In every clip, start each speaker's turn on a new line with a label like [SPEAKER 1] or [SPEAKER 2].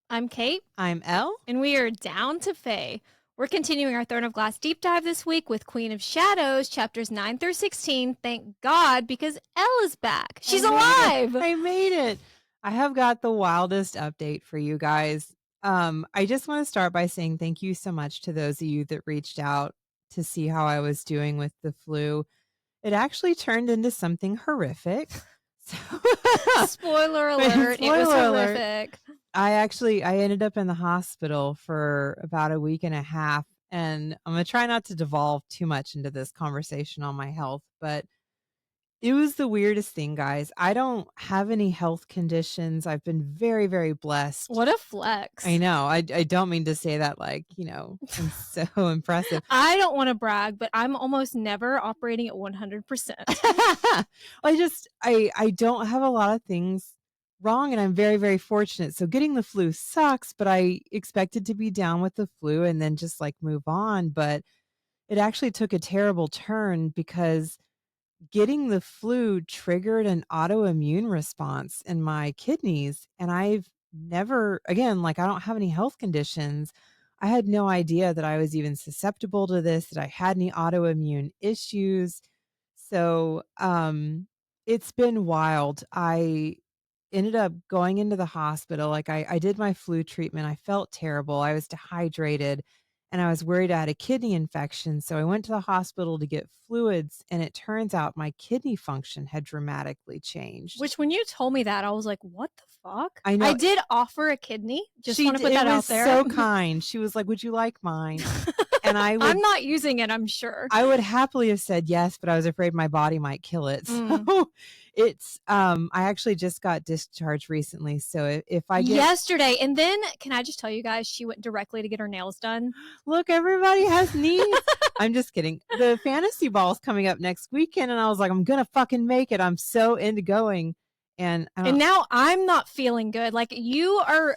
[SPEAKER 1] I'm Kate,
[SPEAKER 2] I'm Elle.
[SPEAKER 1] and we are down to Fae. We're continuing our Throne of Glass deep dive this week with Queen of Shadows, chapters 9 through 16. Thank God, because Elle is back. She's alive!
[SPEAKER 2] I made it. I have got the wildest update for you guys. I just want to start by saying thank you so much to those of you that reached out to see how I was doing with the flu. It actually turned into something horrific. So
[SPEAKER 1] Spoiler alert, it was
[SPEAKER 2] Spoiler alert.
[SPEAKER 1] horrific.
[SPEAKER 2] I ended up in the hospital for about a week and a half, and I'm going to try not to devolve too much into this conversation on my health, but it was the weirdest thing, guys. I don't have any health conditions. I've been very, very blessed.
[SPEAKER 1] What a flex.
[SPEAKER 2] I know. I don't mean to say that like, I'm so impressive.
[SPEAKER 1] I don't want to brag, but I'm almost never operating at 100%.
[SPEAKER 2] I don't have a lot of things wrong, and I'm very, very fortunate. So getting the flu sucks, but I expected to be down with the flu and then just like move on. But it actually took a terrible turn because getting the flu triggered an autoimmune response in my kidneys. And I've never, again, like I don't have any health conditions. I had no idea that I was even susceptible to this, that I had any autoimmune issues. So it's been wild. I ended up going into the hospital. Like I did my flu treatment. I felt terrible. I was dehydrated and I was worried I had a kidney infection. So I went to the hospital to get fluids, and it turns out my kidney function had dramatically changed.
[SPEAKER 1] Which, when you told me that, I was like, what the fuck?
[SPEAKER 2] I know.
[SPEAKER 1] I did offer a kidney. Just want to put that out there.
[SPEAKER 2] So kind. She was like, would you like mine? And
[SPEAKER 1] I'm not using it, I'm sure.
[SPEAKER 2] I would happily have said yes, but I was afraid my body might kill it. So it's I actually just got discharged recently. So if I get
[SPEAKER 1] yesterday, and then can I just tell you guys, she went directly to get her nails done.
[SPEAKER 2] Look, everybody has needs. I'm just kidding. The fantasy ball is coming up next weekend, and I was like, I'm gonna fucking make it. I'm so into going. And
[SPEAKER 1] now I'm not feeling good. Like, you are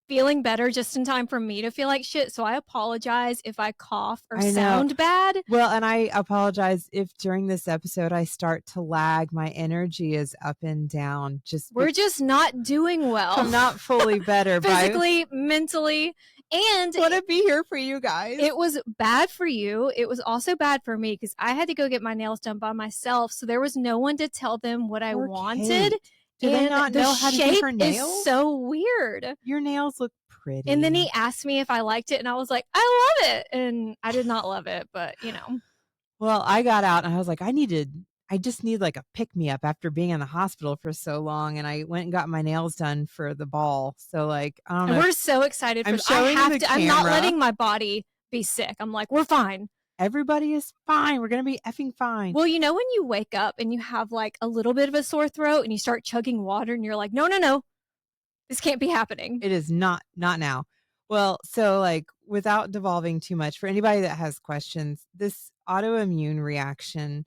[SPEAKER 1] feeling better just in time for me to feel like shit. So I apologize if I cough or sound bad.
[SPEAKER 2] Well, and I apologize if during this episode I start to lag. My energy is up and down.
[SPEAKER 1] We're just not doing well.
[SPEAKER 2] I'm not fully better
[SPEAKER 1] physically, mentally. And
[SPEAKER 2] want to be here for you guys.
[SPEAKER 1] It was bad for you. It was also bad for me because I had to go get my nails done by myself. So there was no one to tell them what I wanted.
[SPEAKER 2] Kate. Do they not know how to do her nails?
[SPEAKER 1] Is so weird.
[SPEAKER 2] Your nails look pretty.
[SPEAKER 1] And then he asked me if I liked it, and I was like, I love it. And I did not love it, but
[SPEAKER 2] Well, I got out and I was like, I just need like a pick me up after being in the hospital for so long. And I went and got my nails done for the ball. So like, I don't know.
[SPEAKER 1] We're so excited for I'm not letting my body be sick. I'm like, we're fine.
[SPEAKER 2] Everybody is fine. We're going to be effing fine.
[SPEAKER 1] Well, when you wake up and you have like a little bit of a sore throat and you start chugging water and you're like, no, this can't be happening.
[SPEAKER 2] It is not now. Well, so like without devolving too much, for anybody that has questions, this autoimmune reaction,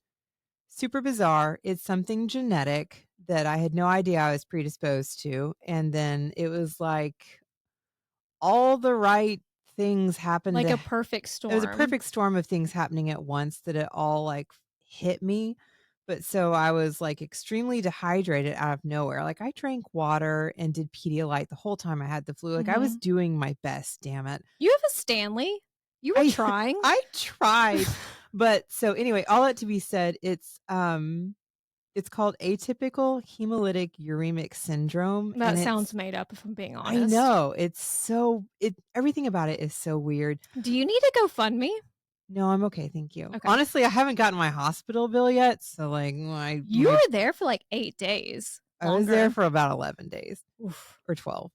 [SPEAKER 2] super bizarre. It's something genetic that I had no idea I was predisposed to. And then it was like all the right things happened.
[SPEAKER 1] Like a perfect storm.
[SPEAKER 2] It was a perfect storm of things happening at once that it all like hit me. But so I was like extremely dehydrated out of nowhere. Like I drank water and did Pedialyte the whole time I had the flu. Like I was doing my best, damn it.
[SPEAKER 1] You have a Stanley. You were trying.
[SPEAKER 2] I tried. But so anyway, all that to be said, it's called atypical hemolytic uremic syndrome.
[SPEAKER 1] That sounds made up, if I'm being honest.
[SPEAKER 2] I know. Everything about it is so weird.
[SPEAKER 1] Do you need a GoFundMe?
[SPEAKER 2] No, I'm okay. Thank you.
[SPEAKER 1] Okay.
[SPEAKER 2] Honestly, I haven't gotten my hospital bill yet. So like,
[SPEAKER 1] you were there for like 8 days.
[SPEAKER 2] I was there for about 11 days or 12.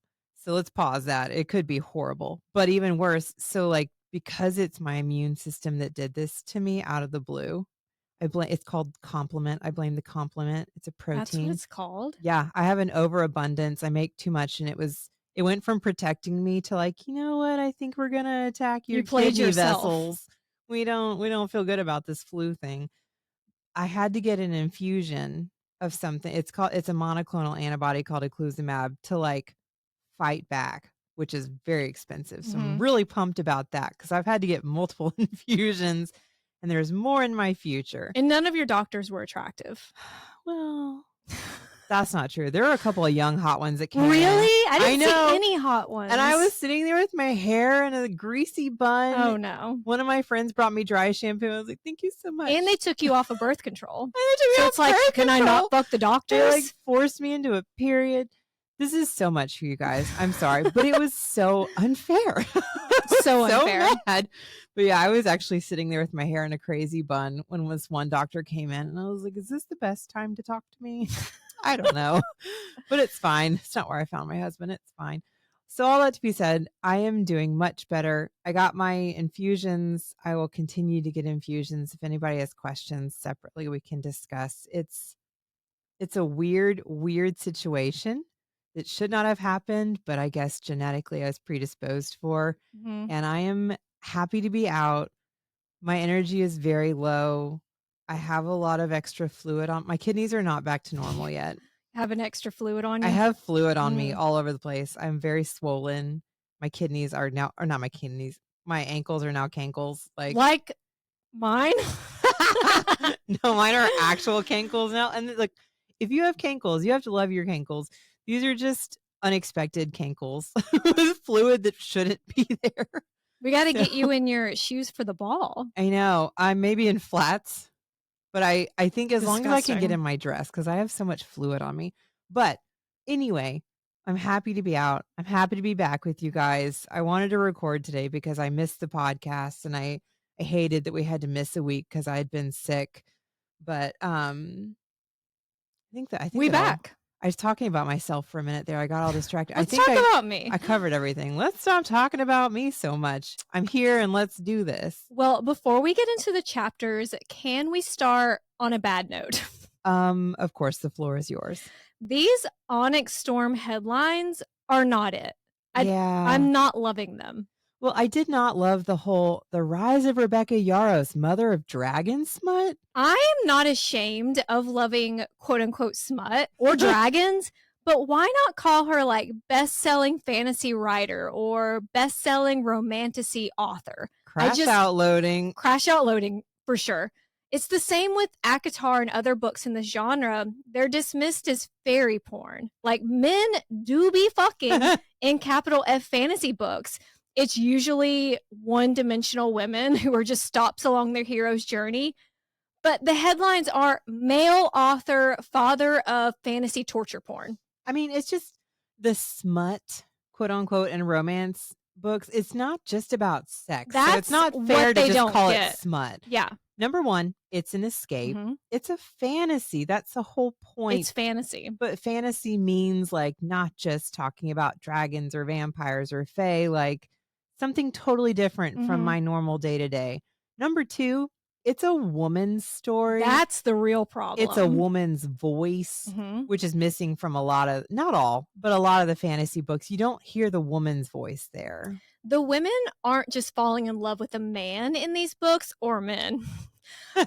[SPEAKER 2] So let's pause that. It could be horrible, but even worse. So like, because it's my immune system that did this to me out of the blue, it's called complement. I blame the complement. It's a protein.
[SPEAKER 1] That's what it's called?
[SPEAKER 2] Yeah. I have an overabundance. I make too much, and it went from protecting me to like, you know what? I think we're going to attack your kidney vessels. We don't feel good about this flu thing. I had to get an infusion of something. It's a monoclonal antibody called eculizumab to like fight back, which is very expensive. So I'm really pumped about that because I've had to get multiple infusions, and there's more in my future.
[SPEAKER 1] And none of your doctors were attractive.
[SPEAKER 2] Well, That's not true. There were a couple of young hot ones that came in.
[SPEAKER 1] Really? I didn't
[SPEAKER 2] know.
[SPEAKER 1] see any hot ones.
[SPEAKER 2] And I was sitting there with my hair in a greasy bun.
[SPEAKER 1] Oh no.
[SPEAKER 2] One of my friends brought me dry shampoo. I was like, thank you so much.
[SPEAKER 1] And they took you off of birth control.
[SPEAKER 2] And they took me
[SPEAKER 1] So
[SPEAKER 2] off
[SPEAKER 1] it's like,
[SPEAKER 2] birth
[SPEAKER 1] can I
[SPEAKER 2] control.
[SPEAKER 1] not fuck the
[SPEAKER 2] They
[SPEAKER 1] doctors?
[SPEAKER 2] like forced me into a period. This is so much for you guys. I'm sorry, but it was so unfair.
[SPEAKER 1] So unfair.
[SPEAKER 2] Mad. But yeah, I was actually sitting there with my hair in a crazy bun when one doctor came in, and I was like, is this the best time to talk to me? I don't know, but it's fine. It's not where I found my husband. It's fine. So all that to be said, I am doing much better. I got my infusions. I will continue to get infusions. If anybody has questions separately, we can discuss. It's a weird situation that should not have happened, but I guess genetically I was predisposed for.
[SPEAKER 1] Mhm.
[SPEAKER 2] And I am happy to be out. My energy is very low. I have a lot of extra fluid on. My kidneys are not back to normal yet.
[SPEAKER 1] Have an extra fluid on you?
[SPEAKER 2] I have fluid on me all over the place. I'm very swollen. My kidneys are now, or not my kidneys. My ankles are now cankles.
[SPEAKER 1] Like mine?
[SPEAKER 2] No, mine are actual cankles now. And look, if you have cankles, you have to love your cankles. These are just unexpected cankles with fluid that shouldn't be there.
[SPEAKER 1] We got to get you in your shoes for the ball.
[SPEAKER 2] I know. I'm maybe in flats, but I think as long as I can get
[SPEAKER 1] Disgusting.
[SPEAKER 2] in my dress, because I have so much fluid on me. But anyway, I'm happy to be out. I'm happy to be back with you guys. I wanted to record today because I missed the podcast, and I hated that we had to miss a week because I had been sick. But I think
[SPEAKER 1] We back.
[SPEAKER 2] I was talking about myself for a minute there. I got all distracted.
[SPEAKER 1] Let's
[SPEAKER 2] I think
[SPEAKER 1] talk about me.
[SPEAKER 2] I covered everything. Let's stop talking about me so much. I'm here and let's do this.
[SPEAKER 1] Well, before we get into the chapters, can we start on a bad note?
[SPEAKER 2] Of course, the floor is yours.
[SPEAKER 1] These Onyx Storm headlines are not it.
[SPEAKER 2] Yeah.
[SPEAKER 1] I'm not loving them.
[SPEAKER 2] Well, I did not love the rise of Rebecca Yarros, mother of dragon smut.
[SPEAKER 1] I am not ashamed of loving quote unquote smut or dragons, but why not call her like best-selling fantasy writer or best-selling romantasy author?
[SPEAKER 2] Crash Out Loading for sure. It's the same with ACOTAR and other books in the genre. They're dismissed as fairy porn. Like, men do be fucking in capital F fantasy books. It's usually one-dimensional women who are just stops along their hero's journey. But the headlines are male author, father of fantasy torture porn. I mean, it's just the smut, quote unquote, and romance books. It's not just about sex. So it's not fair to just call it smut.
[SPEAKER 1] Yeah.
[SPEAKER 2] Number one, it's an escape. It's a fantasy. That's the whole point.
[SPEAKER 1] It's fantasy.
[SPEAKER 2] But fantasy means like not just talking about dragons or vampires or fae, like something totally different from my normal day to day. Number two, it's a woman's story.
[SPEAKER 1] That's the real problem.
[SPEAKER 2] It's a woman's voice, which is missing from a lot of, not all, but a lot of the fantasy books. You don't hear the woman's voice there.
[SPEAKER 1] The women aren't just falling in love with a man in these books, or men,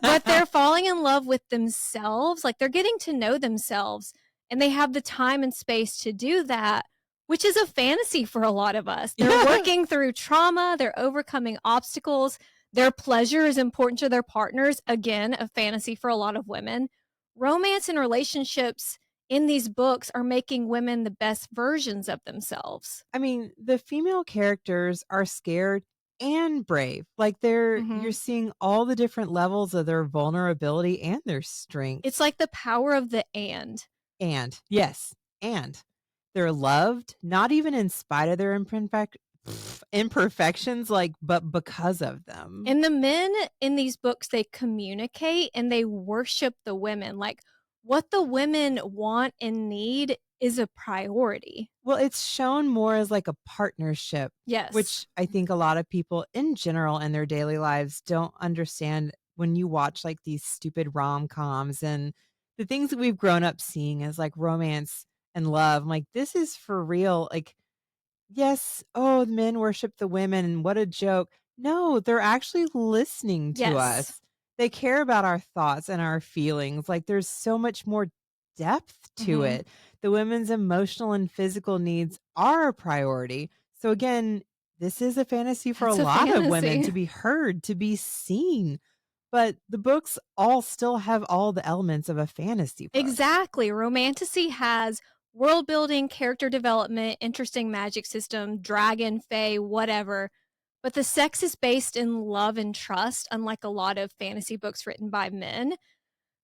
[SPEAKER 1] but they're falling in love with themselves. Like, they're getting to know themselves, and they have the time and space to do that, which is a fantasy for a lot of us. They're working through trauma. They're overcoming obstacles. Their pleasure is important to their partners. Again, a fantasy for a lot of women. Romance and relationships in these books are making women the best versions of themselves.
[SPEAKER 2] I mean, the female characters are scared and brave. Like, you're seeing all the different levels of their vulnerability and their strength.
[SPEAKER 1] It's like the power of the and.
[SPEAKER 2] And, yes, and they're loved, not even in spite of their imperfections, but because of them.
[SPEAKER 1] And the men in these books, they communicate and they worship the women. Like, what the women want and need is a priority.
[SPEAKER 2] Well, it's shown more as like a partnership.
[SPEAKER 1] Yes.
[SPEAKER 2] Which I think a lot of people in general in their daily lives don't understand when you watch like these stupid rom-coms and the things that we've grown up seeing as like romance and love. I'm like, this is for real. Like, yes, the men worship the women and what a joke. No, they're actually listening to us. They care about our thoughts and our feelings. Like, there's so much more depth to it. The women's emotional and physical needs are a priority. So again, this is a fantasy for a lot of women to be heard, to be seen. but the books all still have all the elements of a fantasy book.
[SPEAKER 1] Exactly. Romantasy has world building, character development, interesting magic system, dragon, fae, whatever. But the sex is based in love and trust, unlike a lot of fantasy books written by men.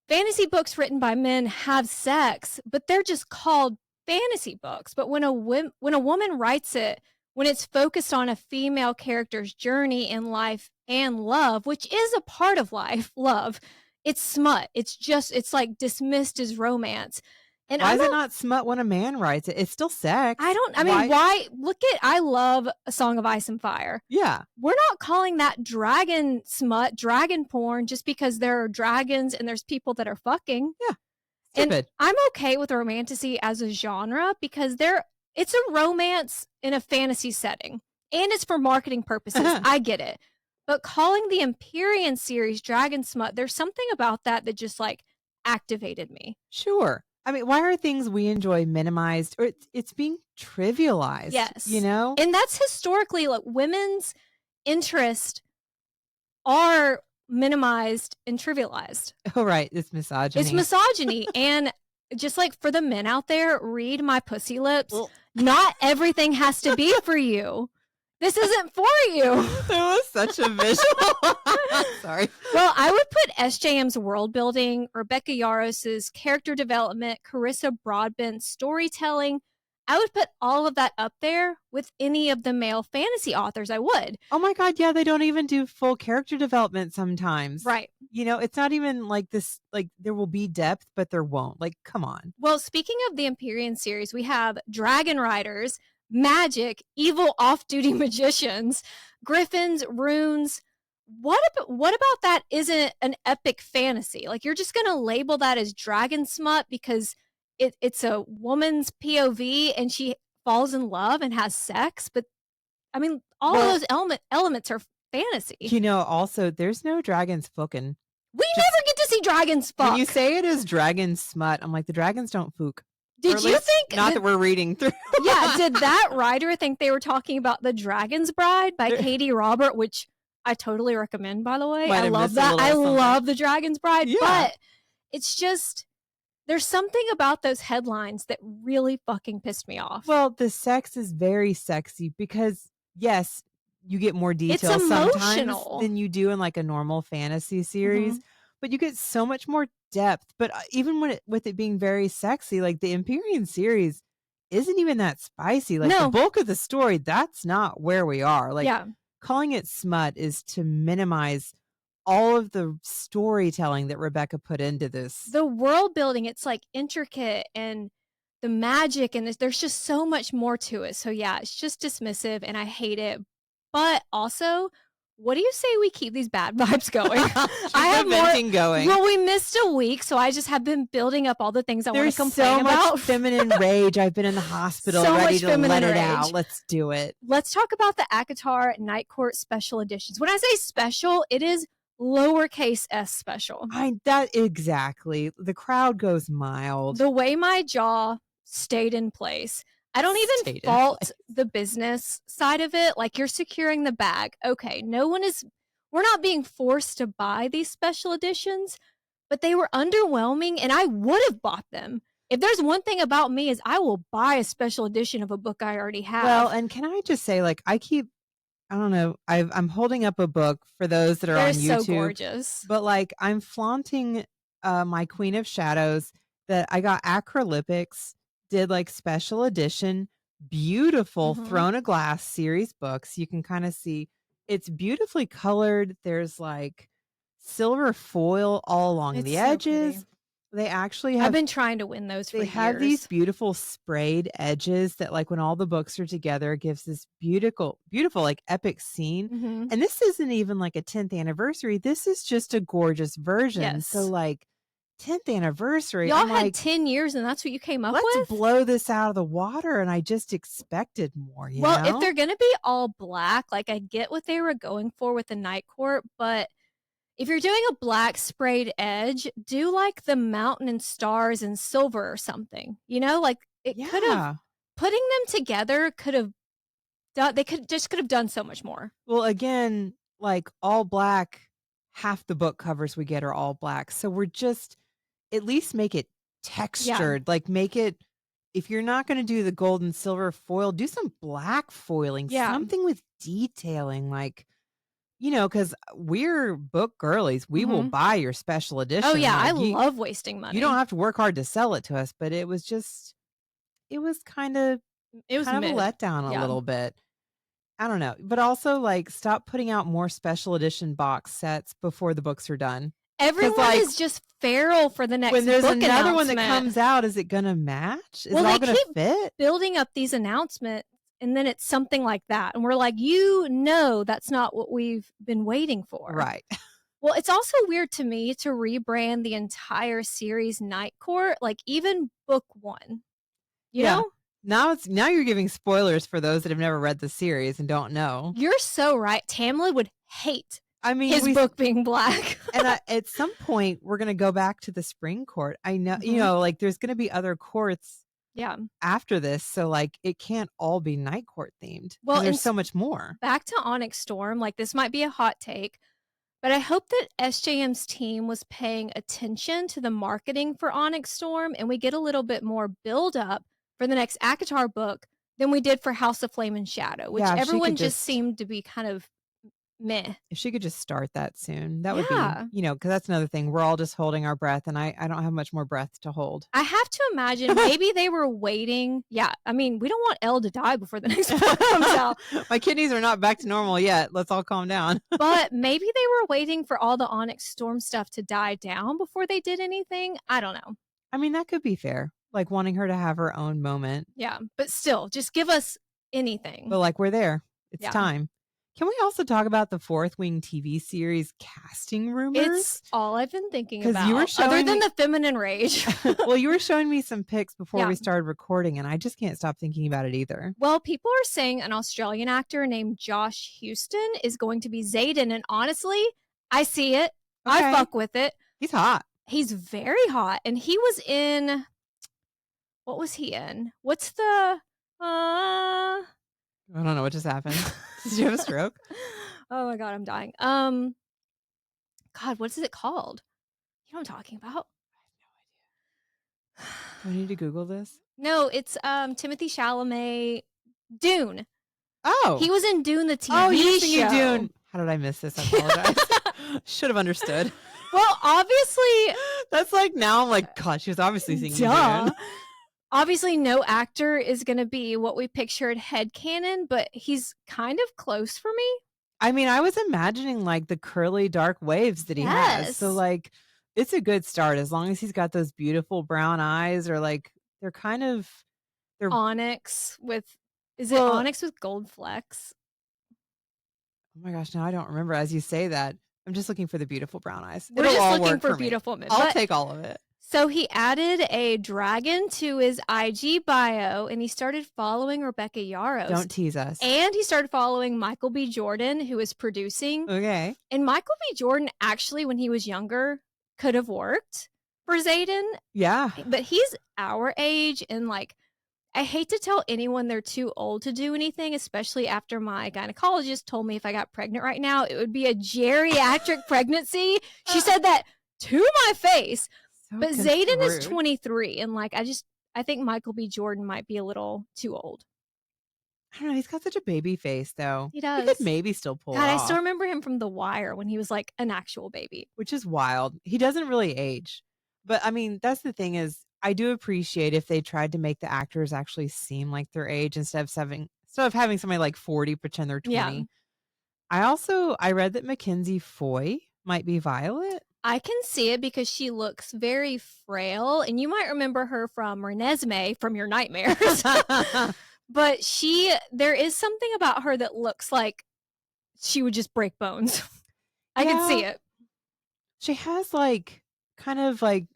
[SPEAKER 1] Fantasy books written by men have sex, but they're just called fantasy books. But when when a woman writes it, when it's focused on a female character's journey in life and love, which is a part of life, love, it's smut. It's like dismissed as romance. And
[SPEAKER 2] Why is it not smut when a man writes it? It's still sex.
[SPEAKER 1] I mean, why? Look at, I love A Song of Ice and Fire.
[SPEAKER 2] Yeah.
[SPEAKER 1] We're not calling that dragon smut, dragon porn, just because there are dragons and there's people that are fucking.
[SPEAKER 2] Yeah. Stupid.
[SPEAKER 1] And I'm okay with romantasy as a genre because it's a romance in a fantasy setting and it's for marketing purposes. I get it. But calling the Empyrean series dragon smut, there's something about that just like activated me.
[SPEAKER 2] Sure. I mean, why are things we enjoy minimized or it's being trivialized?
[SPEAKER 1] Yes.
[SPEAKER 2] You know?
[SPEAKER 1] And that's historically like women's interest are minimized and trivialized.
[SPEAKER 2] Oh, right. It's misogyny.
[SPEAKER 1] It's misogyny. And just like for the men out there, read my pussy lips. Not everything has to be for you. This isn't for you.
[SPEAKER 2] It was such a visual. Sorry.
[SPEAKER 1] Well, I would put SJM's world building, Rebecca Yaros's character development, Carissa Broadbent's storytelling. I would put all of that up there with any of the male fantasy authors. I would.
[SPEAKER 2] Oh my God. Yeah. They don't even do full character development sometimes.
[SPEAKER 1] Right.
[SPEAKER 2] You know, it's not even like this, like there will be depth, but there won't. Like, come on.
[SPEAKER 1] Well, speaking of the Empyrean series, we have dragon riders, magic, evil off-duty magicians, griffins, runes. What about that isn't an epic fantasy? Like you're just going to label that as dragon smut because it's a woman's POV and she falls in love and has sex, but I mean all of those elements are fantasy.
[SPEAKER 2] You know, also there's no dragons fucking.
[SPEAKER 1] We never get to see dragons fuck.
[SPEAKER 2] When you say it is dragon smut, I'm like the dragons don't fuck.
[SPEAKER 1] Did you think
[SPEAKER 2] not that we're reading through?
[SPEAKER 1] Yeah, did that writer think they were talking about The Dragon's Bride by Katie Robert, which I totally recommend, by the way. I love that. I love The Dragon's Bride, but it's just there's something about those headlines that really fucking pissed me off.
[SPEAKER 2] Well, the sex is very sexy because yes, you get more detail sometimes than you do in like a normal fantasy series, but you get so much more depth. But even with it being very sexy, like the Empyrean series isn't even that spicy. Like the bulk of the story, that's not where we are. Like calling it smut is to minimize all of the storytelling that Rebecca put into this.
[SPEAKER 1] The world building, it's like intricate and the magic and there's just so much more to it. So yeah, it's just dismissive and I hate it. But also, what do you say we keep these bad vibes going?
[SPEAKER 2] I have more going.
[SPEAKER 1] Well, we missed a week, so I just have been building up all the things I want to complain
[SPEAKER 2] so
[SPEAKER 1] about.
[SPEAKER 2] Much feminine rage. I've been in the hospital ready to let it out. Let's do it.
[SPEAKER 1] Let's talk about the ACOTAR Night Court special editions. When I say special, it is lowercase s special.
[SPEAKER 2] Exactly. The crowd goes mild.
[SPEAKER 1] The way my jaw stayed in place. I don't even fault the business side of it. Like you're securing the bag. Okay, we're not being forced to buy these special editions, but they were underwhelming and I would have bought them. If there's one thing about me is I will buy a special edition of a book I already have.
[SPEAKER 2] Well, and can I just say, like, I don't know, I'm holding up a book for those that are on YouTube.
[SPEAKER 1] They're so gorgeous.
[SPEAKER 2] But like I'm flaunting my Queen of Shadows that I got Acrylipics, did like special edition, beautiful Throne of Glass series books. You can kind of see it's beautifully colored. There's like silver foil all along the edges.
[SPEAKER 1] Pretty.
[SPEAKER 2] They actually have.
[SPEAKER 1] I've been trying to win those for years.
[SPEAKER 2] They have these beautiful sprayed edges that, like, when all the books are together, it gives this beautiful, like epic scene. And this isn't even like a 10th anniversary. This is just a gorgeous version.
[SPEAKER 1] Yes.
[SPEAKER 2] So, like, 10th anniversary.
[SPEAKER 1] Y'all
[SPEAKER 2] I'm
[SPEAKER 1] had
[SPEAKER 2] like,
[SPEAKER 1] 10 years and that's what you came up with?
[SPEAKER 2] Let's blow this out of the water. And I just expected more, you
[SPEAKER 1] know?
[SPEAKER 2] Well,
[SPEAKER 1] if they're going to be all black, like I get what they were going for with the Night Court, but if you're doing a black sprayed edge, do like the mountain and stars and silver or something, you know, like it could have, putting them together could have done, could have done so much more.
[SPEAKER 2] Well, again, like all black half the book covers we get are all black. So we're just at least make it
[SPEAKER 1] Yeah.
[SPEAKER 2] textured, like make it if you're not going to do the gold and silver foil, do some black foiling,
[SPEAKER 1] Yeah.
[SPEAKER 2] something with detailing like cuz we're book girlies. We will
[SPEAKER 1] Mhm.
[SPEAKER 2] buy your special edition.
[SPEAKER 1] Oh, yeah, I
[SPEAKER 2] Like
[SPEAKER 1] love wasting
[SPEAKER 2] you don't
[SPEAKER 1] money.
[SPEAKER 2] have to work hard to sell it to us, but it was
[SPEAKER 1] It was
[SPEAKER 2] kind of a
[SPEAKER 1] mid.
[SPEAKER 2] letdown a
[SPEAKER 1] Yeah.
[SPEAKER 2] little bit. I don't know, but also, like, stop putting out more special edition box sets before the books are done. 'Cause,
[SPEAKER 1] Everyone
[SPEAKER 2] like,
[SPEAKER 1] is just feral for the next
[SPEAKER 2] when there's
[SPEAKER 1] book
[SPEAKER 2] another one that
[SPEAKER 1] announcement.
[SPEAKER 2] comes out, is it gonna match? Is
[SPEAKER 1] Well,
[SPEAKER 2] it all
[SPEAKER 1] they
[SPEAKER 2] gonna
[SPEAKER 1] keep
[SPEAKER 2] fit?
[SPEAKER 1] building up these announcements, and then it's something like that, and we're like, "You know that's not what we've been waiting for."
[SPEAKER 2] Right.
[SPEAKER 1] Well, it's also weird to me to rebrand the entire series Night Court, like, even book 1, you
[SPEAKER 2] Yeah.
[SPEAKER 1] know?
[SPEAKER 2] Now you're giving spoilers for those that have never read the series and don't know.
[SPEAKER 1] You're so right. Tamlin would hate
[SPEAKER 2] I mean,
[SPEAKER 1] his book being black.
[SPEAKER 2] and at some point, we're gonna go back to the spring court. I know,
[SPEAKER 1] Mhm.
[SPEAKER 2] like, there's gonna be other courts
[SPEAKER 1] Yeah.
[SPEAKER 2] after this, so, like, it can't all be night court themed,
[SPEAKER 1] Well,
[SPEAKER 2] and
[SPEAKER 1] and
[SPEAKER 2] there's so much more.
[SPEAKER 1] back to Onyx Storm, like, this might be a hot take, but I hope that SJM's team was paying attention to the marketing for Onyx Storm, and we get a little bit more build up for the next ACOTAR book than we did for House of Flame and Shadow, which
[SPEAKER 2] Yeah, if she
[SPEAKER 1] everyone
[SPEAKER 2] could
[SPEAKER 1] just
[SPEAKER 2] just
[SPEAKER 1] seemed to be kind of meh.
[SPEAKER 2] If she could just start that soon, that would be,
[SPEAKER 1] Yeah.
[SPEAKER 2] because that's another thing. We're all just holding our breath, and I don't have much more breath to hold.
[SPEAKER 1] I have to imagine maybe they were waiting. Yeah, I mean, we don't want Elle to die before the next book comes out.
[SPEAKER 2] My kidneys are not back to normal yet. Let's all calm down.
[SPEAKER 1] But maybe they were waiting for all the Onyx Storm stuff to die down before they did anything. I don't know.
[SPEAKER 2] I mean, that could be fair. Like wanting her to have her own moment.
[SPEAKER 1] Yeah, but still, just give us anything.
[SPEAKER 2] But like we're there. It's
[SPEAKER 1] Yeah.
[SPEAKER 2] time. Can we also talk about the Fourth Wing TV series casting rumors?
[SPEAKER 1] It's all I've been thinking
[SPEAKER 2] 'Cause
[SPEAKER 1] about.
[SPEAKER 2] you were
[SPEAKER 1] Other
[SPEAKER 2] showing
[SPEAKER 1] than
[SPEAKER 2] me-
[SPEAKER 1] the feminine rage.
[SPEAKER 2] Well, you were showing me some pics before
[SPEAKER 1] Yeah.
[SPEAKER 2] we started recording, and I just can't stop thinking about it either.
[SPEAKER 1] Well, people are saying an Australian actor named Josh Houston is going to be Xaden, and honestly, I see it.
[SPEAKER 2] Okay.
[SPEAKER 1] I fuck with it.
[SPEAKER 2] He's hot.
[SPEAKER 1] He's very hot, and he was in. What was he in? What's the?
[SPEAKER 2] I don't know what just happened. Did you have a stroke?
[SPEAKER 1] Oh my god, I'm dying. God, what is it called? You know what I'm talking about?
[SPEAKER 2] Do I need to Google this?
[SPEAKER 1] No, it's Timothy Chalamet. Dune.
[SPEAKER 2] Oh,
[SPEAKER 1] He was in Dune the TV
[SPEAKER 2] oh, you're
[SPEAKER 1] show.
[SPEAKER 2] singing Dune. How did I miss this? I apologize. Should have understood.
[SPEAKER 1] Well, obviously,
[SPEAKER 2] That's like now I'm like, God, she was obviously singing
[SPEAKER 1] duh.
[SPEAKER 2] Dune.
[SPEAKER 1] Obviously, no actor is going to be what we pictured headcanon, but he's kind of close for me.
[SPEAKER 2] I mean, I was imagining like the curly dark waves that he has. So
[SPEAKER 1] Yes.
[SPEAKER 2] like it's a good start as long as he's got those beautiful brown eyes or like they're kind of
[SPEAKER 1] Onyx with, is
[SPEAKER 2] Well-
[SPEAKER 1] it Onyx with gold flecks?
[SPEAKER 2] oh my gosh, now I don't remember as you say that. I'm just looking for the beautiful brown eyes.
[SPEAKER 1] We're
[SPEAKER 2] It'll
[SPEAKER 1] just
[SPEAKER 2] all
[SPEAKER 1] looking
[SPEAKER 2] work
[SPEAKER 1] for
[SPEAKER 2] me.
[SPEAKER 1] beautiful men.
[SPEAKER 2] I'll
[SPEAKER 1] But-
[SPEAKER 2] take all of it.
[SPEAKER 1] So he added a dragon to his IG bio, and he started following Rebecca Yarros.
[SPEAKER 2] Don't tease us.
[SPEAKER 1] And he started following Michael B. Jordan, who is producing.
[SPEAKER 2] Okay.
[SPEAKER 1] And Michael B. Jordan, actually, when he was younger, could have worked for Xaden,
[SPEAKER 2] Yeah.
[SPEAKER 1] but he's our age. And like, I hate to tell anyone they're too old to do anything, especially after my gynecologist told me if I got pregnant right now, it would be a geriatric pregnancy. She said that to my face.
[SPEAKER 2] So
[SPEAKER 1] But Xaden is
[SPEAKER 2] construed.
[SPEAKER 1] 23, and like I think Michael B. Jordan might be a little too old.
[SPEAKER 2] I don't know. He's got such a baby face, though.
[SPEAKER 1] He
[SPEAKER 2] He
[SPEAKER 1] does.
[SPEAKER 2] could maybe still pull
[SPEAKER 1] God,
[SPEAKER 2] it
[SPEAKER 1] I
[SPEAKER 2] off,
[SPEAKER 1] still remember him from The Wire when he was like an actual baby.
[SPEAKER 2] which is wild. He doesn't really age. But I mean, that's the thing is, I do appreciate if they tried to make the actors actually seem like their age instead of having somebody like 40 pretend they're 20.
[SPEAKER 1] Yeah.
[SPEAKER 2] I read that Mackenzie Foy might be Violet.
[SPEAKER 1] I can see it because she looks very frail, and you might remember her from Renesmee from your nightmares. But there is something about her that looks like she would just break bones. I can see it.
[SPEAKER 2] She has like kind of like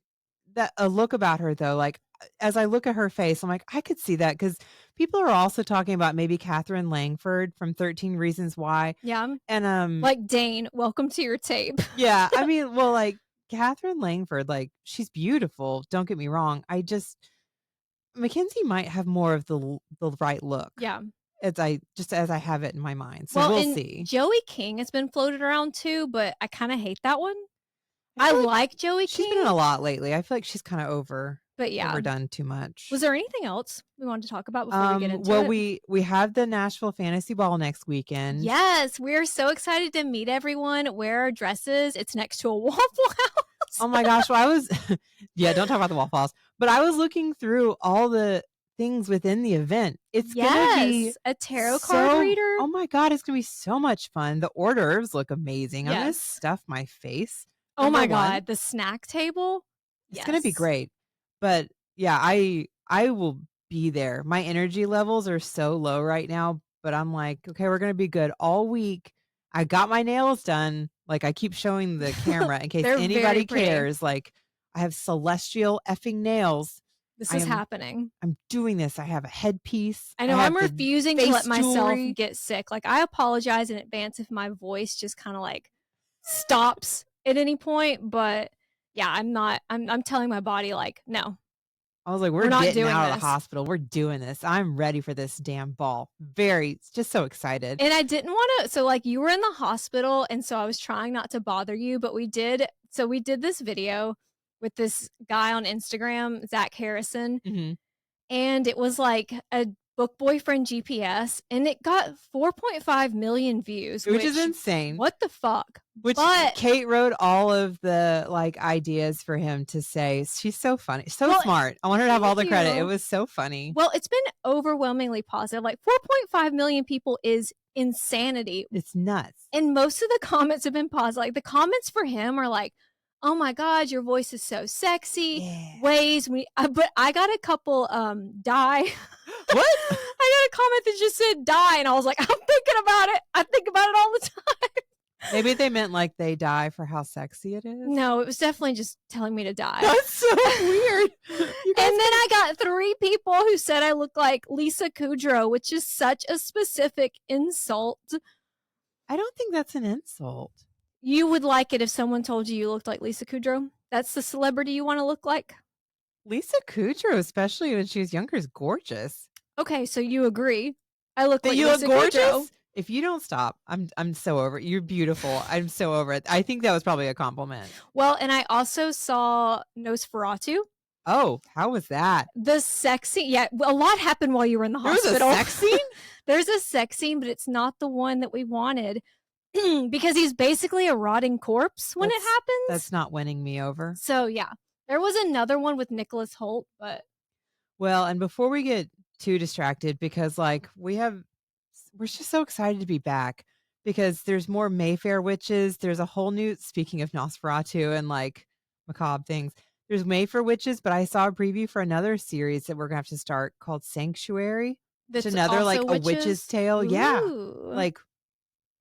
[SPEAKER 2] that a look about her though. Like as I look at her face, I'm like, I could see that because people are also talking about maybe Catherine Langford from 13 Reasons Why.
[SPEAKER 1] Yeah.
[SPEAKER 2] And
[SPEAKER 1] Like Dane, welcome to your tape.
[SPEAKER 2] yeah, I mean, well, like Catherine Langford, like she's beautiful. Don't get me wrong. Mackenzie might have more of the right look.
[SPEAKER 1] Yeah.
[SPEAKER 2] as I have it in my mind. So
[SPEAKER 1] Well,
[SPEAKER 2] we'll
[SPEAKER 1] and
[SPEAKER 2] see.
[SPEAKER 1] Joey King has been floated around too, but I kinda hate that one.
[SPEAKER 2] I
[SPEAKER 1] I
[SPEAKER 2] feel like
[SPEAKER 1] like Joey
[SPEAKER 2] she's been in
[SPEAKER 1] King,
[SPEAKER 2] a lot lately. I feel like she's kind of
[SPEAKER 1] but yeah.
[SPEAKER 2] overdone too much.
[SPEAKER 1] Was there anything else we wanted to talk about before we get into
[SPEAKER 2] Well,
[SPEAKER 1] it?
[SPEAKER 2] we have the Nashville Fantasy Ball next weekend.
[SPEAKER 1] Yes, we're so excited to meet everyone, wear our dresses. It's next to a Waffle House.
[SPEAKER 2] Oh my gosh, well, I was yeah, don't talk about the Waffle House. But I was looking through all the things within the event. It's gonna be
[SPEAKER 1] Yes, a tarot card reader.
[SPEAKER 2] oh my god, it's gonna be so much fun. The hors d'oeuvres look amazing. I'm gonna
[SPEAKER 1] Yes.
[SPEAKER 2] stuff my face.
[SPEAKER 1] Oh
[SPEAKER 2] Number
[SPEAKER 1] my
[SPEAKER 2] one.
[SPEAKER 1] god, the snack table.
[SPEAKER 2] It's gonna be
[SPEAKER 1] Yes.
[SPEAKER 2] great. But yeah, I will be there. My energy levels are so low right now, but I'm like, okay, we're gonna be good all week. I got my nails done. Like I keep showing the camera in case
[SPEAKER 1] They're very
[SPEAKER 2] anybody
[SPEAKER 1] pretty.
[SPEAKER 2] cares. Like I have celestial effing nails.
[SPEAKER 1] This
[SPEAKER 2] I
[SPEAKER 1] is
[SPEAKER 2] am
[SPEAKER 1] happening.
[SPEAKER 2] I'm doing this. I have a headpiece.
[SPEAKER 1] I know
[SPEAKER 2] have
[SPEAKER 1] I'm
[SPEAKER 2] the
[SPEAKER 1] refusing to let
[SPEAKER 2] face
[SPEAKER 1] myself
[SPEAKER 2] jewelry.
[SPEAKER 1] get sick. Like I apologize in advance if my voice just kind of like stops at any point, but yeah, I'm telling my body like, no.
[SPEAKER 2] I was like,
[SPEAKER 1] We're
[SPEAKER 2] we're
[SPEAKER 1] not
[SPEAKER 2] getting
[SPEAKER 1] doing
[SPEAKER 2] out of the
[SPEAKER 1] this.
[SPEAKER 2] hospital. We're doing this. I'm ready for this damn ball. Just so excited.
[SPEAKER 1] And I didn't want to, so like you were in the hospital and so I was trying not to bother you, but we did this video with this guy on Instagram, Zach Harrison,
[SPEAKER 2] Mhm.
[SPEAKER 1] and it was like a book boyfriend GPS and it got 4.5 million views,
[SPEAKER 2] Which is insane.
[SPEAKER 1] what the fuck?
[SPEAKER 2] Which
[SPEAKER 1] But
[SPEAKER 2] Kate wrote all of the like ideas for him to say. She's so funny, so
[SPEAKER 1] Well,
[SPEAKER 2] smart. I want her to have all the
[SPEAKER 1] thank
[SPEAKER 2] credit. It
[SPEAKER 1] you.
[SPEAKER 2] was so funny.
[SPEAKER 1] well, it's been overwhelmingly positive. Like 4.5 million people is insanity.
[SPEAKER 2] It's nuts.
[SPEAKER 1] And most of the comments have been positive. Like the comments for him are like, "Oh my god, your voice is so sexy."
[SPEAKER 2] Yeah.
[SPEAKER 1] Ways we but I got a couple die.
[SPEAKER 2] What?
[SPEAKER 1] I got a comment that just said die and I was like, "I'm thinking about it. I think about it all the time."
[SPEAKER 2] Maybe they meant like they die for how sexy it is.
[SPEAKER 1] No, it was definitely just telling me to die.
[SPEAKER 2] That's so weird. You
[SPEAKER 1] And
[SPEAKER 2] guys
[SPEAKER 1] then I got 3 people who said I look like Lisa Kudrow, which is such a specific insult.
[SPEAKER 2] I don't think that's an insult.
[SPEAKER 1] You would like it if someone told you looked like Lisa Kudrow? That's the celebrity you want to look like?
[SPEAKER 2] Lisa Kudrow, especially when she was younger, is gorgeous.
[SPEAKER 1] Okay, so you agree. I look
[SPEAKER 2] That
[SPEAKER 1] like
[SPEAKER 2] you
[SPEAKER 1] Lisa
[SPEAKER 2] look gorgeous?
[SPEAKER 1] Kudrow.
[SPEAKER 2] If you don't stop, I'm so over it. You're beautiful. I'm so over it. I think that was probably a compliment.
[SPEAKER 1] Well, and I also saw Nosferatu.
[SPEAKER 2] Oh, how was that?
[SPEAKER 1] The sex scene. Yeah, a lot happened while you were in the
[SPEAKER 2] There was a
[SPEAKER 1] hospital.
[SPEAKER 2] sex scene?
[SPEAKER 1] There's a sex scene, but it's not the one that we wanted because he's basically a rotting corpse when it happens.
[SPEAKER 2] That's not winning me over.
[SPEAKER 1] So, yeah. There was another one with Nicholas Hoult, but
[SPEAKER 2] Well, and before we get too distracted, because like we're just so excited to be back because there's more Mayfair witches. There's a whole new, speaking of Nosferatu and like macabre things, there's Mayfair witches, but I saw a preview for another series that we're gonna have to start called Sanctuary.
[SPEAKER 1] that's
[SPEAKER 2] It's another like
[SPEAKER 1] also
[SPEAKER 2] a witch's tale. Yeah.
[SPEAKER 1] Ooh.
[SPEAKER 2] Like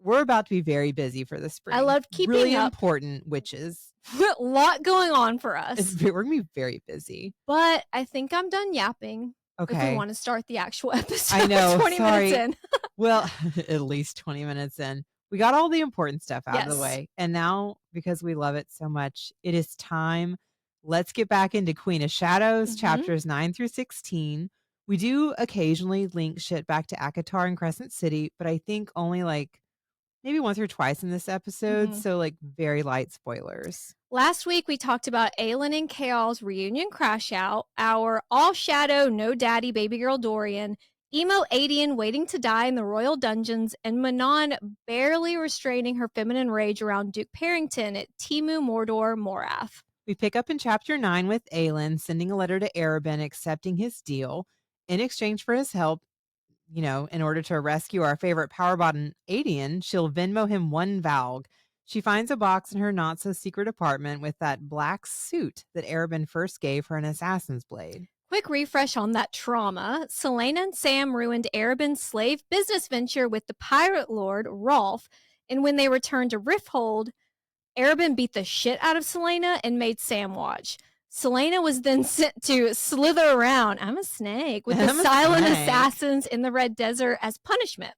[SPEAKER 2] we're about to be very busy for the spring.
[SPEAKER 1] I loved keeping
[SPEAKER 2] really
[SPEAKER 1] up.
[SPEAKER 2] important witches.
[SPEAKER 1] A lot going on for us.
[SPEAKER 2] We're gonna be very busy.
[SPEAKER 1] But I think I'm done yapping. If we
[SPEAKER 2] Okay.
[SPEAKER 1] want to start the actual episode.
[SPEAKER 2] I know,
[SPEAKER 1] 20
[SPEAKER 2] sorry.
[SPEAKER 1] minutes in.
[SPEAKER 2] Well, at least 20 minutes in. We got all the important stuff out of the
[SPEAKER 1] Yes.
[SPEAKER 2] way. And now, because we love it so much, it is time. Let's get back into Queen of Shadows,
[SPEAKER 1] Mhm.
[SPEAKER 2] chapters 9 through 16. We do occasionally link shit back to Akatar and Crescent City, but I think only like maybe once or twice in this episode.
[SPEAKER 1] Mhm.
[SPEAKER 2] So, like, very light spoilers.
[SPEAKER 1] Last week we talked about Aelin and Chaol's reunion crash out, our all shadow, no daddy baby girl Dorian, emo Adian waiting to die in the royal dungeons, and Manon barely restraining her feminine rage around Duke Parrington at Timu Mordor Morath.
[SPEAKER 2] We pick up in chapter 9 with Aelin sending a letter to Arobin accepting his deal. In exchange for his help, you know, in order to rescue our favorite power bottom Adian, she'll Venmo him 1 Valg. She finds a box in her not-so-secret apartment with that black suit that Arobin first gave her an assassin's blade.
[SPEAKER 1] Quick refresh on that trauma. Selena and Sam ruined Arobin's slave business venture with the pirate lord, Rolf, and when they returned to Rifthold, Arobin beat the shit out of Selena and made Sam watch. Selena was then sent to slither around, I'm a snake, with the
[SPEAKER 2] I'm a
[SPEAKER 1] silent
[SPEAKER 2] snake.
[SPEAKER 1] assassins in the Red Desert as punishment.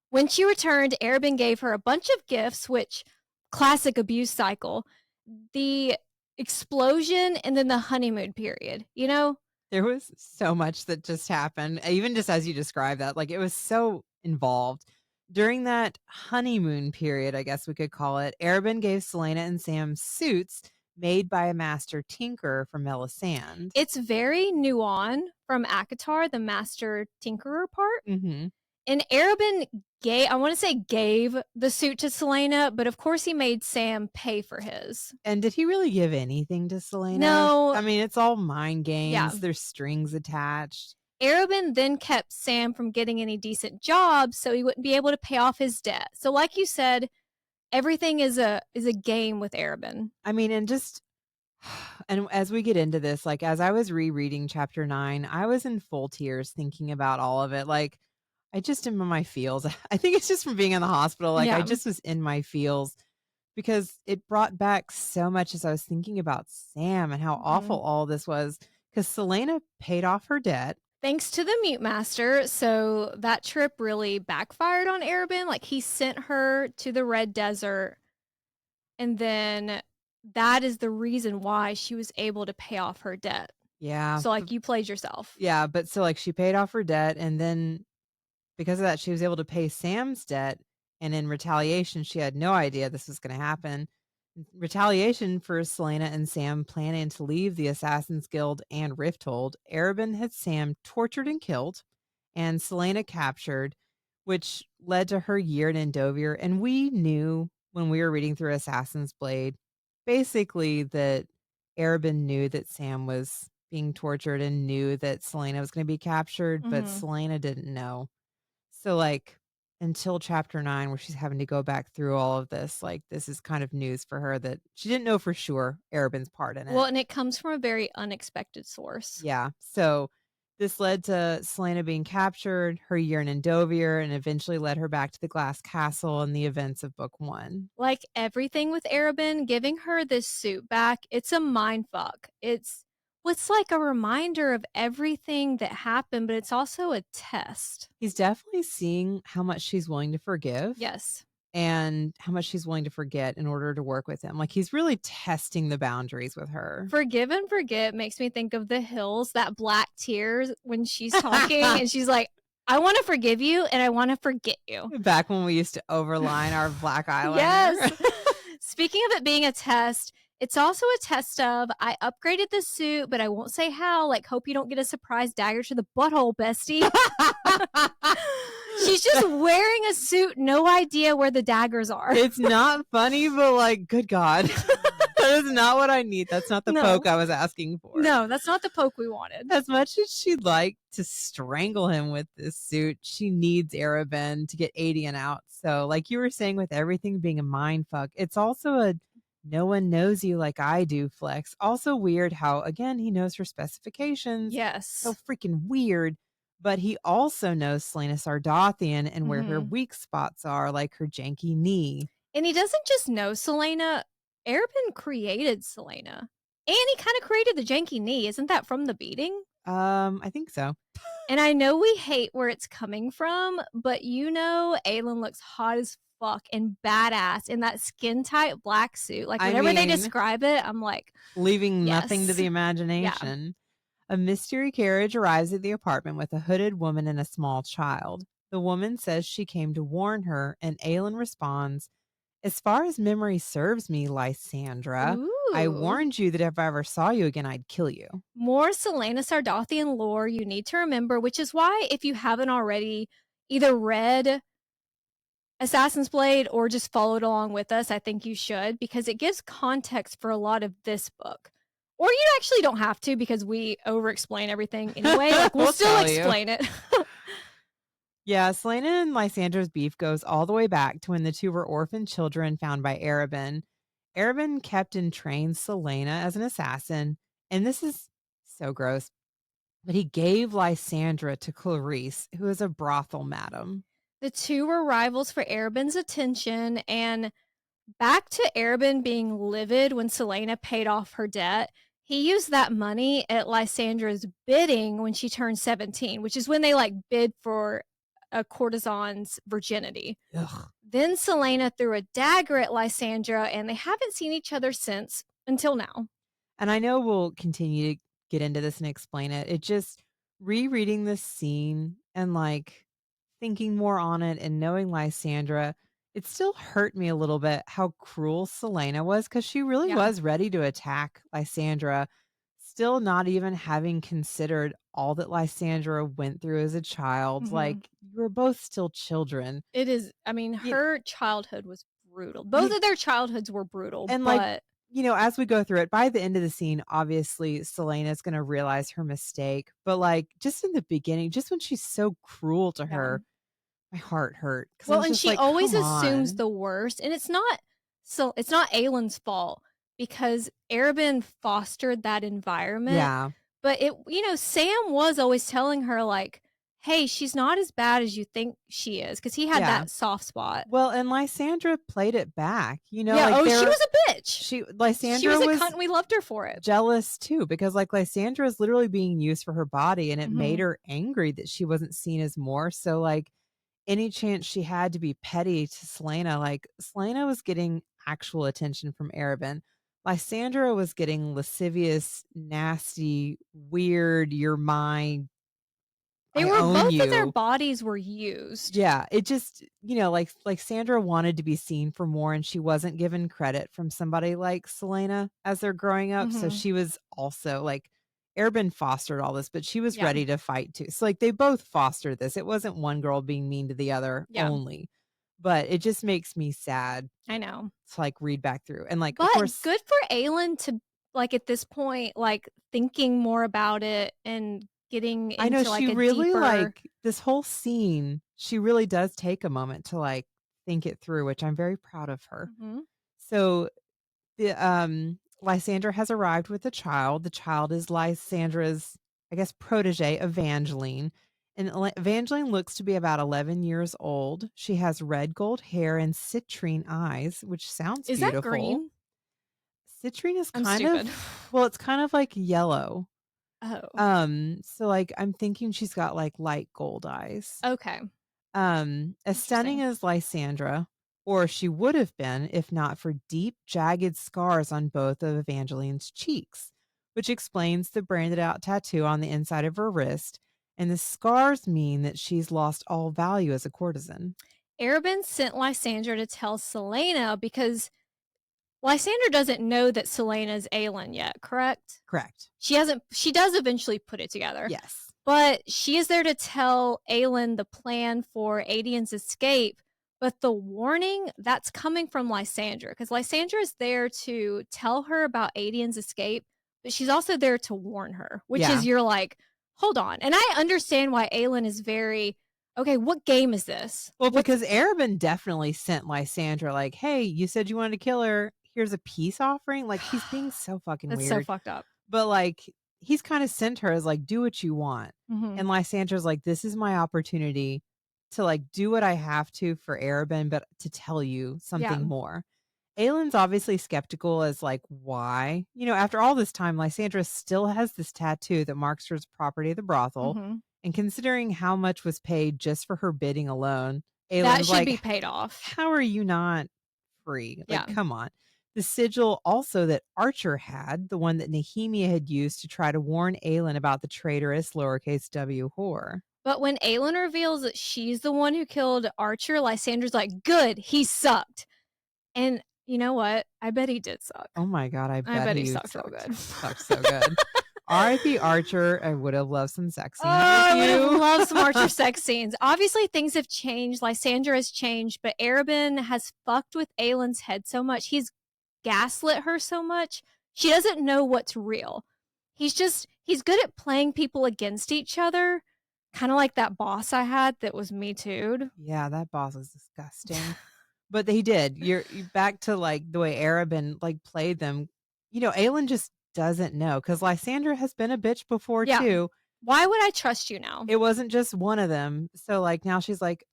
[SPEAKER 1] When she returned, Arobin gave her a bunch of gifts, which, classic abuse cycle, the explosion and then the honeymoon period, you know?
[SPEAKER 2] There was so much that just happened, even just as you described that, like, it was so involved. During that honeymoon period, I guess we could call it, Arabin gave Selena and Sam suits made by a master tinkerer from Melisande.
[SPEAKER 1] It's very Nuon from ACOTAR, the master tinkerer part.
[SPEAKER 2] Mhm.
[SPEAKER 1] And Arabin I want to say gave the suit to Selena, but of course he made Sam pay for his.
[SPEAKER 2] And did he really give anything to Selena?
[SPEAKER 1] No.
[SPEAKER 2] I mean, it's all mind
[SPEAKER 1] Yeah.
[SPEAKER 2] games, there's strings attached.
[SPEAKER 1] Arabin then kept Sam from getting any decent jobs so he wouldn't be able to pay off his debt. So like you said, everything is a game with Arabin.
[SPEAKER 2] I mean, and as we get into this, like, as I was rereading chapter 9, I was in full tears thinking about all of it. Like, I just am in my feels. I think it's just from being in the hospital. Like, I
[SPEAKER 1] Yeah.
[SPEAKER 2] just was in my feels because it brought back so much as I was thinking about Sam and how awful all this was. Because Selena paid off her debt.
[SPEAKER 1] Thanks to the Mute Master, so that trip really backfired on Arabin. Like, he sent her to the Red Desert, and then that is the reason why she was able to pay off her debt.
[SPEAKER 2] Yeah.
[SPEAKER 1] So, like, you played yourself.
[SPEAKER 2] Yeah. But so, like, she paid off her debt. And then because of that, she was able to pay Sam's debt. And in retaliation, she had no idea this was going to happen. Retaliation for Selena and Sam planning to leave the Assassin's Guild and Rifthold, Arabin had Sam tortured and killed, and Selena captured, which led to her year in Endovier. And we knew when we were reading through Assassin's Blade, basically that Arabin knew that Sam was being tortured and knew that Selena was going to be captured, but Selena didn't know. So, like, until chapter 9, where she's having to go back through all of this, like, this is kind of news for her that she didn't know for sure Arabin's part in it.
[SPEAKER 1] Well, and it comes from a very unexpected source.
[SPEAKER 2] Yeah. So this led to Selena being captured, her year in Endovier, and eventually led her back to the Glass Castle and the events of book 1.
[SPEAKER 1] Like everything with Arabin, giving her this suit back, it's a mind fuck. It's like a reminder of everything that happened, but it's also a test.
[SPEAKER 2] He's definitely seeing how much she's willing to forgive.
[SPEAKER 1] Yes.
[SPEAKER 2] And how much she's willing to forget in order to work with him. Like, he's really testing the boundaries with her.
[SPEAKER 1] Forgive and forget makes me think of The Hills, that black tears when she's talking and she's like, I want to forgive you and I want to forget you.
[SPEAKER 2] Back when we used to overline our black eyeliner.
[SPEAKER 1] Yes. Speaking of it being a test, it's also a test of, I upgraded the suit, but I won't say how. Like, hope you don't get a surprise dagger to the butthole, bestie. She's just wearing a suit, no idea where the daggers are.
[SPEAKER 2] It's not funny, but like, good God. That is not what I need. That's not the poke I was asking for.
[SPEAKER 1] No, that's not the poke we wanted.
[SPEAKER 2] As much as she'd like to strangle him with this suit, she needs Arabin to get Adian out. So, like you were saying, with everything being a mind fuck, it's also a no one knows you like I do flex. Also weird how, again, he knows her specifications.
[SPEAKER 1] Yes.
[SPEAKER 2] So freaking weird. But he also knows Selena Sardathian and where her weak spots are, like her janky knee.
[SPEAKER 1] And he doesn't just know Selena. Arabin created Selena. And he kind of created the janky knee. Isn't that from the beating?
[SPEAKER 2] I think so.
[SPEAKER 1] And I know we hate where it's coming from, but you know Aelin looks hot as fuck and badass in that skin tight black suit. Like, whenever they describe it, I'm like,
[SPEAKER 2] leaving nothing to the imagination. Yeah. A mystery carriage arrives at the apartment with a hooded woman and a small child. The woman says she came to warn her, and Aelin responds, as far as memory serves me, Lysandra, I warned you that if I ever saw you again, I'd kill you.
[SPEAKER 1] More Selena Sardathian lore you need to remember, which is why if you haven't already either read Assassin's Blade or just followed along with us, I think you should, because it gives context for a lot of this book. Or you actually don't have to, because we over-explain everything anyway. Like, we'll still explain it.
[SPEAKER 2] Yeah, Selena and Lysandra's beef goes all the way back to when the two were orphan children found by Arabin. Arabin kept and trained Selena as an assassin, and this is so gross, but he gave Lysandra to Clarice, who is a brothel madam.
[SPEAKER 1] The two were rivals for Arabin's attention, and back to Arabin being livid when Selena paid off her debt, he used that money at Lysandra's bidding when she turned 17, which is when they like bid for a courtesan's virginity.
[SPEAKER 2] Ugh.
[SPEAKER 1] Then Selena threw a dagger at Lysandra, and they haven't seen each other since, until now.
[SPEAKER 2] And I know we'll continue to get into this and explain it. It just rereading this scene and like thinking more on it and knowing Lysandra, it still hurt me a little bit how cruel Selena was because she really
[SPEAKER 1] Yeah.
[SPEAKER 2] was ready to attack Lysandra, still not even having considered all that Lysandra went through as a child.
[SPEAKER 1] Mhm.
[SPEAKER 2] Like, you were both still children.
[SPEAKER 1] It is, I mean,
[SPEAKER 2] You,
[SPEAKER 1] her childhood was brutal. Both
[SPEAKER 2] you,
[SPEAKER 1] of their childhoods were brutal,
[SPEAKER 2] and like,
[SPEAKER 1] but
[SPEAKER 2] as we go through it, by the end of the scene, obviously Selena's going to realize her mistake. But like, just in the beginning, just when she's so cruel to
[SPEAKER 1] yeah.
[SPEAKER 2] her, my heart hurt because I
[SPEAKER 1] Well,
[SPEAKER 2] was
[SPEAKER 1] and
[SPEAKER 2] just
[SPEAKER 1] she
[SPEAKER 2] like,
[SPEAKER 1] always
[SPEAKER 2] come
[SPEAKER 1] assumes
[SPEAKER 2] on.
[SPEAKER 1] the worst, and it's not Aylin's fault because Arabin fostered that environment.
[SPEAKER 2] Yeah.
[SPEAKER 1] But Sam was always telling her like, "Hey, she's not as bad as you think she is," because he had
[SPEAKER 2] Yeah.
[SPEAKER 1] that soft spot.
[SPEAKER 2] Well, and Lysandra played it back.
[SPEAKER 1] Yeah.
[SPEAKER 2] Like
[SPEAKER 1] Oh, she
[SPEAKER 2] there
[SPEAKER 1] was a bitch. She
[SPEAKER 2] Lysandra
[SPEAKER 1] was a
[SPEAKER 2] was
[SPEAKER 1] cunt. And we loved her for it.
[SPEAKER 2] jealous too because like Lysandra is literally being used for her body and it made
[SPEAKER 1] Mhm.
[SPEAKER 2] her angry that she wasn't seen as more. So like any chance she had to be petty to Selena, like Selena was getting actual attention from Arabin. Lysandra was getting lascivious, nasty, weird, you're mine,
[SPEAKER 1] They
[SPEAKER 2] I
[SPEAKER 1] were
[SPEAKER 2] own
[SPEAKER 1] both of their
[SPEAKER 2] you.
[SPEAKER 1] bodies were used.
[SPEAKER 2] Yeah, it just, like Sandra wanted to be seen for more and she wasn't given credit from somebody like Selena as they're growing up. So
[SPEAKER 1] Mhm.
[SPEAKER 2] she was also like Airbin fostered all this, but she was
[SPEAKER 1] Yeah.
[SPEAKER 2] ready to fight too. So like they both fostered this. It wasn't one girl being mean to the other
[SPEAKER 1] Yeah.
[SPEAKER 2] only. But it just makes me sad
[SPEAKER 1] I know.
[SPEAKER 2] to like read back through. And like of
[SPEAKER 1] But
[SPEAKER 2] course,
[SPEAKER 1] good for Aylin to, like, at this point, like, thinking more about it and getting
[SPEAKER 2] I know
[SPEAKER 1] into, like,
[SPEAKER 2] she
[SPEAKER 1] a
[SPEAKER 2] really
[SPEAKER 1] deeper.
[SPEAKER 2] like this whole scene, she really does take a moment to like think it through, which I'm very proud of her.
[SPEAKER 1] Mhm.
[SPEAKER 2] So the Lysandra has arrived with a child. The child is Lysandra's, I guess, protege, Evangeline. And Evangeline looks to be about 11 years old. She has red gold hair and citrine eyes, which sounds
[SPEAKER 1] Is that
[SPEAKER 2] beautiful.
[SPEAKER 1] green?
[SPEAKER 2] Citrine is
[SPEAKER 1] I'm
[SPEAKER 2] kind
[SPEAKER 1] stupid.
[SPEAKER 2] of, well, it's kind of like yellow.
[SPEAKER 1] Oh,
[SPEAKER 2] So like I'm thinking she's got like light gold eyes.
[SPEAKER 1] okay.
[SPEAKER 2] As stunning
[SPEAKER 1] Interesting.
[SPEAKER 2] as Lysandra, or she would have been if not for deep, jagged scars on both of Evangeline's cheeks, which explains the branded out tattoo on the inside of her wrist. And the scars mean that she's lost all value as a courtesan.
[SPEAKER 1] Arabin sent Lysandra to tell Selena because Lysandra doesn't know that Selena's Aelin yet, correct?
[SPEAKER 2] Correct.
[SPEAKER 1] She does eventually put it together.
[SPEAKER 2] Yes.
[SPEAKER 1] But she is there to tell Aelin the plan for Adian's escape. But the warning that's coming from Lysandra, because Lysandra is there to tell her about Adian's escape, but she's also there to warn her, which
[SPEAKER 2] Yeah.
[SPEAKER 1] is you're like, hold on. And I understand why Aelin is very, okay, what game is this?
[SPEAKER 2] Well, because Arabin definitely sent Lysandra like, hey, you said you wanted to kill her. Here's a peace offering. Like he's being so fucking
[SPEAKER 1] That's so
[SPEAKER 2] weird.
[SPEAKER 1] fucked up.
[SPEAKER 2] But like he's kind of sent her as like, do what you want.
[SPEAKER 1] Mhm.
[SPEAKER 2] And Lysandra's like, this is my opportunity to like do what I have to for Arabin, but to tell you something
[SPEAKER 1] Yeah.
[SPEAKER 2] more. Aylin's obviously skeptical as like, why? After all this time, Lysandra still has this tattoo that marks her as property of the brothel.
[SPEAKER 1] Mhm.
[SPEAKER 2] And considering how much was paid just for her bidding alone,
[SPEAKER 1] That
[SPEAKER 2] Aylin's
[SPEAKER 1] should
[SPEAKER 2] like,
[SPEAKER 1] be paid off.
[SPEAKER 2] how are you not free? Like,
[SPEAKER 1] Yeah.
[SPEAKER 2] come on. The sigil also that Archer had, the one that Nehemia had used to try to warn Aylin about the traitorous lowercase w whore.
[SPEAKER 1] But when Aelin reveals that she's the one who killed Archer, Lysandra's like, good, he sucked. And you know what? I bet he did suck.
[SPEAKER 2] Oh my God, I bet
[SPEAKER 1] he
[SPEAKER 2] he
[SPEAKER 1] sucked real good.
[SPEAKER 2] Sucked so good. R.I.P. Archer. I would have loved some sex scenes
[SPEAKER 1] I
[SPEAKER 2] with
[SPEAKER 1] would have
[SPEAKER 2] you.
[SPEAKER 1] loved some Archer sex scenes. Obviously, things have changed. Lysandra has changed, but Arabin has fucked with Aelin's head so much. He's gaslit her so much. She doesn't know what's real. He's good at playing people against each other. Kind of like that boss I had that was Me Too'd.
[SPEAKER 2] Yeah, that boss is disgusting. But he did. You're back to like the way Arabin like played them. Aelin just doesn't know because Lysandra has been a bitch before too.
[SPEAKER 1] Why would I trust you now?
[SPEAKER 2] It wasn't just one of them. So like now she's like,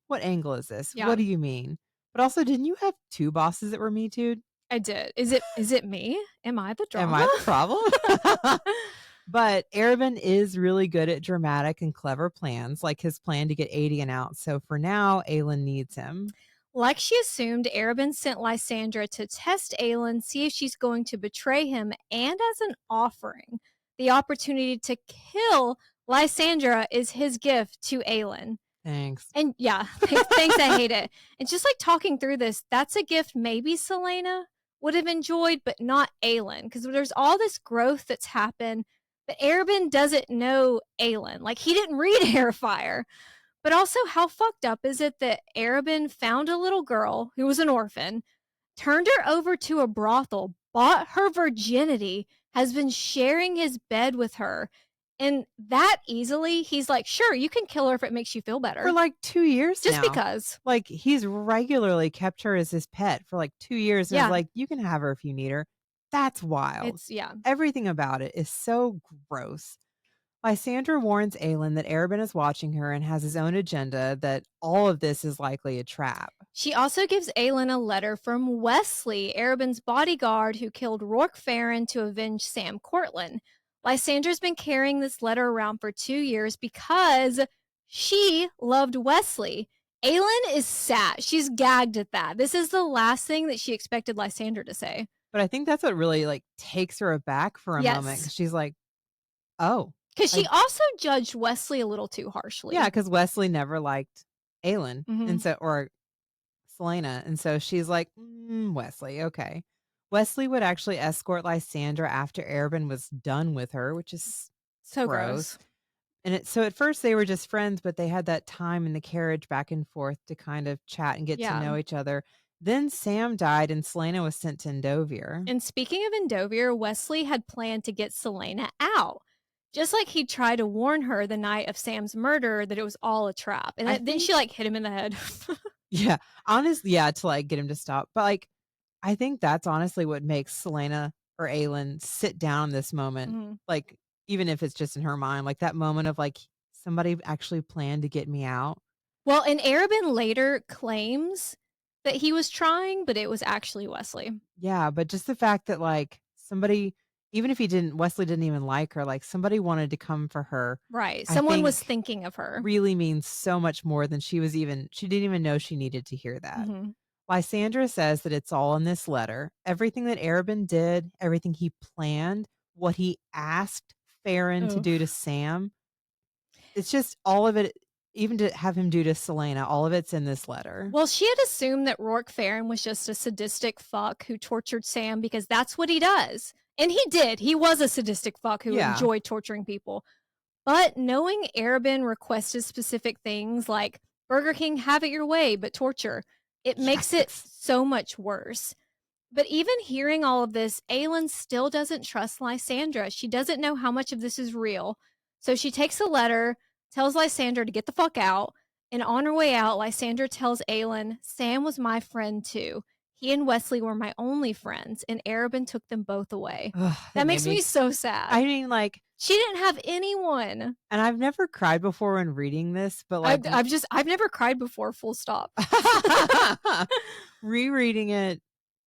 [SPEAKER 2] what angle is this?
[SPEAKER 1] Yeah.
[SPEAKER 2] What do you mean? But also, didn't you have two bosses that were Me Too'd?
[SPEAKER 1] I did. Is it me? Am I the drama?
[SPEAKER 2] Am I the problem? But Arabin is really good at dramatic and clever plans, like his plan to get Adian out. So for now, Aelin needs him.
[SPEAKER 1] Like she assumed, Arabin sent Lysandra to test Aelin, see if she's going to betray him, and as an offering. the opportunity to kill Lysandra is his gift to Aelin.
[SPEAKER 2] Thanks.
[SPEAKER 1] And yeah, thanks, I hate it. And just like talking through this, that's a gift maybe Celaena would have enjoyed, but not Aelin, because there's all this growth that's happened, but Arobynn doesn't know Aelin. Like, he didn't read Airfire. But also, how fucked up is it that Arobynn found a little girl who was an orphan, turned her over to a brothel, bought her virginity, has been sharing his bed with her, and that easily, he's like, sure, you can kill her if it makes you feel better.
[SPEAKER 2] For like 2 years
[SPEAKER 1] Just
[SPEAKER 2] now.
[SPEAKER 1] because.
[SPEAKER 2] Like, he's regularly kept her as his pet for like 2 years. And
[SPEAKER 1] Yeah.
[SPEAKER 2] was like, you can have her if you need her. That's wild.
[SPEAKER 1] Yeah.
[SPEAKER 2] Everything about it is so gross. Lysandra warns Aelin that Arobynn is watching her and has his own agenda, that all of this is likely a trap.
[SPEAKER 1] She also gives Aelin a letter from Wesley, Arobynn's bodyguard who killed Rourke Farron to avenge Sam Cortland. Lysandra's been carrying this letter around for 2 years because she loved Wesley. Aelin is sad. She's gagged at that. This is the last thing that she expected Lysandra to say.
[SPEAKER 2] But I think that's what really like takes her aback for a moment.
[SPEAKER 1] Yes.
[SPEAKER 2] 'Cause she's like, oh.
[SPEAKER 1] Because she also judged Wesley a little too harshly.
[SPEAKER 2] Yeah, because Wesley never liked Aelin.
[SPEAKER 1] Mhm.
[SPEAKER 2] And so, or Celaena. And so she's like, Wesley, okay. Wesley would actually escort Lysandra after Arobynn was done with her, which is
[SPEAKER 1] So gross.
[SPEAKER 2] And so at first they were just friends, but they had that time in the carriage back and forth to kind of chat and get
[SPEAKER 1] Yeah.
[SPEAKER 2] to know each other. Then Sam died and Celaena was sent to Endovir.
[SPEAKER 1] And speaking of Endovir, Wesley had planned to get Celaena out. Just like he tried to warn her the night of Sam's murder that it was all a trap. And then she like hit him in the head.
[SPEAKER 2] Yeah. Honestly, yeah, to like get him to stop. But like, I think that's honestly what makes Celaena or Aelin sit down this moment.
[SPEAKER 1] Mhm.
[SPEAKER 2] Like, even if it's just in her mind, like that moment of like, somebody actually planned to get me out.
[SPEAKER 1] Well, and Arobynn later claims that he was trying, but it was actually Wesley.
[SPEAKER 2] Yeah, but just the fact that like somebody, even if Wesley didn't even like her, like somebody wanted to come for her.
[SPEAKER 1] Right.
[SPEAKER 2] I
[SPEAKER 1] Someone was
[SPEAKER 2] think
[SPEAKER 1] thinking of her.
[SPEAKER 2] Really means so much more than she didn't even know she needed to hear that.
[SPEAKER 1] Mhm.
[SPEAKER 2] Lysandra says that it's all in this letter. Everything that Arobynn did, everything he planned, what he asked Farron to do to Sam. It's just all of it, even to have him do to Celaena, all of it's in this letter.
[SPEAKER 1] Well, she had assumed that Rourke Farron was just a sadistic fuck who tortured Sam because that's what he does. And he did. He was a sadistic fuck who enjoyed torturing people. But knowing Arobynn requested specific things like Burger King, have it your way, but torture, it makes it so much worse. But even hearing all of this, Aelin still doesn't trust Lysandra. She doesn't know how much of this is real. So she takes a letter, tells Lysandra to get the fuck out, and on her way out, Lysandra tells Aelin, Sam was my friend too. He and Wesley were my only friends, and Arobynn took them both away.
[SPEAKER 2] Ugh,
[SPEAKER 1] that makes me so sad.
[SPEAKER 2] I mean, like,
[SPEAKER 1] she didn't have anyone.
[SPEAKER 2] And I've never cried before when reading this, but like
[SPEAKER 1] I've never cried before, full stop.
[SPEAKER 2] Rereading it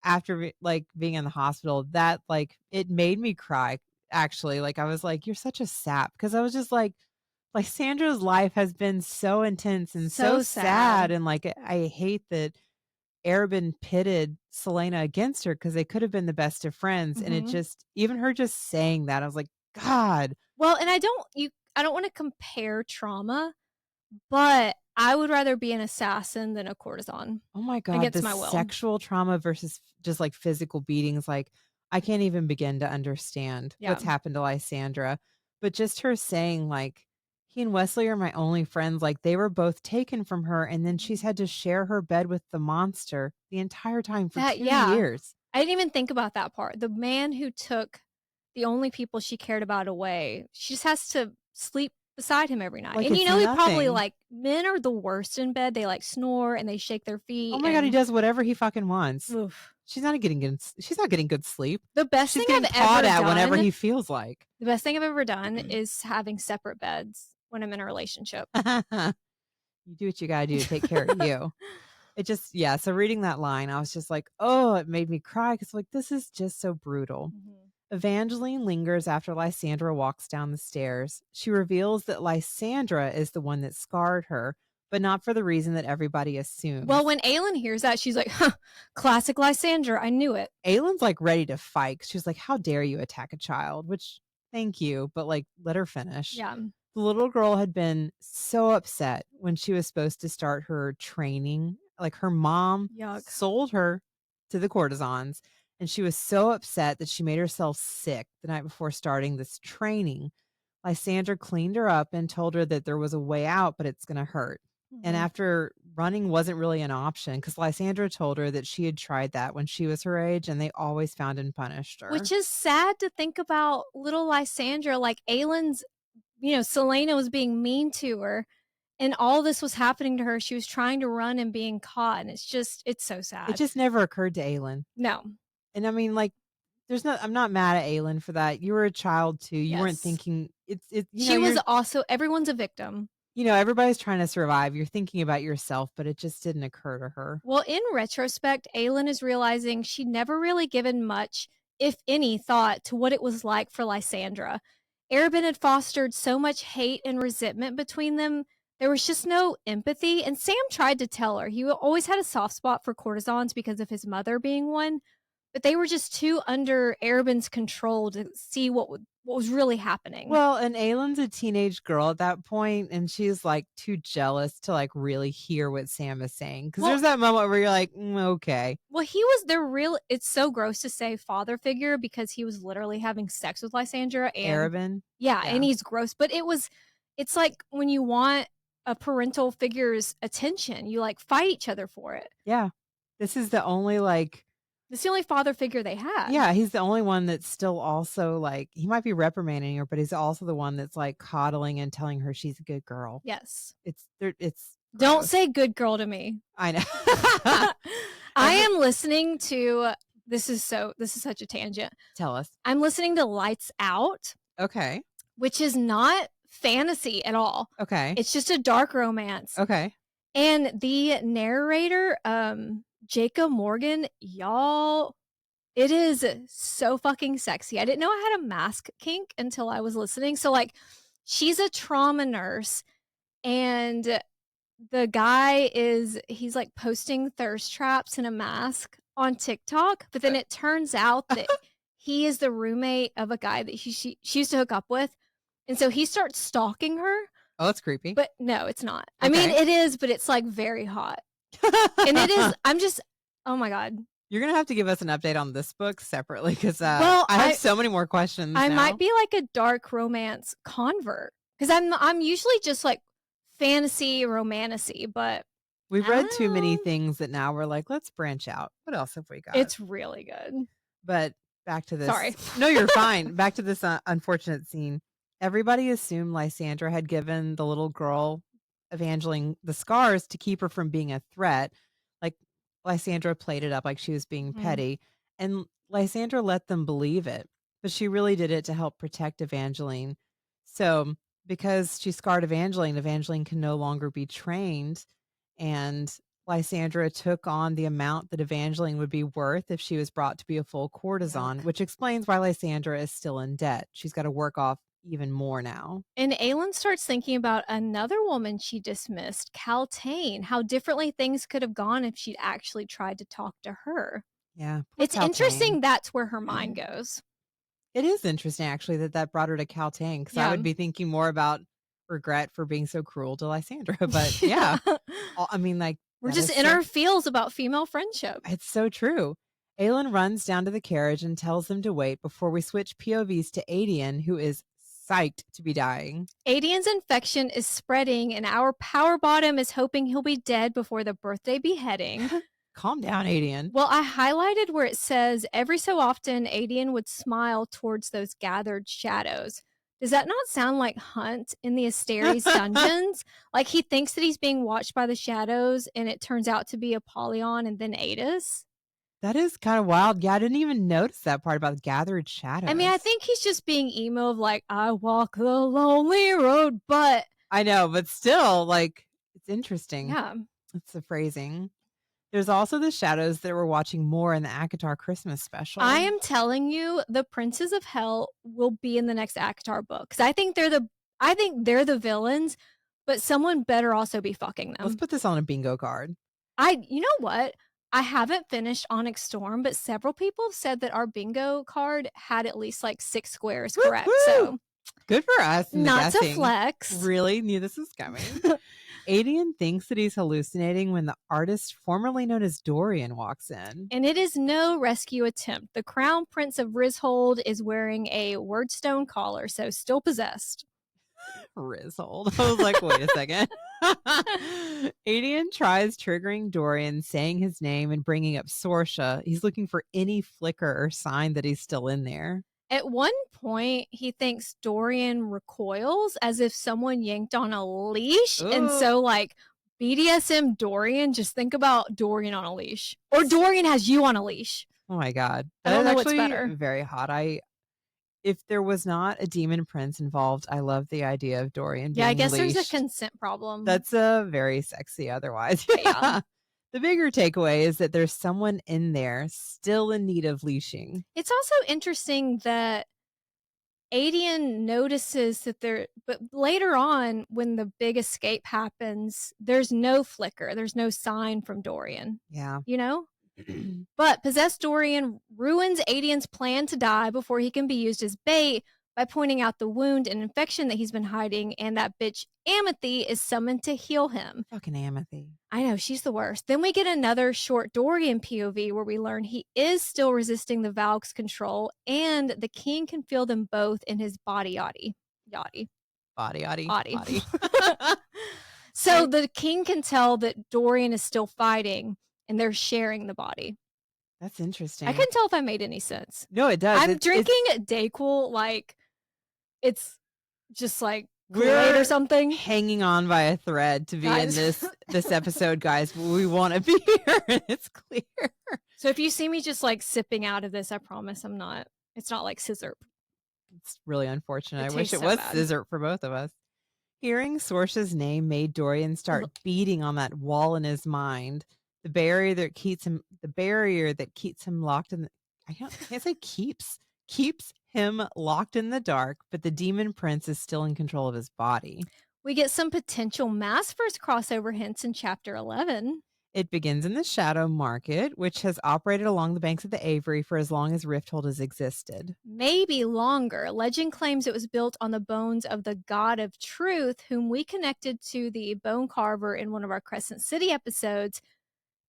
[SPEAKER 2] after like being in the hospital, that like it made me cry actually. Like I was like, you're such a sap, because I was just like Sandra's life has been so intense and so sad, and like I hate that Arobynn pitted Celaena against her because they could have been the best of friends. And it just, even her just saying that, I was like, God.
[SPEAKER 1] Well, and I don't want to compare trauma, but I would rather be an assassin than a courtesan.
[SPEAKER 2] Oh my God, the sexual trauma versus just like physical beatings. Like I can't even begin to understand what's happened to Lysandra. But just her saying like, he and Wesley are my only friends. Like they were both taken from her, and then she's had to share her bed with the monster the entire time for 2 years.
[SPEAKER 1] I didn't even think about that part. The man who took the only people she cared about away, she just has to sleep beside him every night.
[SPEAKER 2] Like,
[SPEAKER 1] and
[SPEAKER 2] he
[SPEAKER 1] probably like, men are the worst in bed. They like snore and they shake their feet.
[SPEAKER 2] Oh my God, he does whatever he fucking wants.
[SPEAKER 1] Oof.
[SPEAKER 2] She's not getting good sleep.
[SPEAKER 1] The best
[SPEAKER 2] She's
[SPEAKER 1] thing I've
[SPEAKER 2] caught
[SPEAKER 1] ever
[SPEAKER 2] at
[SPEAKER 1] done,
[SPEAKER 2] whenever he feels like.
[SPEAKER 1] The best thing I've ever done is having separate beds when I'm in a relationship.
[SPEAKER 2] You do what you gotta do to take care of you. It just, so reading that line, I was just like, oh, it made me cry, because like, this is just so brutal. Evangeline lingers after Lysandra walks down the stairs. She reveals that Lysandra is the one that scarred her, but not for the reason that everybody assumes.
[SPEAKER 1] Well, when Aelin hears that, she's like, huh, classic Lysandra. I knew it.
[SPEAKER 2] Aelin's like ready to fight. She's like, how dare you attack a child? Which thank you, but like let her finish.
[SPEAKER 1] Yeah.
[SPEAKER 2] The little girl had been so upset when she was supposed to start her training. Like her mom
[SPEAKER 1] Yuck.
[SPEAKER 2] sold her to the courtesans, and she was so upset that she made herself sick the night before starting this training. Lysandra cleaned her up and told her that there was a way out, but it's going to hurt. And
[SPEAKER 1] Mhm.
[SPEAKER 2] after running wasn't really an option, because Lysandra told her that she had tried that when she was her age and they always found and punished her.
[SPEAKER 1] Which is sad to think about little Lysandra, like Aylin's, Selena was being mean to her and all this was happening to her. She was trying to run and being caught. And it's so
[SPEAKER 2] It
[SPEAKER 1] sad.
[SPEAKER 2] just never occurred to Aylin.
[SPEAKER 1] No.
[SPEAKER 2] And I mean, like, I'm not mad at Aylin for that. You were a child too. You weren't
[SPEAKER 1] Yes.
[SPEAKER 2] thinking
[SPEAKER 1] She was also, everyone's a victim.
[SPEAKER 2] Everybody's trying to survive. You're thinking about yourself, but it just didn't occur to her.
[SPEAKER 1] Well, in retrospect, Aylin is realizing she'd never really given much, if any, thought to what it was like for Lysandra. Arabin had fostered so much hate and resentment between them. There was just no empathy, and Sam tried to tell her. He always had a soft spot for courtesans because of his mother being one, but they were just too under Arabin's control to see what was really happening.
[SPEAKER 2] Well, and Aylin's a teenage girl at that point, and she's like too jealous to like really hear what Sam is saying. Because
[SPEAKER 1] Well-
[SPEAKER 2] there's that moment where you're like, okay.
[SPEAKER 1] Well, he was their real. It's so gross to say father figure because he was literally having sex with Lysandra and
[SPEAKER 2] Arabin.
[SPEAKER 1] yeah,
[SPEAKER 2] Yeah.
[SPEAKER 1] and he's gross. But it's like when you want a parental figure's attention, you like fight each other for it.
[SPEAKER 2] Yeah. This is the only like,
[SPEAKER 1] It's the only father figure they have.
[SPEAKER 2] yeah, he's the only one that's still also like, he might be reprimanding her, but he's also the one that's like coddling and telling her she's a good girl.
[SPEAKER 1] Yes.
[SPEAKER 2] It's
[SPEAKER 1] Don't
[SPEAKER 2] gross.
[SPEAKER 1] say good girl to me.
[SPEAKER 2] I know.
[SPEAKER 1] I am listening to this is such a tangent.
[SPEAKER 2] Tell us.
[SPEAKER 1] I'm listening to Lights Out,
[SPEAKER 2] Okay.
[SPEAKER 1] which is not fantasy at all.
[SPEAKER 2] Okay.
[SPEAKER 1] It's just a dark romance.
[SPEAKER 2] Okay.
[SPEAKER 1] And the narrator, Jacob Morgan, y'all, it is so fucking sexy. I didn't know I had a mask kink until I was listening. So, like, she's a trauma nurse, and the guy he's like posting thirst traps in a mask on TikTok, but then it turns out that he is the roommate of a guy that she used to hook up with. And so he starts stalking her.
[SPEAKER 2] Oh, that's creepy.
[SPEAKER 1] But no, it's not. I mean,
[SPEAKER 2] Okay.
[SPEAKER 1] it is, but it's like very hot. And it is, oh my God.
[SPEAKER 2] You're going to have to give us an update on this book separately because
[SPEAKER 1] Well,
[SPEAKER 2] I have so many more questions.
[SPEAKER 1] I
[SPEAKER 2] now.
[SPEAKER 1] might be like a dark romance convert because I'm usually just like fantasy romantasy, but
[SPEAKER 2] We've read too many
[SPEAKER 1] Ah.
[SPEAKER 2] things that now we're like, let's branch out. What else have we got?
[SPEAKER 1] it's really good.
[SPEAKER 2] But back to this.
[SPEAKER 1] Sorry.
[SPEAKER 2] No, you're fine. Back to this unfortunate scene. Everybody assumed Lysandra had given the little girl Evangeline the scars to keep her from being a threat. Like Lysandra played it up like she was being
[SPEAKER 1] Mhm.
[SPEAKER 2] petty. And Lysandra let them believe it. But she really did it to help protect Evangeline. So because she scarred Evangeline, Evangeline can no longer be trained. And Lysandra took on the amount that Evangeline would be worth if she was brought to be a full courtesan,
[SPEAKER 1] Yuck.
[SPEAKER 2] which explains why Lysandra is still in debt. She's got to work off even more now.
[SPEAKER 1] And Aylin starts thinking about another woman she dismissed, Caltaine, how differently things could have gone if she'd actually tried to talk to her.
[SPEAKER 2] Yeah. poor
[SPEAKER 1] It's
[SPEAKER 2] Caltaine.
[SPEAKER 1] interesting that's where her mind goes.
[SPEAKER 2] It is interesting, actually, that brought her to Caltaine because I
[SPEAKER 1] Yeah.
[SPEAKER 2] would be thinking more about regret for being so cruel to Lysandra. But yeah, I mean, like,
[SPEAKER 1] We're
[SPEAKER 2] that
[SPEAKER 1] just
[SPEAKER 2] is
[SPEAKER 1] in
[SPEAKER 2] so-
[SPEAKER 1] our feels about female friendship.
[SPEAKER 2] It's so true. Aylin runs down to the carriage and tells them to wait before we switch POVs to Adian, who is psyched to be dying.
[SPEAKER 1] Adian's infection is spreading, and our power bottom is hoping he'll be dead before the birthday beheading.
[SPEAKER 2] Calm down, Adian.
[SPEAKER 1] Well, I highlighted where it says every so often Adian would smile towards those gathered shadows. Does that not sound like Hunt in the Asteres dungeons? Like he thinks that he's being watched by the shadows, and it turns out to be Apollyon and then Adis.
[SPEAKER 2] That is kind of wild. Yeah, I didn't even notice that part about gathered shadows.
[SPEAKER 1] I mean, I think he's just being emo of like, I walk the lonely road, but
[SPEAKER 2] I know, but still, like, it's interesting.
[SPEAKER 1] yeah.
[SPEAKER 2] It's the phrasing. There's also the shadows that we're watching more in the ACOTAR Christmas special.
[SPEAKER 1] I am telling you, the Princes of Hell will be in the next ACOTAR book. Because I think they're the villains, but someone better also be fucking them.
[SPEAKER 2] Let's put this on a bingo card.
[SPEAKER 1] You know what? I haven't finished Onyx Storm, but several people have said that our bingo card had at least like 6 squares
[SPEAKER 2] Woo
[SPEAKER 1] correct.
[SPEAKER 2] woo!
[SPEAKER 1] So,
[SPEAKER 2] Good for us in the
[SPEAKER 1] not to
[SPEAKER 2] guessing.
[SPEAKER 1] flex.
[SPEAKER 2] Really knew this was coming. Adian thinks that he's hallucinating when the artist formerly known as Dorian walks in.
[SPEAKER 1] And it is no rescue attempt. The Crown Prince of Rishold is wearing a Wordstone collar, so still possessed.
[SPEAKER 2] Rizzled. I was like, wait a second. Adian tries triggering Dorian, saying his name and bringing up Sorsha. He's looking for any flicker or sign that he's still in there.
[SPEAKER 1] At one point, he thinks Dorian recoils as if someone yanked on a leash. And
[SPEAKER 2] Ooh.
[SPEAKER 1] so, like, BDSM Dorian, just think about Dorian on a leash. Or Dorian has you on a leash.
[SPEAKER 2] Oh my God.
[SPEAKER 1] I don't
[SPEAKER 2] That is
[SPEAKER 1] know what's
[SPEAKER 2] actually
[SPEAKER 1] better.
[SPEAKER 2] very hot. If there was not a demon prince involved, I love the idea of Dorian being
[SPEAKER 1] Yeah, I guess there's a
[SPEAKER 2] leashed.
[SPEAKER 1] consent problem.
[SPEAKER 2] That's very sexy otherwise.
[SPEAKER 1] Yeah.
[SPEAKER 2] The bigger takeaway is that there's someone in there still in need of leashing.
[SPEAKER 1] It's also interesting that Adian notices that but later on, when the big escape happens, there's no flicker, there's no sign from Dorian,
[SPEAKER 2] Yeah.
[SPEAKER 1] you know? But possessed Dorian ruins Adian's plan to die before he can be used as bait by pointing out the wound and infection that he's been hiding, and that bitch Amethy is summoned to heal him.
[SPEAKER 2] Fucking Amethy.
[SPEAKER 1] I know, she's the worst. Then we get another short Dorian POV where we learn he is still resisting the Valk's control, and the king can feel them both in his body yachty.
[SPEAKER 2] Body.
[SPEAKER 1] So the king can tell that Dorian is still fighting, and they're sharing the body.
[SPEAKER 2] That's interesting.
[SPEAKER 1] I couldn't tell if I made any sense.
[SPEAKER 2] No, it does.
[SPEAKER 1] I'm drinking Dayquil like it's just like Kool-Aid
[SPEAKER 2] We're
[SPEAKER 1] or something.
[SPEAKER 2] hanging on by a thread to be
[SPEAKER 1] Guys.
[SPEAKER 2] in this episode, guys. We want to be here, and it's clear.
[SPEAKER 1] So if you see me just like sipping out of this, I promise I'm not. It's not like scissor.
[SPEAKER 2] It's really unfortunate.
[SPEAKER 1] It
[SPEAKER 2] I wish
[SPEAKER 1] tastes
[SPEAKER 2] it
[SPEAKER 1] so
[SPEAKER 2] was
[SPEAKER 1] bad.
[SPEAKER 2] scissor for both of us. Hearing Sorsha's name made Dorian start beating on that wall in his mind. The barrier that keeps him locked in I can't say keeps him locked in the dark, but the demon prince is still in control of his body.
[SPEAKER 1] We get some potential Massverse crossover hints in chapter 11.
[SPEAKER 2] It begins in the Shadow Market, which has operated along the banks of the Avery for as long as Rifthold has existed.
[SPEAKER 1] Maybe longer. Legend claims it was built on the bones of the God of Truth, whom we connected to the bone carver in one of our Crescent City episodes.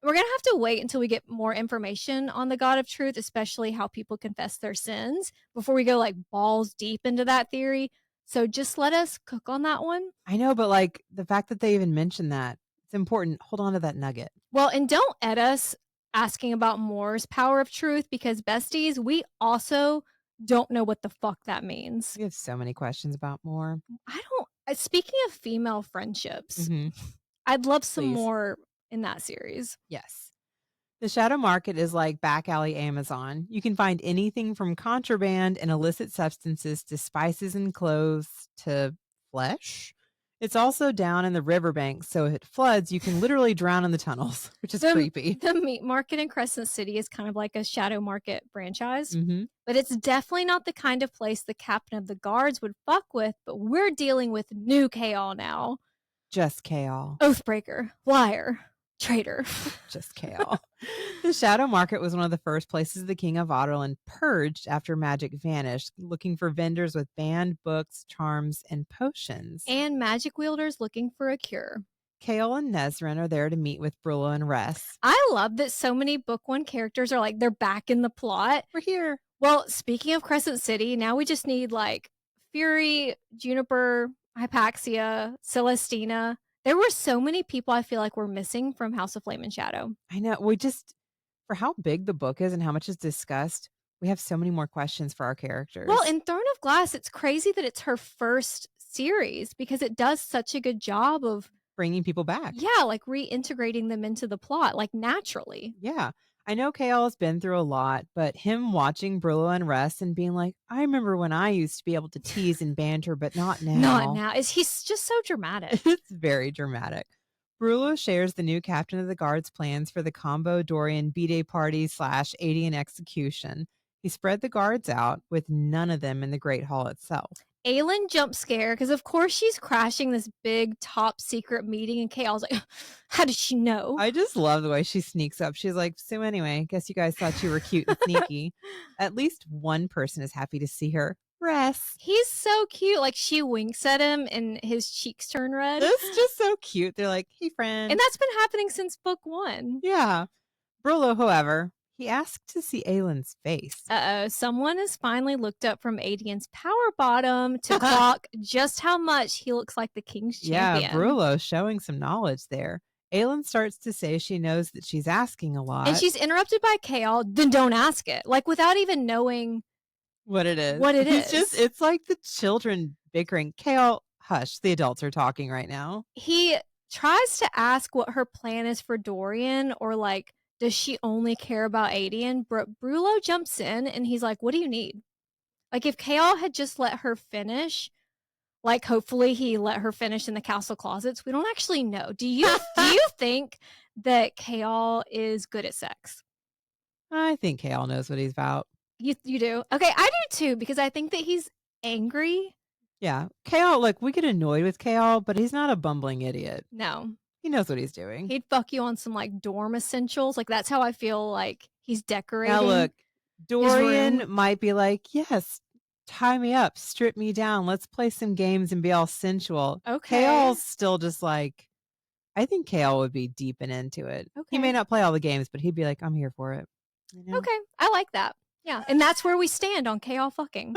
[SPEAKER 1] We're going to have to wait until we get more information on the God of Truth, especially how people confess their sins, before we go like balls deep into that theory. So just let us cook on that one.
[SPEAKER 2] I know, but like the fact that they even mentioned that, it's important. Hold on to that nugget.
[SPEAKER 1] Well, and don't ed us asking about Moore's power of truth, because besties, we also don't know what the fuck that means.
[SPEAKER 2] We have so many questions about Moore.
[SPEAKER 1] Speaking of female friendships,
[SPEAKER 2] Mhm.
[SPEAKER 1] I'd love some
[SPEAKER 2] Please.
[SPEAKER 1] more in that series.
[SPEAKER 2] Yes. The Shadow Market is like back alley Amazon. You can find anything from contraband and illicit substances to spices and clothes to flesh. It's also down in the riverbank, so if it floods, you can literally drown in the tunnels, which is creepy.
[SPEAKER 1] The meat market in Crescent City is kind of like a Shadow Market franchise,
[SPEAKER 2] Mm-hmm.
[SPEAKER 1] but it's definitely not the kind of place the captain of the guards would fuck with, but we're dealing with new Chaol now.
[SPEAKER 2] Just Chaol.
[SPEAKER 1] Oathbreaker, liar, traitor.
[SPEAKER 2] Just Chaol. The Shadow Market was one of the first places the King of Otterland purged after magic vanished, looking for vendors with banned books, charms, and potions.
[SPEAKER 1] And magic wielders looking for a cure.
[SPEAKER 2] Chaol and Nezrin are there to meet with Brullo and Ress.
[SPEAKER 1] I love that so many book one characters are like, they're back in the plot.
[SPEAKER 2] We're here.
[SPEAKER 1] Well, speaking of Crescent City, now we just need like Fury, Juniper, Hypaxia, Celestina. There were so many people I feel like we're missing from House of Flame and Shadow.
[SPEAKER 2] I know. For how big the book is and how much is discussed, we have so many more questions for our characters.
[SPEAKER 1] Well, in Throne of Glass, it's crazy that it's her first series because it does such a good job of
[SPEAKER 2] bringing people back.
[SPEAKER 1] Yeah, like reintegrating them into the plot, like naturally.
[SPEAKER 2] Yeah. I know Chaol has been through a lot, but him watching Brullo and Ress and being like, I remember when I used to be able to tease and banter, but not now.
[SPEAKER 1] Not now. He's just so dramatic.
[SPEAKER 2] It's very dramatic. Brullo shares the new captain of the guard's plans for the combo Dorian B-Day party / Adian execution. He spread the guards out with none of them in the Great Hall itself.
[SPEAKER 1] Aelin jump scare because of course she's crashing this big top secret meeting and Chaos like, how did she know?
[SPEAKER 2] I just love the way she sneaks up. She's like, "So anyway, guess you guys thought you were cute and sneaky." At least one person is happy to see her. Rest.
[SPEAKER 1] He's so cute. Like she winks at him and his cheeks turn red.
[SPEAKER 2] It's just so cute. They're like, "Hey, friend."
[SPEAKER 1] And that's been happening since book 1.
[SPEAKER 2] Yeah. Brullo, however, he asked to see Aelin's face.
[SPEAKER 1] Uh-oh, someone has finally looked up from Adian's power bottom to clock just how much he looks like the king's champion.
[SPEAKER 2] Yeah, Brullo showing some knowledge there. Aelin starts to say she knows that she's asking a lot.
[SPEAKER 1] And she's interrupted by Chaol, then don't ask it. Like without even knowing
[SPEAKER 2] what it is.
[SPEAKER 1] He's
[SPEAKER 2] just, it's like the children bickering. Chaol, hush, the adults are talking right now.
[SPEAKER 1] He tries to ask what her plan is for Dorian or like, does she only care about Adian? Brullo jumps in and he's like, what do you need? Like if Chaol had just let her finish, like hopefully he let her finish in the castle closets. We don't actually know. Do you think that Chaol is good at sex?
[SPEAKER 2] I think Chaol knows what he's about.
[SPEAKER 1] You do? Okay, I do too, because I think that he's angry.
[SPEAKER 2] Yeah. Chaol, look, we get annoyed with Chaol, but he's not a bumbling idiot.
[SPEAKER 1] No.
[SPEAKER 2] He knows what he's doing.
[SPEAKER 1] He'd fuck you on some like dorm essentials. Like that's how I feel like he's decorating.
[SPEAKER 2] Now look, Dorian might be like, yes, tie me up, strip me down, let's play some games and be all sensual.
[SPEAKER 1] Okay.
[SPEAKER 2] Chaol's still just like, I think Chaol would be deep and into it.
[SPEAKER 1] Okay.
[SPEAKER 2] He may not play all the games, but he'd be like, I'm here for it.
[SPEAKER 1] You know? Okay, I like that. Yeah, and that's where we stand on Chaol fucking.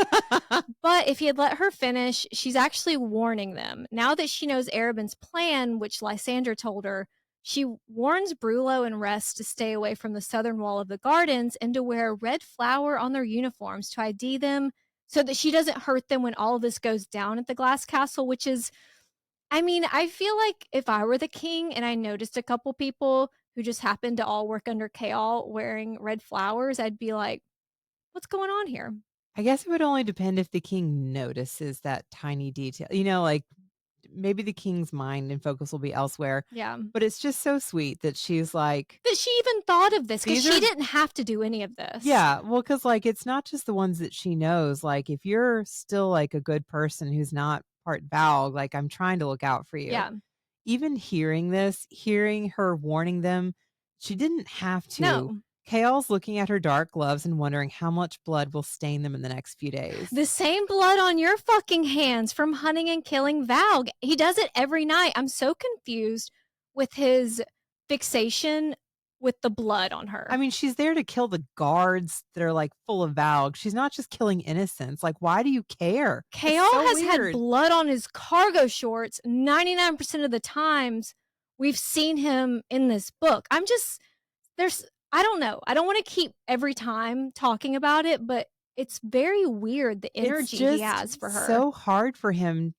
[SPEAKER 1] But if he had let her finish, she's actually warning them. Now that she knows Arobyn's plan, which Lysandra told her, she warns Brullo and Rest to stay away from the southern wall of the gardens and to wear a red flower on their uniforms to ID them so that she doesn't hurt them when all of this goes down at the Glass Castle, which is, I mean, I feel like if I were the king and I noticed a couple people who just happened to all work under Chaol wearing red flowers, I'd be like, what's going on here?
[SPEAKER 2] I guess it would only depend if the king notices that tiny detail. You know, like maybe the king's mind and focus will be elsewhere.
[SPEAKER 1] Yeah.
[SPEAKER 2] But it's just so sweet that she's like,
[SPEAKER 1] that she even thought of this because she didn't have to do any of this.
[SPEAKER 2] Yeah. Well, because like it's not just the ones that she knows. Like if you're still like a good person who's not part Valg, like I'm trying to look out for you.
[SPEAKER 1] Yeah.
[SPEAKER 2] Even hearing this, hearing her warning them, she didn't have to.
[SPEAKER 1] No.
[SPEAKER 2] Chaol's looking at her dark gloves and wondering how much blood will stain them in the next few days.
[SPEAKER 1] The same blood on your fucking hands from hunting and killing Valg. He does it every night. I'm so confused with his fixation with the blood on her.
[SPEAKER 2] I mean, she's there to kill the guards that are like full of Valg. She's not just killing innocents. Like, why do you care?
[SPEAKER 1] Chaol has had blood on his cargo shorts 99% of the times we've seen him in this book. I don't know. I don't want to keep every time talking about it, but it's very weird the energy he has for her.
[SPEAKER 2] It's so hard for him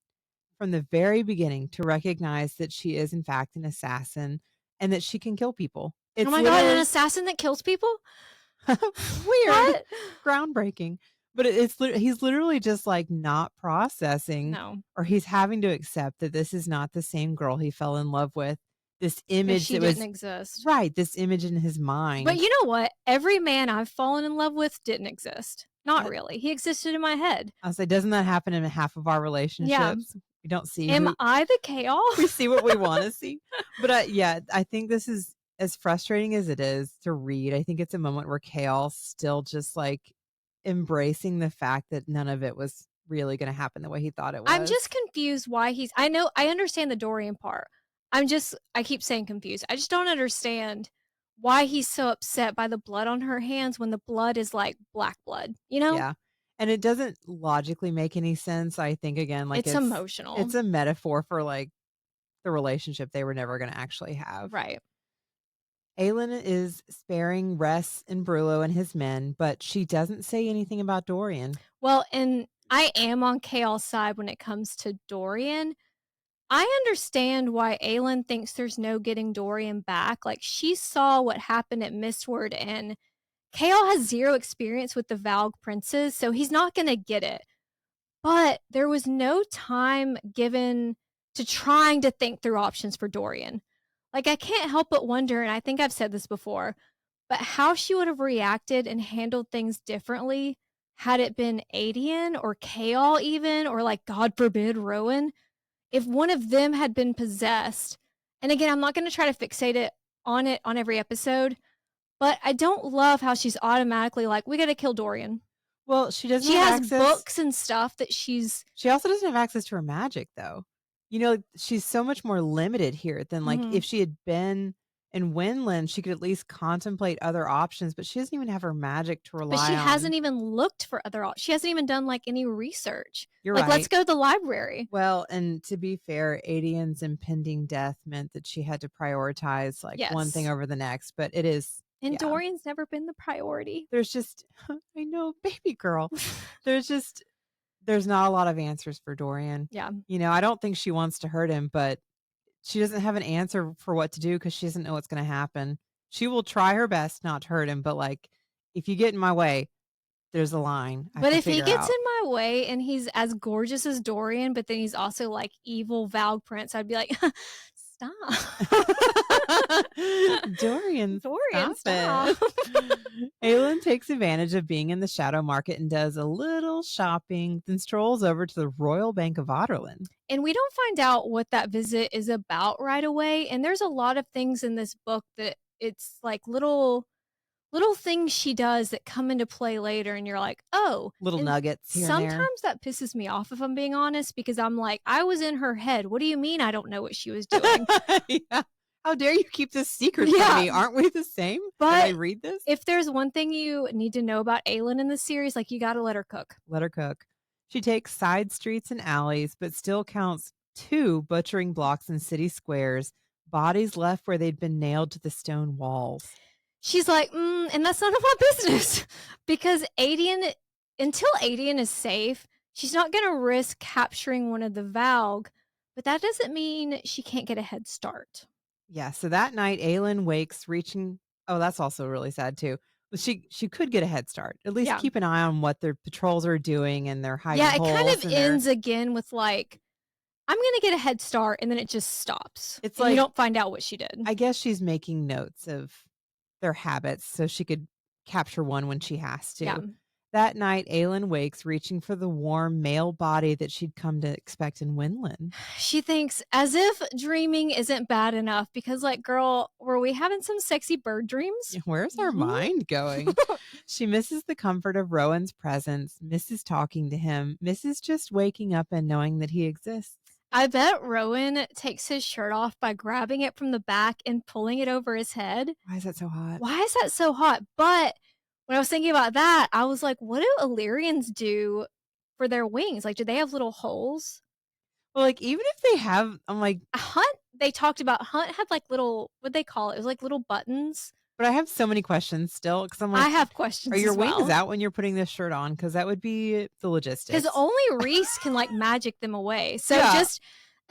[SPEAKER 2] from the very beginning to recognize that she is in fact an assassin and that she can kill people.
[SPEAKER 1] Oh my God, an assassin that kills people?
[SPEAKER 2] Weird.
[SPEAKER 1] What?
[SPEAKER 2] Groundbreaking. But he's literally just like not processing.
[SPEAKER 1] No.
[SPEAKER 2] Or he's having to accept that this is not the same girl he fell in love with. This image
[SPEAKER 1] that didn't exist.
[SPEAKER 2] Right, this image in his mind.
[SPEAKER 1] But you know what? Every man I've fallen in love with didn't exist. Not really. He existed in my head.
[SPEAKER 2] I was like, doesn't that happen in half of our relationships?
[SPEAKER 1] Yeah.
[SPEAKER 2] We don't see.
[SPEAKER 1] Am I the Chaol?
[SPEAKER 2] We see what we want to see. But I think this is as frustrating as it is to read. I think it's a moment where Chaol's still just like embracing the fact that none of it was really going to happen the way he thought it was.
[SPEAKER 1] I'm just confused why I understand the Dorian part. I keep saying confused. I just don't understand why he's so upset by the blood on her hands when the blood is like black blood, you know?
[SPEAKER 2] Yeah. And it doesn't logically make any sense. I think again, like
[SPEAKER 1] it's emotional.
[SPEAKER 2] It's a metaphor for like the relationship they were never going to actually have.
[SPEAKER 1] Right.
[SPEAKER 2] Aelin is sparing Rest and Brullo and his men, but she doesn't say anything about Dorian.
[SPEAKER 1] Well, and I am on Chaol's side when it comes to Dorian. I understand why Aelin thinks there's no getting Dorian back. Like, she saw what happened at Mistward, and Chaol has zero experience with the Valg princes, so he's not going to get it. But there was no time given to trying to think through options for Dorian. Like, I can't help but wonder, and I think I've said this before, but how she would have reacted and handled things differently had it been Adian or Kaol even, or like, God forbid, Rowan, if one of them had been possessed, and again, I'm not gonna try to fixate it on every episode, but I don't love how she's automatically like, "We gotta kill Dorian."
[SPEAKER 2] Well, she doesn't
[SPEAKER 1] She
[SPEAKER 2] have
[SPEAKER 1] has
[SPEAKER 2] access.
[SPEAKER 1] books and stuff that she's
[SPEAKER 2] She also doesn't have access to her magic, though. You know, she's so much more limited here than, like,
[SPEAKER 1] mhm.
[SPEAKER 2] if she had been in Winland, she could at least contemplate other options, but she doesn't even have her magic to
[SPEAKER 1] But she
[SPEAKER 2] rely
[SPEAKER 1] hasn't
[SPEAKER 2] on.
[SPEAKER 1] even looked for other op she hasn't even done, like, any research.
[SPEAKER 2] You're
[SPEAKER 1] Like, "Let's
[SPEAKER 2] right.
[SPEAKER 1] go to the library."
[SPEAKER 2] Well, and to be fair, Adian's impending death meant that she had to prioritize, like, one thing
[SPEAKER 1] Yes.
[SPEAKER 2] over the next, but it is
[SPEAKER 1] And
[SPEAKER 2] yeah.
[SPEAKER 1] Dorian's never been the priority.
[SPEAKER 2] There's just I know, baby girl. There's just there's not a lot of answers for Dorian.
[SPEAKER 1] Yeah.
[SPEAKER 2] You know, I don't think she wants to hurt him, but she doesn't have an answer for what to do because she doesn't know what's gonna happen. She will try her best not to hurt him, but, like, if you get in my way, there's a line I have
[SPEAKER 1] But
[SPEAKER 2] to
[SPEAKER 1] if he
[SPEAKER 2] figure
[SPEAKER 1] gets
[SPEAKER 2] out.
[SPEAKER 1] in my way and he's as gorgeous as Dorian, but then he's also, like, evil Valg Prince, I'd be like, "Stop."
[SPEAKER 2] Dorian,
[SPEAKER 1] Dorian,
[SPEAKER 2] stop
[SPEAKER 1] stop.
[SPEAKER 2] it. Aelin takes advantage of being in the shadow market and does a little shopping, then strolls over to the Royal Bank of Otterlin.
[SPEAKER 1] And we don't find out what that visit is about right away, and there's a lot of things in this book that it's like little things she does that come into play later and you're like, "Oh."
[SPEAKER 2] Little
[SPEAKER 1] And
[SPEAKER 2] nuggets here and there.
[SPEAKER 1] sometimes that pisses me off if I'm being honest because I'm like, "I was in her head. What do you mean I don't know what she was doing?"
[SPEAKER 2] Yeah. How dare you keep this secret from
[SPEAKER 1] Yeah,
[SPEAKER 2] me? Aren't we the same? Did I
[SPEAKER 1] but
[SPEAKER 2] read this?
[SPEAKER 1] if there's one thing you need to know about Aelin in this series, like, you gotta let her cook.
[SPEAKER 2] Let her cook. She takes side streets and alleys, but still counts 2 butchering blocks in city squares, bodies left where they'd been nailed to the stone walls.
[SPEAKER 1] She's like, and that's none of my business because Adian, until Adian is safe, she's not going to risk capturing one of the Valg, but that doesn't mean she can't get a head start.
[SPEAKER 2] Yeah, so that night, Aelin wakes reaching oh, that's also really sad too. But she could get a head start. At least
[SPEAKER 1] Yeah.
[SPEAKER 2] keep an eye on what their patrols are doing and their hiding
[SPEAKER 1] Yeah, it kind
[SPEAKER 2] holes
[SPEAKER 1] of
[SPEAKER 2] and their
[SPEAKER 1] ends again with like, I'm going to get a head start, and then it just stops.
[SPEAKER 2] it's
[SPEAKER 1] And you
[SPEAKER 2] like
[SPEAKER 1] don't find out what she did.
[SPEAKER 2] I guess she's making notes of their habits so she could capture one when she has
[SPEAKER 1] Yeah.
[SPEAKER 2] to. That night, Aelin wakes reaching for the warm male body that she'd come to expect in Winland.
[SPEAKER 1] She thinks as if dreaming isn't bad enough because, like, girl, were we having some sexy bird dreams?
[SPEAKER 2] Where's our
[SPEAKER 1] Mhm.
[SPEAKER 2] mind going? She misses the comfort of Rowan's presence, misses talking to him, misses just waking up and knowing that he exists.
[SPEAKER 1] I bet Rowan takes his shirt off by grabbing it from the back and pulling it over his head.
[SPEAKER 2] Why is that so hot?
[SPEAKER 1] Why is that so hot? But when I was thinking about that, I was like, what do Illyrians do for their wings? Like, do they have little holes?
[SPEAKER 2] Well, like, even if they have, I'm like,
[SPEAKER 1] Hunt, they talked about Hunt had like little, what they call it? It was like little buttons.
[SPEAKER 2] but I have so many questions still because I'm
[SPEAKER 1] I
[SPEAKER 2] like,
[SPEAKER 1] have questions
[SPEAKER 2] are your
[SPEAKER 1] as
[SPEAKER 2] wings
[SPEAKER 1] well.
[SPEAKER 2] out when you're putting this shirt on? Because that would be the logistics.
[SPEAKER 1] Because only Reese can like magic them away. So
[SPEAKER 2] Yeah.
[SPEAKER 1] just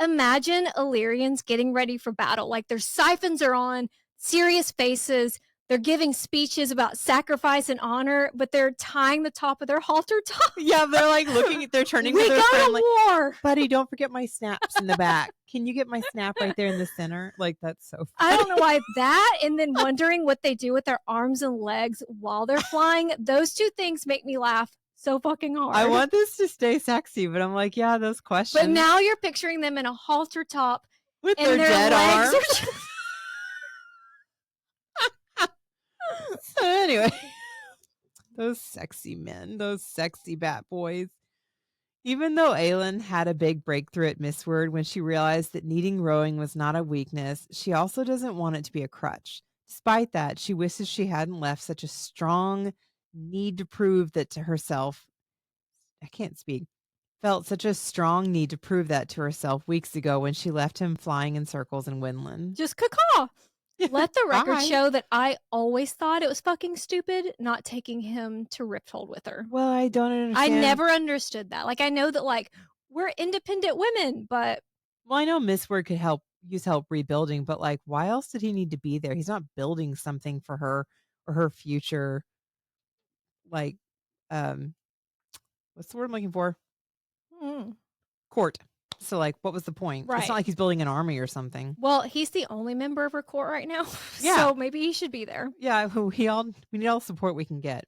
[SPEAKER 1] imagine Illyrians getting ready for battle. Like their siphons are on, serious faces. They're giving speeches about sacrifice and honor, but they're tying the top of their halter top.
[SPEAKER 2] Yeah, they're like looking, they're turning
[SPEAKER 1] We
[SPEAKER 2] to their
[SPEAKER 1] go
[SPEAKER 2] friend
[SPEAKER 1] to
[SPEAKER 2] like,
[SPEAKER 1] war.
[SPEAKER 2] buddy, don't forget my snaps in the back. Can you get my snap right there in the center? Like, that's so funny.
[SPEAKER 1] I don't know why that, and then wondering what they do with their arms and legs while they're flying. Those two things make me laugh so fucking hard.
[SPEAKER 2] I want this to stay sexy, but I'm like, yeah, those questions.
[SPEAKER 1] But now you're picturing them in a halter top
[SPEAKER 2] with
[SPEAKER 1] and
[SPEAKER 2] their dead
[SPEAKER 1] legs
[SPEAKER 2] arms.
[SPEAKER 1] are just-
[SPEAKER 2] So anyway, those sexy men, those sexy bat boys. Even though Aelin had a big breakthrough at Mistward when she realized that needing rowing was not a weakness, she also doesn't want it to be a crutch. Despite that, she wishes she hadn't left such a strong need to prove that to herself. I can't speak. Felt such a strong need to prove that to herself weeks ago when she left him flying in circles in Winland.
[SPEAKER 1] just caw. Let the record
[SPEAKER 2] Bye.
[SPEAKER 1] show that I always thought it was fucking stupid not taking him to Rifthold with her.
[SPEAKER 2] Well, I don't
[SPEAKER 1] I
[SPEAKER 2] understand.
[SPEAKER 1] never understood that. Like, I know that, like, we're independent women, but
[SPEAKER 2] Well, I know Mistward could use help rebuilding, but like, why else did he need to be there? He's not building something for her or her future. Like, um, what's the word I'm looking for?
[SPEAKER 1] mm,
[SPEAKER 2] Court. So, like, what was the point? It's
[SPEAKER 1] Right.
[SPEAKER 2] not like he's building an army or something.
[SPEAKER 1] well, he's the only member of her court right now.
[SPEAKER 2] Yeah.
[SPEAKER 1] So maybe he should be there.
[SPEAKER 2] Yeah, we need all the support we can get.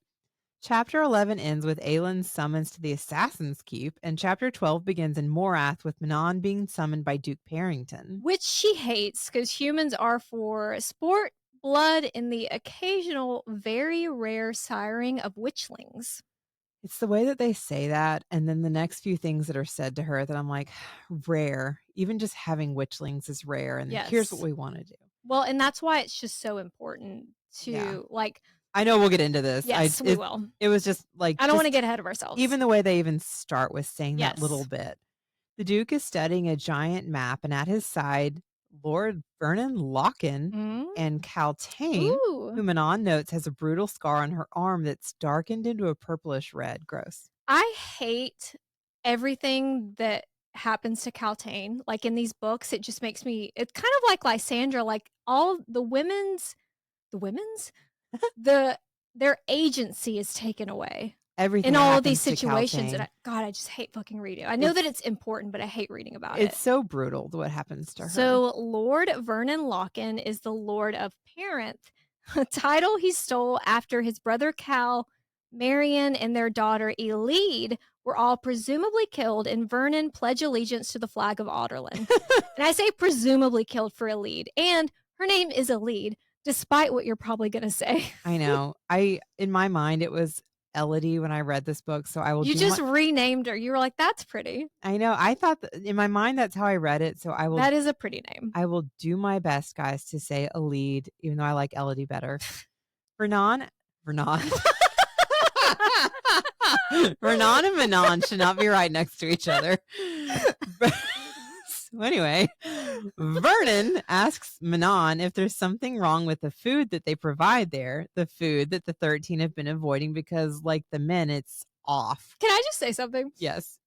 [SPEAKER 2] Chapter 11 ends with Aelin's summons to the Assassin's Keep, and chapter 12 begins in Morath with Manon being summoned by Duke Parrington.
[SPEAKER 1] Which she hates because humans are for sport, blood, and the occasional, very rare siring of witchlings.
[SPEAKER 2] It's the way that they say that, and then the next few things that are said to her that I'm like, rare. Even just having witchlings is rare, and here's what
[SPEAKER 1] Yes.
[SPEAKER 2] we want to do.
[SPEAKER 1] Well, and that's why it's just so important
[SPEAKER 2] Yeah.
[SPEAKER 1] to, like,
[SPEAKER 2] I know we'll get into this.
[SPEAKER 1] yes, we will.
[SPEAKER 2] It was just like,
[SPEAKER 1] I don't want to
[SPEAKER 2] just
[SPEAKER 1] get ahead of ourselves.
[SPEAKER 2] even the way they even start with saying that little
[SPEAKER 1] Yes.
[SPEAKER 2] bit. The Duke is studying a giant map, and at his side, Lord Vernon Locken
[SPEAKER 1] Mm.
[SPEAKER 2] and Caltaine, who
[SPEAKER 1] Ooh.
[SPEAKER 2] Manon notes has a brutal scar on her arm that's darkened into a purplish red. Gross.
[SPEAKER 1] I hate everything that happens to Caltaine. Like in these books, it just makes me, it's kind of like Lysandra, like all the women's, their agency is taken away
[SPEAKER 2] Everything
[SPEAKER 1] in
[SPEAKER 2] that
[SPEAKER 1] all of these
[SPEAKER 2] happens to
[SPEAKER 1] situations.
[SPEAKER 2] Caltaine.
[SPEAKER 1] And God, I just hate fucking reading it. I know that it's important, but I hate reading about
[SPEAKER 2] It's
[SPEAKER 1] it.
[SPEAKER 2] so brutal what happens to her.
[SPEAKER 1] So Lord Vernon Locken is the Lord of Parenth, a title he stole after his brother Cal, Marion, and their daughter Elide were all presumably killed, and Vernon pledged allegiance to the flag of Aderlin. And I say presumably killed for Elide, and her name is Elide, despite what you're probably going to say.
[SPEAKER 2] I know. In my mind, it was Elodie when I read this book, so I will.
[SPEAKER 1] You just renamed her. You were like, "That's pretty."
[SPEAKER 2] I know. I thought in my mind that's how I read it, so I will.
[SPEAKER 1] That is a pretty name.
[SPEAKER 2] I will do my best, guys, to say Elide, even though I like Elodie better. Vernon. Vernon and Manon should not be right next to each other. So anyway, Vernon asks Manon if there's something wrong with the food that they provide there, the food that the 13 have been avoiding because, like the men, it's off.
[SPEAKER 1] Can I just say something?
[SPEAKER 2] Yes.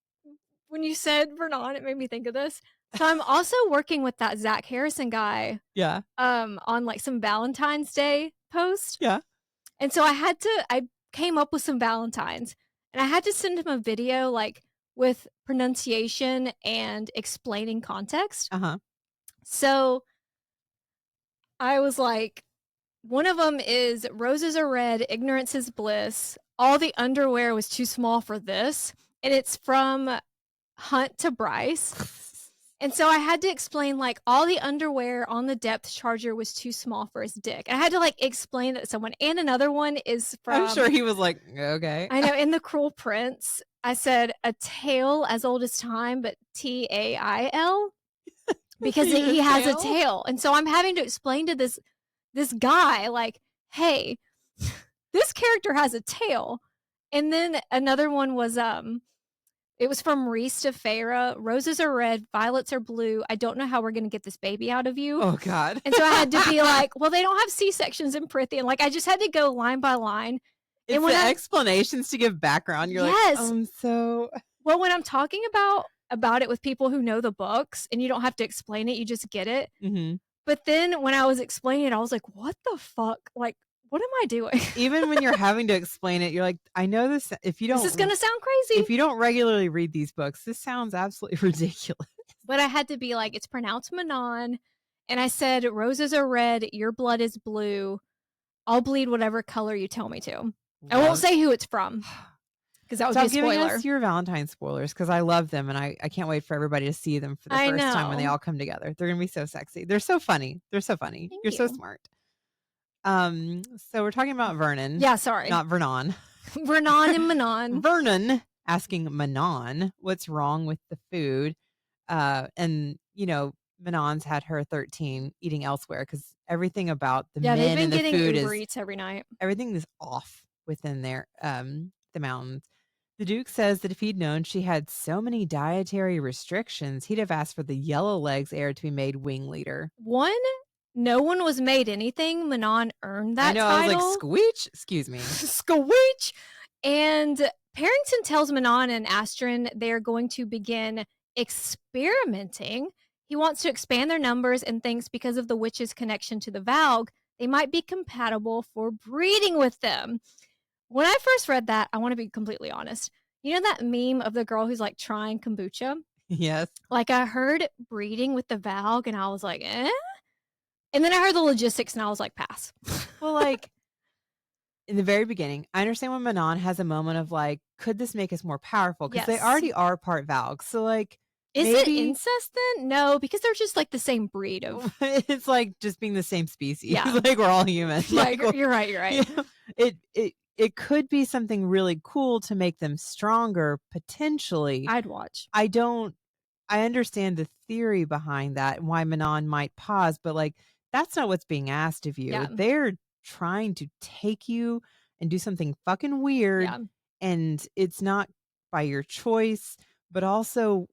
[SPEAKER 1] When you said Vernon, it made me think of this. So I'm also working with that Zach Harrison guy.
[SPEAKER 2] Yeah.
[SPEAKER 1] On like some Valentine's Day post.
[SPEAKER 2] Yeah.
[SPEAKER 1] And so I came up with some Valentines, and I had to send him a video like with pronunciation and explaining context.
[SPEAKER 2] Uh-huh.
[SPEAKER 1] So I was like, one of them is roses are red, ignorance is bliss. All the underwear was too small for this. And it's from Hunt to Bryce. And so I had to explain, like, all the underwear on the depth charger was too small for his dick. And I had to, like, explain that to someone. And another one is from...
[SPEAKER 2] I'm sure he was like, okay.
[SPEAKER 1] I know, in The Cruel Prince, I said, a tale as old as time, but Tail. Because he has a tail. And so I'm having to explain to this guy, like, hey, this character has a tail. And then another one was... it was from Reese to Farah. Roses are red, violets are blue. I don't know how we're going to get this baby out of you.
[SPEAKER 2] Oh, God.
[SPEAKER 1] And so I had to be like, well, they don't have C-sections in Prithian. Like, I just had to go line by line.
[SPEAKER 2] It's
[SPEAKER 1] and when
[SPEAKER 2] the explanations to give background. You're
[SPEAKER 1] yes.
[SPEAKER 2] like, so...
[SPEAKER 1] Well, when I'm talking about it with people who know the books, and you don't have to explain it, you just get it.
[SPEAKER 2] Mm-hmm.
[SPEAKER 1] But then when I was explaining it, I was like, what the fuck? Like, what am I doing?
[SPEAKER 2] Even when you're having to explain it, you're like, I know this. If you don't,
[SPEAKER 1] this is going to sound crazy.
[SPEAKER 2] If you don't regularly read these books, this sounds absolutely ridiculous.
[SPEAKER 1] But I had to be like, it's pronounced Manon. And I said, roses are red, your blood is blue. I'll bleed whatever color you tell me to. I won't say who it's from, because that would be a spoiler.
[SPEAKER 2] Giving us your Valentine spoilers, because I love them, and I can't wait for everybody to see them for the first time when they all come together. They're gonna be so sexy. They're so funny. You're
[SPEAKER 1] Thank
[SPEAKER 2] so smart. So we're talking about Vernon.
[SPEAKER 1] Yeah, sorry.
[SPEAKER 2] Not Vernon.
[SPEAKER 1] Vernon and Manon.
[SPEAKER 2] Vernon asking Manon what's wrong with the food. And, you know, Manon's had her 13 eating elsewhere because everything about the men and the food
[SPEAKER 1] Uber Eats every night.
[SPEAKER 2] Everything is off within their the mountains. The Duke says that if he'd known she had so many dietary restrictions, he'd have asked for the Yellow Legs heir to be made wing leader.
[SPEAKER 1] No one was made anything. Manon earned that title.
[SPEAKER 2] I was like, squeech? Excuse me.
[SPEAKER 1] Squeech! And Parrington tells Manon and Astrid they're going to begin experimenting. He wants to expand their numbers and thinks because of the witch's connection to the Valg, they might be compatible for breeding with them. When I first read that, I want to be completely honest. You know that meme of the girl who's like trying kombucha?
[SPEAKER 2] Yes.
[SPEAKER 1] Like I heard breeding with the Valg and I was like, eh? And then I heard the logistics and I was like, pass.
[SPEAKER 2] Well, like, in the very beginning, I understand when Manon has a moment of like, could this make us more powerful? Because they
[SPEAKER 1] Yes.
[SPEAKER 2] already are part Valg. So like
[SPEAKER 1] Is it
[SPEAKER 2] maybe
[SPEAKER 1] incest then? No, because they're just like the same breed of.
[SPEAKER 2] it's like just being the same species.
[SPEAKER 1] Yeah.
[SPEAKER 2] Like we're all human.
[SPEAKER 1] Yeah,
[SPEAKER 2] Like
[SPEAKER 1] you're right. You're right.
[SPEAKER 2] you know, it could be something really cool to make them stronger potentially.
[SPEAKER 1] I'd watch.
[SPEAKER 2] I don't I understand the theory behind that and why Manon might pause, but like that's not what's being asked of you.
[SPEAKER 1] Yeah.
[SPEAKER 2] They're trying to take you and do something fucking weird,
[SPEAKER 1] Yeah.
[SPEAKER 2] and it's not by your choice, but also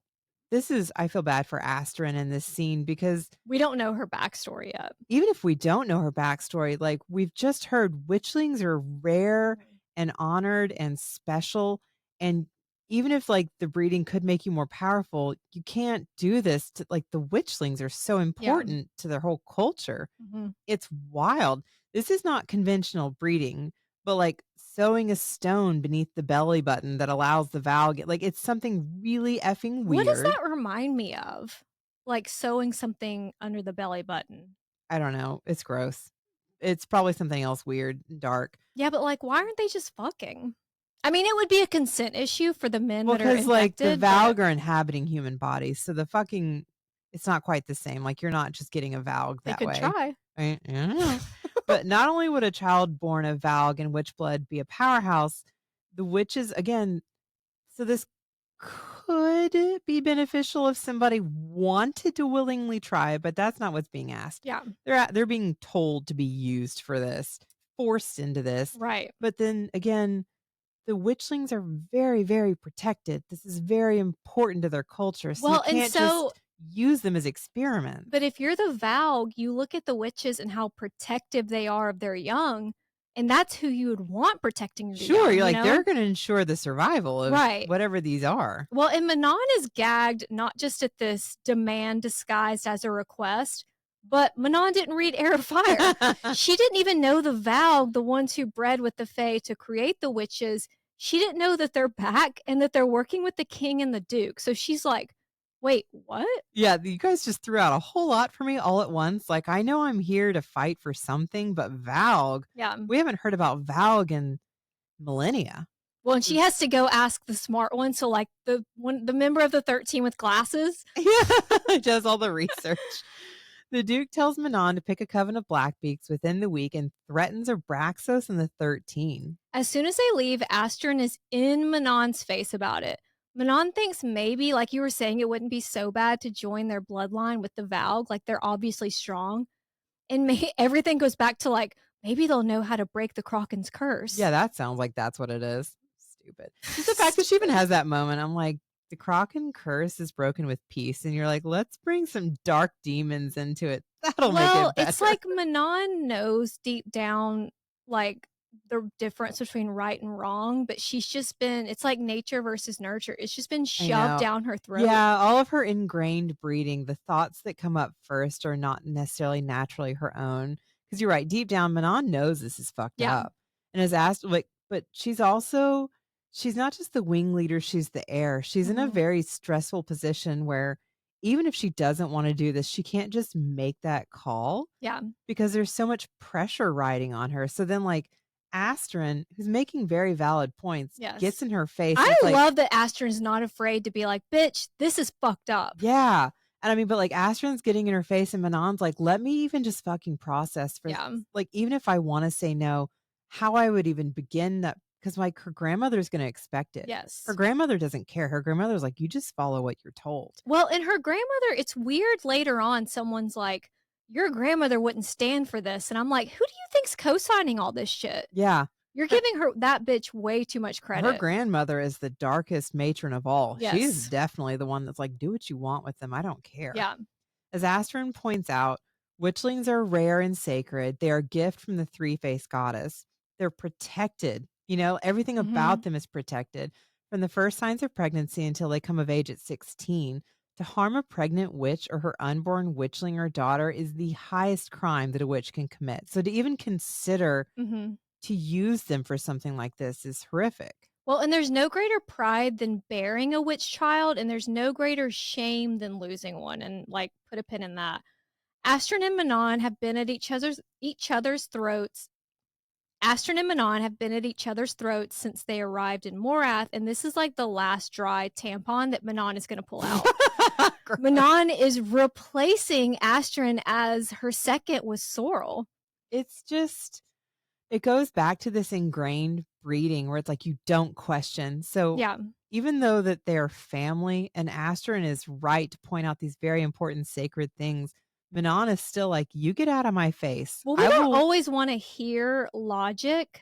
[SPEAKER 2] this is I feel bad for Astrid in this scene because
[SPEAKER 1] We don't know her backstory yet.
[SPEAKER 2] even if we don't know her backstory, like we've just heard witchlings are rare
[SPEAKER 1] Mhm.
[SPEAKER 2] and honored and special. And even if like the breeding could make you more powerful, you can't do this to like the witchlings are so
[SPEAKER 1] Yeah.
[SPEAKER 2] important to their whole culture.
[SPEAKER 1] Mhm.
[SPEAKER 2] It's wild. This is not conventional breeding, but like sewing a stone beneath the belly button that allows the valve, like it's something really effing
[SPEAKER 1] What does
[SPEAKER 2] weird.
[SPEAKER 1] that remind me of? Like sewing something under the belly button.
[SPEAKER 2] I don't know. It's gross. It's probably something else weird and dark.
[SPEAKER 1] Yeah, but like, why aren't they just fucking? I mean, it would be a consent issue for the men
[SPEAKER 2] Well,
[SPEAKER 1] that are
[SPEAKER 2] because like, the
[SPEAKER 1] infected, but
[SPEAKER 2] Valg are inhabiting human bodies, so the fucking it's not quite the same, like, you're not just getting a Valg
[SPEAKER 1] they
[SPEAKER 2] that
[SPEAKER 1] could
[SPEAKER 2] way.
[SPEAKER 1] try.
[SPEAKER 2] I don't know. But not only would a child born of Valg and witch blood be a powerhouse, the witches again so this could be beneficial if somebody wanted to willingly try, but that's not what's being asked.
[SPEAKER 1] Yeah,
[SPEAKER 2] They're being told to be used for this, forced into this.
[SPEAKER 1] right.
[SPEAKER 2] But then again, the witchlings are very, very protected. This is very important to their culture, so you
[SPEAKER 1] Well, and
[SPEAKER 2] can't
[SPEAKER 1] so,
[SPEAKER 2] just use them as experiments.
[SPEAKER 1] but if you're the Valg, you look at the witches and how protective they are of their young, and that's who you would want protecting the
[SPEAKER 2] Sure,
[SPEAKER 1] young,
[SPEAKER 2] you're
[SPEAKER 1] you
[SPEAKER 2] like, they're
[SPEAKER 1] know?
[SPEAKER 2] gonna ensure the survival of
[SPEAKER 1] Right.
[SPEAKER 2] whatever these are.
[SPEAKER 1] Well, and Manon is gagged not just at this demand disguised as a request, but Manon didn't read Air of Fire. She didn't even know the Valg, the ones who bred with the Fae to create the witches. She didn't know that they're back and that they're working with the king and the duke. So she's like, wait, what?
[SPEAKER 2] Yeah, you guys just threw out a whole lot for me all at once. Like, I know I'm here to fight for something, but Valg,
[SPEAKER 1] Yeah.
[SPEAKER 2] we haven't heard about Valg in millennia.
[SPEAKER 1] Well, and she has to go ask the smart one. So, like the member of the 13 with glasses.
[SPEAKER 2] Yeah, does all the research. The Duke tells Manon to pick a coven of Blackbeaks within the week and threatens Abraxos and the 13.
[SPEAKER 1] As soon as they leave, Astrid is in Manon's face about it. Manon thinks maybe, like you were saying, it wouldn't be so bad to join their bloodline with the Valg. Like they're obviously strong. And everything goes back to like, maybe they'll know how to break the Kraken's curse.
[SPEAKER 2] Yeah, that sounds like that's what it is. Stupid. Just the fact that she even has that moment, I'm like, the Kraken curse is broken with peace. And you're like, let's bring some dark demons into it. That'll make
[SPEAKER 1] Well,
[SPEAKER 2] it better.
[SPEAKER 1] it's like Manon knows deep down, like, the difference between right and wrong, but she's just been, it's like nature versus nurture. It's just been
[SPEAKER 2] I
[SPEAKER 1] shoved
[SPEAKER 2] know.
[SPEAKER 1] down her throat.
[SPEAKER 2] Yeah, all of her ingrained breeding, the thoughts that come up first are not necessarily naturally her own. Because you're right, deep down, Manon knows this is fucked
[SPEAKER 1] Yeah.
[SPEAKER 2] up and has asked, like, but she's also, she's not just the wing leader, she's the heir. She's in a
[SPEAKER 1] Mhm.
[SPEAKER 2] very stressful position where even if she doesn't want to do this, she can't just make that call
[SPEAKER 1] Yeah.
[SPEAKER 2] because there's so much pressure riding on her. So then, like, Astrid, who's making very valid points,
[SPEAKER 1] Yes.
[SPEAKER 2] gets in her face.
[SPEAKER 1] I
[SPEAKER 2] It's like,
[SPEAKER 1] love that Astrid's not afraid to be like, bitch, this is fucked up.
[SPEAKER 2] yeah. And I mean, but like Astrid's getting in her face and Manon's like, let me even just fucking process for
[SPEAKER 1] Yeah.
[SPEAKER 2] like, even if I want to say no, how I would even begin that because like her grandmother's going to expect it.
[SPEAKER 1] Yes.
[SPEAKER 2] Her grandmother doesn't care. Her grandmother's like, you just follow what you're told.
[SPEAKER 1] Well, and her grandmother, it's weird later on, someone's like, your grandmother wouldn't stand for this. And I'm like, who do you think's co-signing all this shit?
[SPEAKER 2] Yeah.
[SPEAKER 1] You're giving her that bitch way too much credit.
[SPEAKER 2] Her grandmother is the darkest matron of all.
[SPEAKER 1] Yes.
[SPEAKER 2] She's definitely the one that's like, do what you want with them. I don't care.
[SPEAKER 1] Yeah.
[SPEAKER 2] As Astrid points out, witchlings are rare and sacred. They are a gift from the three-faced goddess. They're protected. You know, everything about them is protected. From the first signs of pregnancy until they come of age at 16, to harm a pregnant witch or her unborn witchling or daughter is the highest crime that a witch can commit. So to even consider
[SPEAKER 1] Mhm.
[SPEAKER 2] to use them for something like this is horrific.
[SPEAKER 1] Well, and there's no greater pride than bearing a witch child, and there's no greater shame than losing one. And like, put a pin in that. Astrid and Manon have been at each other's throats Astrid and Manon have been at each other's throats since they arrived in Morath, and this is like the last dry tampon that Manon is going to pull out.
[SPEAKER 2] Gross.
[SPEAKER 1] Manon is replacing Astrid as her second with Sorrel.
[SPEAKER 2] It's just, it goes back to this ingrained breeding where it's like you don't question. So
[SPEAKER 1] Yeah.
[SPEAKER 2] even though that they're family and Astrid is right to point out these very important sacred things, Manon is still like, you get out of my face.
[SPEAKER 1] Well, we don't always want to hear logic.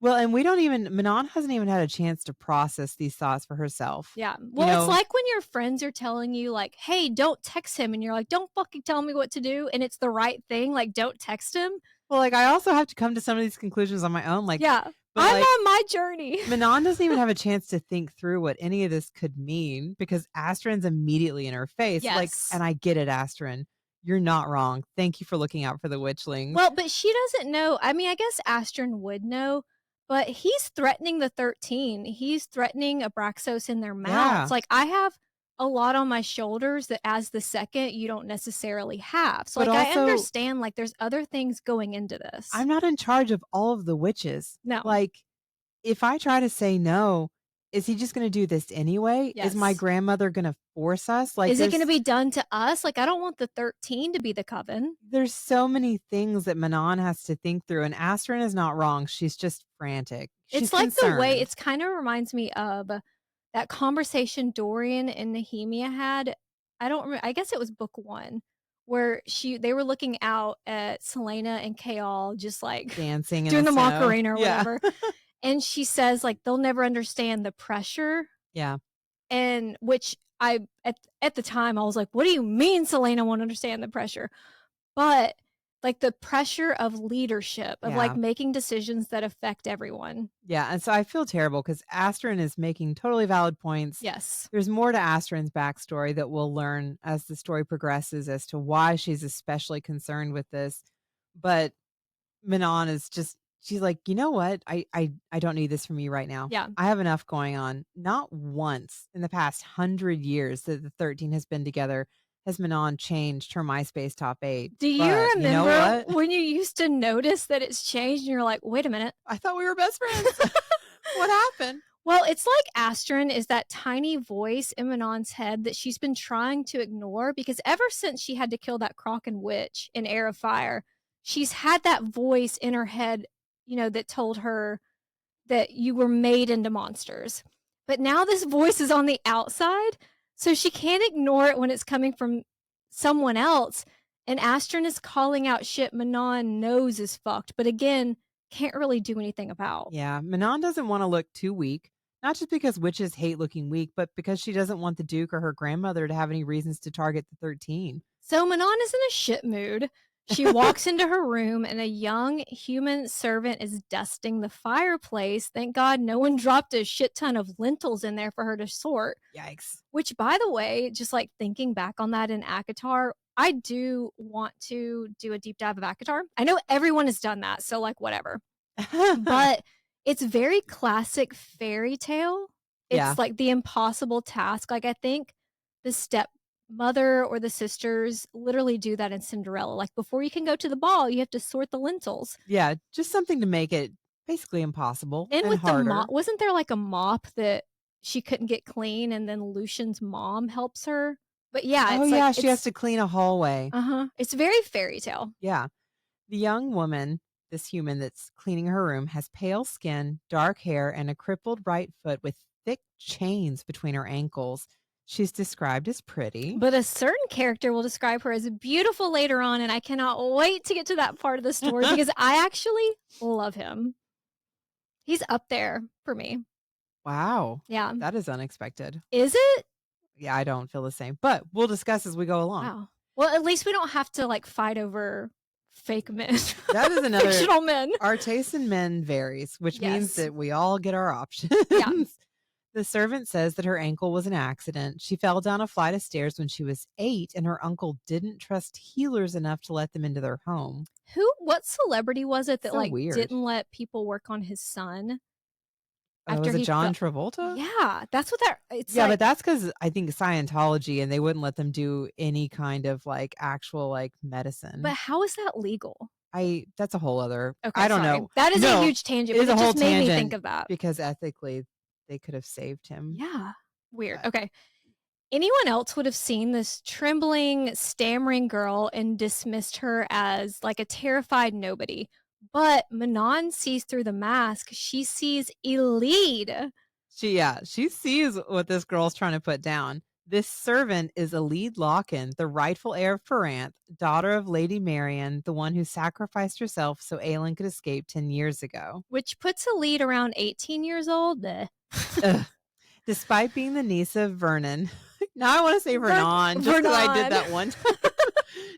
[SPEAKER 2] Well, and Manon hasn't even had a chance to process these thoughts for herself.
[SPEAKER 1] Yeah. Well, it's like when your friends are telling you, like, hey, don't text him. And you're like, don't fucking tell me what to do. And it's the right thing. Like, don't text him.
[SPEAKER 2] Well, like, I also have to come to some of these conclusions on my own. Like,
[SPEAKER 1] yeah, I'm
[SPEAKER 2] like,
[SPEAKER 1] on my journey.
[SPEAKER 2] Manon doesn't even have a chance to think through what any of this could mean because Astrid's immediately in her face.
[SPEAKER 1] Yes.
[SPEAKER 2] Like, and I get it, Astrid. You're not wrong. Thank you for looking out for the witchlings.
[SPEAKER 1] Well, but she doesn't know. I mean, I guess Astrid would know, but he's threatening the 13. He's threatening Abraxos in their mouths.
[SPEAKER 2] Yeah.
[SPEAKER 1] Like, I have a lot on my shoulders that as the second, you don't necessarily have. So,
[SPEAKER 2] But
[SPEAKER 1] like,
[SPEAKER 2] also,
[SPEAKER 1] I understand, like, there's other things going into this.
[SPEAKER 2] I'm not in charge of all of the witches.
[SPEAKER 1] No.
[SPEAKER 2] Like, if I try to say no, is he just going to do this anyway?
[SPEAKER 1] Yes.
[SPEAKER 2] Is my grandmother going to force us? Like,
[SPEAKER 1] is it going to be done to us? Like, I don't want the 13 to be the coven.
[SPEAKER 2] There's so many things that Manon has to think through, and Astrid is not wrong. She's just frantic. She's
[SPEAKER 1] like
[SPEAKER 2] concerned.
[SPEAKER 1] the way it's kind of reminds me of that conversation Dorian and Nehemia had. I don't remember. I guess it was book 1 where they were looking out at Selena and Chaol just like
[SPEAKER 2] dancing
[SPEAKER 1] doing the
[SPEAKER 2] snow.
[SPEAKER 1] Macarena or whatever. And she says, like, they'll never understand the pressure.
[SPEAKER 2] Yeah.
[SPEAKER 1] And which at the time I was like, what do you mean Selena won't understand the pressure? But like the pressure of leadership, of like making decisions that affect everyone.
[SPEAKER 2] Yeah. And so I feel terrible because Astrid is making totally valid points.
[SPEAKER 1] Yes.
[SPEAKER 2] There's more to Astrid's backstory that we'll learn as the story progresses as to why she's especially concerned with this. But Manon is just, she's like, you know what? I don't need this from you right now.
[SPEAKER 1] Yeah.
[SPEAKER 2] I have enough going on. Not once in the past 100 years that the 13 has been together has Manon changed her MySpace top 8.
[SPEAKER 1] Do you remember when you used to notice that it's changed and you're like, wait a minute.
[SPEAKER 2] I thought we were best friends. What happened?
[SPEAKER 1] Well, it's like Astrid is that tiny voice in Manon's head that she's been trying to ignore because ever since she had to kill that Kraken witch in Heir of Fire, she's had that voice in her head, you know, that told her that you were made into monsters. But now this voice is on the outside, so she can't ignore it when it's coming from someone else. And Astrid is calling out shit Manon knows is fucked, but again, can't really do anything about.
[SPEAKER 2] Yeah, Manon doesn't want to look too weak. Not just because witches hate looking weak, but because she doesn't want the Duke or her grandmother to have any reasons to target the 13.
[SPEAKER 1] So Manon is in a shit mood. She walks into her room and a young human servant is dusting the fireplace. Thank God no one dropped a shit ton of lentils in there for her to sort.
[SPEAKER 2] Yikes.
[SPEAKER 1] Which, by the way, just like thinking back on that in ACOTAR, I do want to do a deep dive of ACOTAR. I know everyone has done that, so like whatever. But it's very classic fairy tale. It's like the impossible task. Like I think the stepmother or the sisters literally do that in Cinderella. Like before you can go to the ball, you have to sort the lentils.
[SPEAKER 2] Yeah, just something to make it basically impossible.
[SPEAKER 1] And with
[SPEAKER 2] harder.
[SPEAKER 1] the mop, wasn't there like a mop that she couldn't get clean and then Lucian's mom helps her? But yeah, it's
[SPEAKER 2] she has to clean a hallway.
[SPEAKER 1] It's very fairy tale.
[SPEAKER 2] Yeah. The young woman, this human that's cleaning her room, has pale skin, dark hair, and a crippled right foot with thick chains between her ankles. She's described as pretty.
[SPEAKER 1] But a certain character will describe her as beautiful later on, and I cannot wait to get to that part of the story because I actually love him. He's up there for me.
[SPEAKER 2] Wow.
[SPEAKER 1] Yeah.
[SPEAKER 2] That is unexpected.
[SPEAKER 1] Is it?
[SPEAKER 2] Yeah, I don't feel the same. But we'll discuss as we go along.
[SPEAKER 1] Wow. Well, at least we don't have to like fight over fake men.
[SPEAKER 2] That is another
[SPEAKER 1] fictional men.
[SPEAKER 2] Our taste in men varies, which means that we all get our options.
[SPEAKER 1] Yeah.
[SPEAKER 2] The servant says that her ankle was an accident. She fell down a flight of stairs when she was 8, and her uncle didn't trust healers enough to let them into their home.
[SPEAKER 1] What celebrity was it that
[SPEAKER 2] weird.
[SPEAKER 1] didn't let people work on his son?
[SPEAKER 2] Was it John Travolta?
[SPEAKER 1] Yeah, that's what it's
[SPEAKER 2] but that's because I think Scientology, and they wouldn't let them do any kind of like actual like medicine.
[SPEAKER 1] But how is that legal?
[SPEAKER 2] that's a whole other
[SPEAKER 1] Okay,
[SPEAKER 2] I don't
[SPEAKER 1] sorry.
[SPEAKER 2] know.
[SPEAKER 1] That is a
[SPEAKER 2] No,
[SPEAKER 1] huge tangent,
[SPEAKER 2] it
[SPEAKER 1] but
[SPEAKER 2] is a
[SPEAKER 1] it
[SPEAKER 2] whole
[SPEAKER 1] just made me think
[SPEAKER 2] tangent
[SPEAKER 1] of that.
[SPEAKER 2] because ethically they could have saved him.
[SPEAKER 1] Yeah. Weird.
[SPEAKER 2] But
[SPEAKER 1] Okay. Anyone else would have seen this trembling, stammering girl and dismissed her as like a terrified nobody. But Manon sees through the mask. She sees Elide.
[SPEAKER 2] she sees what this girl's trying to put down. This servant is Elide Lockin, the rightful heir of Peranth, daughter of Lady Marian, the one who sacrificed herself so Aelin could escape 10 years ago.
[SPEAKER 1] Which puts Elide around 18 years old. Bleh.
[SPEAKER 2] Ugh. Despite being the niece of Vernon, now I want to say Vernon just because I did
[SPEAKER 1] Vernon.
[SPEAKER 2] that one time.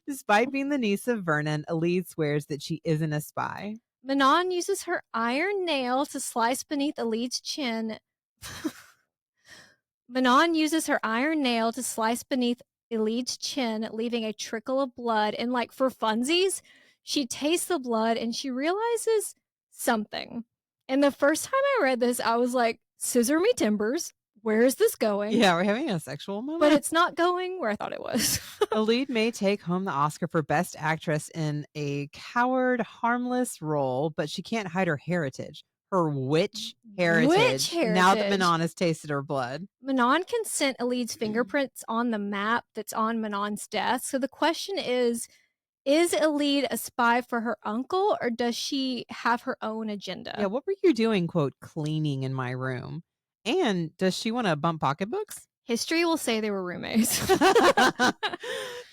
[SPEAKER 2] Despite being the niece of Vernon, Elide swears that she isn't a spy.
[SPEAKER 1] Manon uses her iron nail to slice beneath Elide's chin. Manon uses her iron nail to slice beneath Elide's chin, leaving a trickle of blood. And, like, for funsies, she tastes the blood and she realizes something. And the first time I read this, I was like, scissor me timbers. Where is this going?
[SPEAKER 2] Yeah, we're having a sexual moment.
[SPEAKER 1] But it's not going where I thought it was.
[SPEAKER 2] Elide may take home the Oscar for Best Actress in a coward, harmless role, but she can't hide her heritage. Her witch heritage. Now that
[SPEAKER 1] heritage?
[SPEAKER 2] Manon has tasted her blood.
[SPEAKER 1] Manon can scent Elide's fingerprints on the map that's on Manon's desk. So the question is Elide a spy for her uncle or does she have her own agenda?
[SPEAKER 2] Yeah, what were you doing, quote, cleaning in my room? And does she want to bump pocketbooks?
[SPEAKER 1] History will say they were roommates.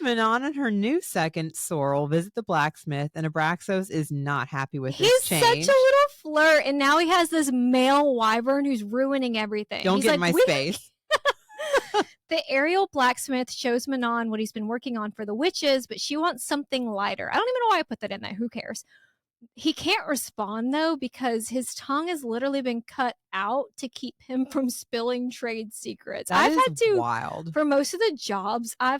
[SPEAKER 2] Manon and her new second, Sorrel, visit the blacksmith, and Abraxos is not happy with this
[SPEAKER 1] He's
[SPEAKER 2] change.
[SPEAKER 1] such a little flirt, and now he has this male wyvern who's ruining everything.
[SPEAKER 2] Don't
[SPEAKER 1] He's
[SPEAKER 2] get
[SPEAKER 1] like,
[SPEAKER 2] in my space.
[SPEAKER 1] The aerial blacksmith shows Manon what he's been working on for the witches, but she wants something lighter. I don't even know why I put that in there. Who cares? He can't respond though because his tongue has literally been cut out to keep him from spilling trade secrets.
[SPEAKER 2] That
[SPEAKER 1] I've
[SPEAKER 2] is
[SPEAKER 1] had to
[SPEAKER 2] wild.
[SPEAKER 1] for most of the jobs I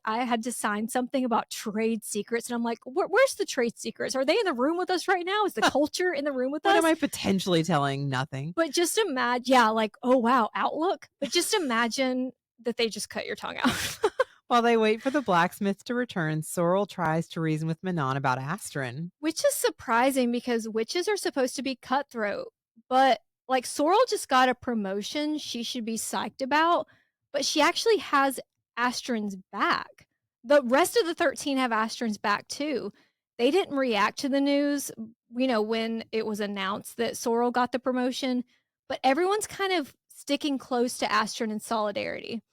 [SPEAKER 1] had to sign something about trade secrets, and I'm like, where's the trade secrets? Are they in the room with us right now? Is the culture in the room with
[SPEAKER 2] What
[SPEAKER 1] us?
[SPEAKER 2] am I potentially telling? Nothing.
[SPEAKER 1] But just imagine, yeah, like, oh wow, Outlook. But just imagine that they just cut your tongue out.
[SPEAKER 2] While they wait for the blacksmith to return, Sorrel tries to reason with Manon about Astrid.
[SPEAKER 1] Which is surprising because witches are supposed to be cutthroat. But like Sorrel just got a promotion she should be psyched about, but she actually has Astrid's back. The rest of the 13 have Astrid's back too. They didn't react to the news, when it was announced that Sorrel got the promotion, but everyone's kind of sticking close to Astrid in solidarity.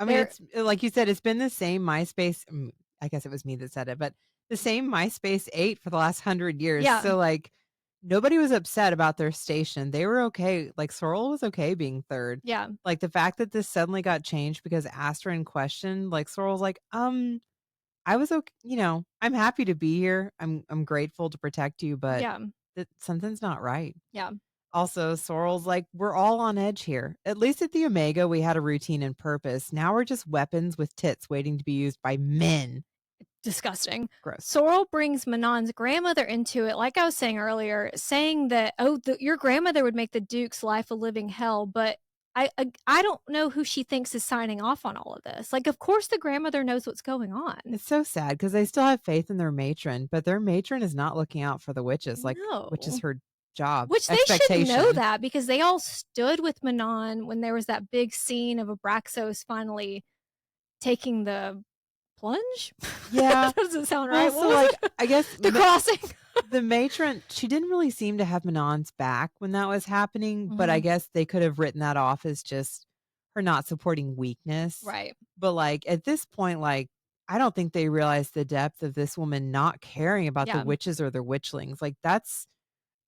[SPEAKER 2] I mean, it's like you said, it's been the same MySpace. I guess it was me that said it, but the same MySpace 8 for the last 100 years.
[SPEAKER 1] Yeah.
[SPEAKER 2] So like nobody was upset about their station. They were okay. Like Sorrel was okay being third.
[SPEAKER 1] Yeah.
[SPEAKER 2] Like the fact that this suddenly got changed because Astrid questioned, like Sorrel's like, I was okay. I'm happy to be here. I'm grateful to protect you, but
[SPEAKER 1] Yeah.
[SPEAKER 2] Something's not right.
[SPEAKER 1] Yeah.
[SPEAKER 2] Also, Sorrel's like, we're all on edge here. At least at the Omega, we had a routine and purpose. Now we're just weapons with tits waiting to be used by men.
[SPEAKER 1] Disgusting.
[SPEAKER 2] Gross.
[SPEAKER 1] Sorrel brings Manon's grandmother into it, like I was saying earlier, saying that, your grandmother would make the Duke's life a living hell, but I don't know who she thinks is signing off on all of this. Like, of course the grandmother knows what's going on.
[SPEAKER 2] It's so sad because they still have faith in their matron, but their matron is not looking out for the witches, which is her job.
[SPEAKER 1] Which they should know that because they all stood with Manon when there was that big scene of Abraxos finally taking the plunge.
[SPEAKER 2] Yeah.
[SPEAKER 1] That doesn't sound right.
[SPEAKER 2] Also, like, I guess
[SPEAKER 1] the crossing.
[SPEAKER 2] The matron, she didn't really seem to have Manon's back when that was happening, but I guess they could have written that off as just her not supporting weakness.
[SPEAKER 1] Right.
[SPEAKER 2] But like at this point, like I don't think they realized the depth of this woman not caring about the witches or their witchlings. Like that's,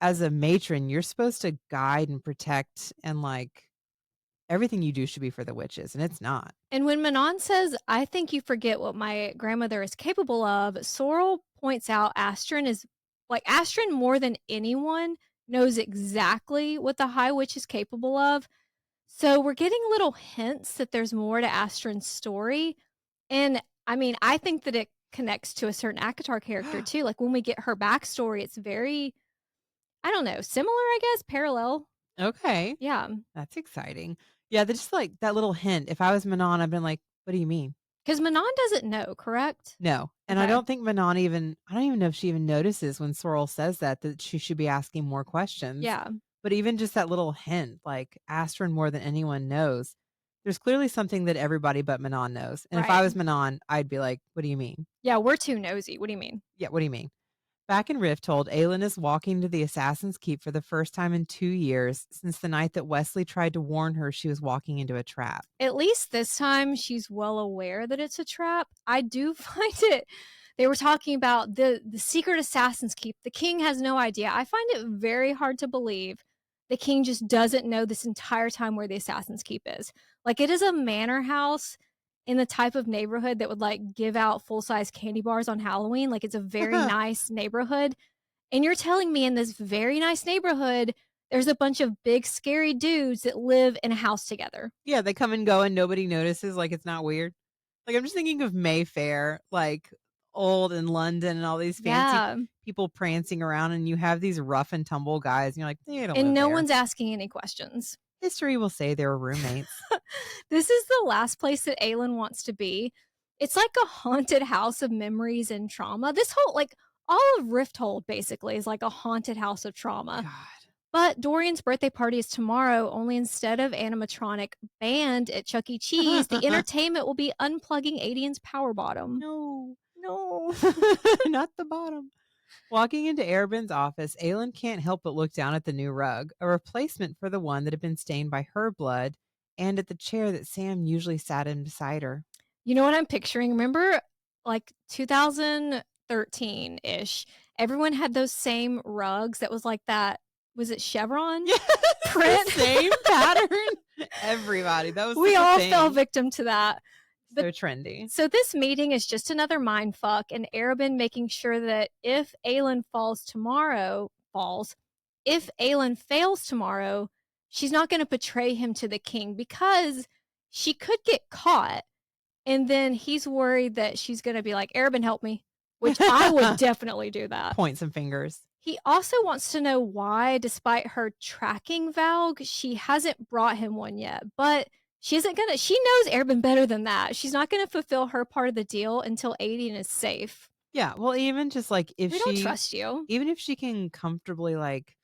[SPEAKER 2] as a matron, you're supposed to guide and protect, and like everything you do should be for the witches, and it's not.
[SPEAKER 1] And when Manon says, I think you forget what my grandmother is capable of, Sorrel points out Astrid more than anyone knows exactly what the High Witch is capable of. So we're getting little hints that there's more to Astrid's story. And I mean, I think that it connects to a certain ACOTAR character too. Like when we get her backstory, it's very, I don't know, similar, I guess, parallel.
[SPEAKER 2] Okay.
[SPEAKER 1] Yeah.
[SPEAKER 2] That's exciting. Yeah, they're just like that little hint. If I was Manon, I've been like, what do you mean?
[SPEAKER 1] Because Manon doesn't know, correct?
[SPEAKER 2] No. And I
[SPEAKER 1] Okay.
[SPEAKER 2] don't think Manon even I don't even know if she even notices when Sorrel says that she should be asking more questions.
[SPEAKER 1] Yeah.
[SPEAKER 2] But even just that little hint, like, ask her more than anyone knows. There's clearly something that everybody but Manon knows. And if I
[SPEAKER 1] Right.
[SPEAKER 2] was Manon, I'd be like, "What do you mean?"
[SPEAKER 1] Yeah, we're too nosy. What do you mean?
[SPEAKER 2] Yeah, what do you mean? Back in Rifthold, Aelin is walking to the Assassin's Keep for the first time in 2 years since the night that Wesley tried to warn her she was walking into a trap.
[SPEAKER 1] At least this time she's well aware that it's a trap. I do find it they were talking about the secret Assassin's Keep. The king has no idea. I find it very hard to believe the king just doesn't know this entire time where the Assassin's Keep is. Like it is a manor house in the type of neighborhood that would like give out full-size candy bars on Halloween. Like it's a very nice neighborhood. And you're telling me in this very nice neighborhood, there's a bunch of big, scary dudes that live in a house together.
[SPEAKER 2] Yeah, they come and go and nobody notices, like, it's not weird. Like, I'm just thinking of Mayfair, like, old in London and all these fancy
[SPEAKER 1] Yeah.
[SPEAKER 2] people prancing around, and you have these rough and tumble guys, and you're like, "They don't
[SPEAKER 1] And
[SPEAKER 2] live
[SPEAKER 1] no
[SPEAKER 2] there."
[SPEAKER 1] one's asking any questions.
[SPEAKER 2] History will say they were roommates.
[SPEAKER 1] This is the last place that Aelin wants to be. It's like a haunted house of memories and trauma. This whole, like, all of Rifthold basically is like a haunted house of trauma.
[SPEAKER 2] God.
[SPEAKER 1] But Dorian's birthday party is tomorrow, only instead of animatronic band at Chuck E. Cheese, the entertainment will be unplugging Adian's power bottom.
[SPEAKER 2] No.
[SPEAKER 1] No.
[SPEAKER 2] Not the bottom. Walking into Arabin's office, Aelin can't help but look down at the new rug, a replacement for the one that had been stained by her blood, and at the chair that Sam usually sat in beside her.
[SPEAKER 1] You know what I'm picturing? Remember, like 2013 ish, everyone had those same rugs that was like that. Was it chevron print?
[SPEAKER 2] The same pattern. Everybody. That was
[SPEAKER 1] We
[SPEAKER 2] such a
[SPEAKER 1] all
[SPEAKER 2] thing.
[SPEAKER 1] fell victim to that.
[SPEAKER 2] So trendy.
[SPEAKER 1] So this meeting is just another mind fuck, and Arabin making sure that if Aelin if Aelin fails tomorrow, she's not going to betray him to the king because she could get caught, and then he's worried that she's going to be like, Arabin, help me, which I would definitely do that.
[SPEAKER 2] Point some fingers.
[SPEAKER 1] He also wants to know why, despite her tracking Valg, she hasn't brought him one yet. But she knows Arabin better than that. She's not gonna fulfill her part of the deal until Aedion is safe.
[SPEAKER 2] Yeah, well, even just like if
[SPEAKER 1] We don't trust you.
[SPEAKER 2] even if she can comfortably, like,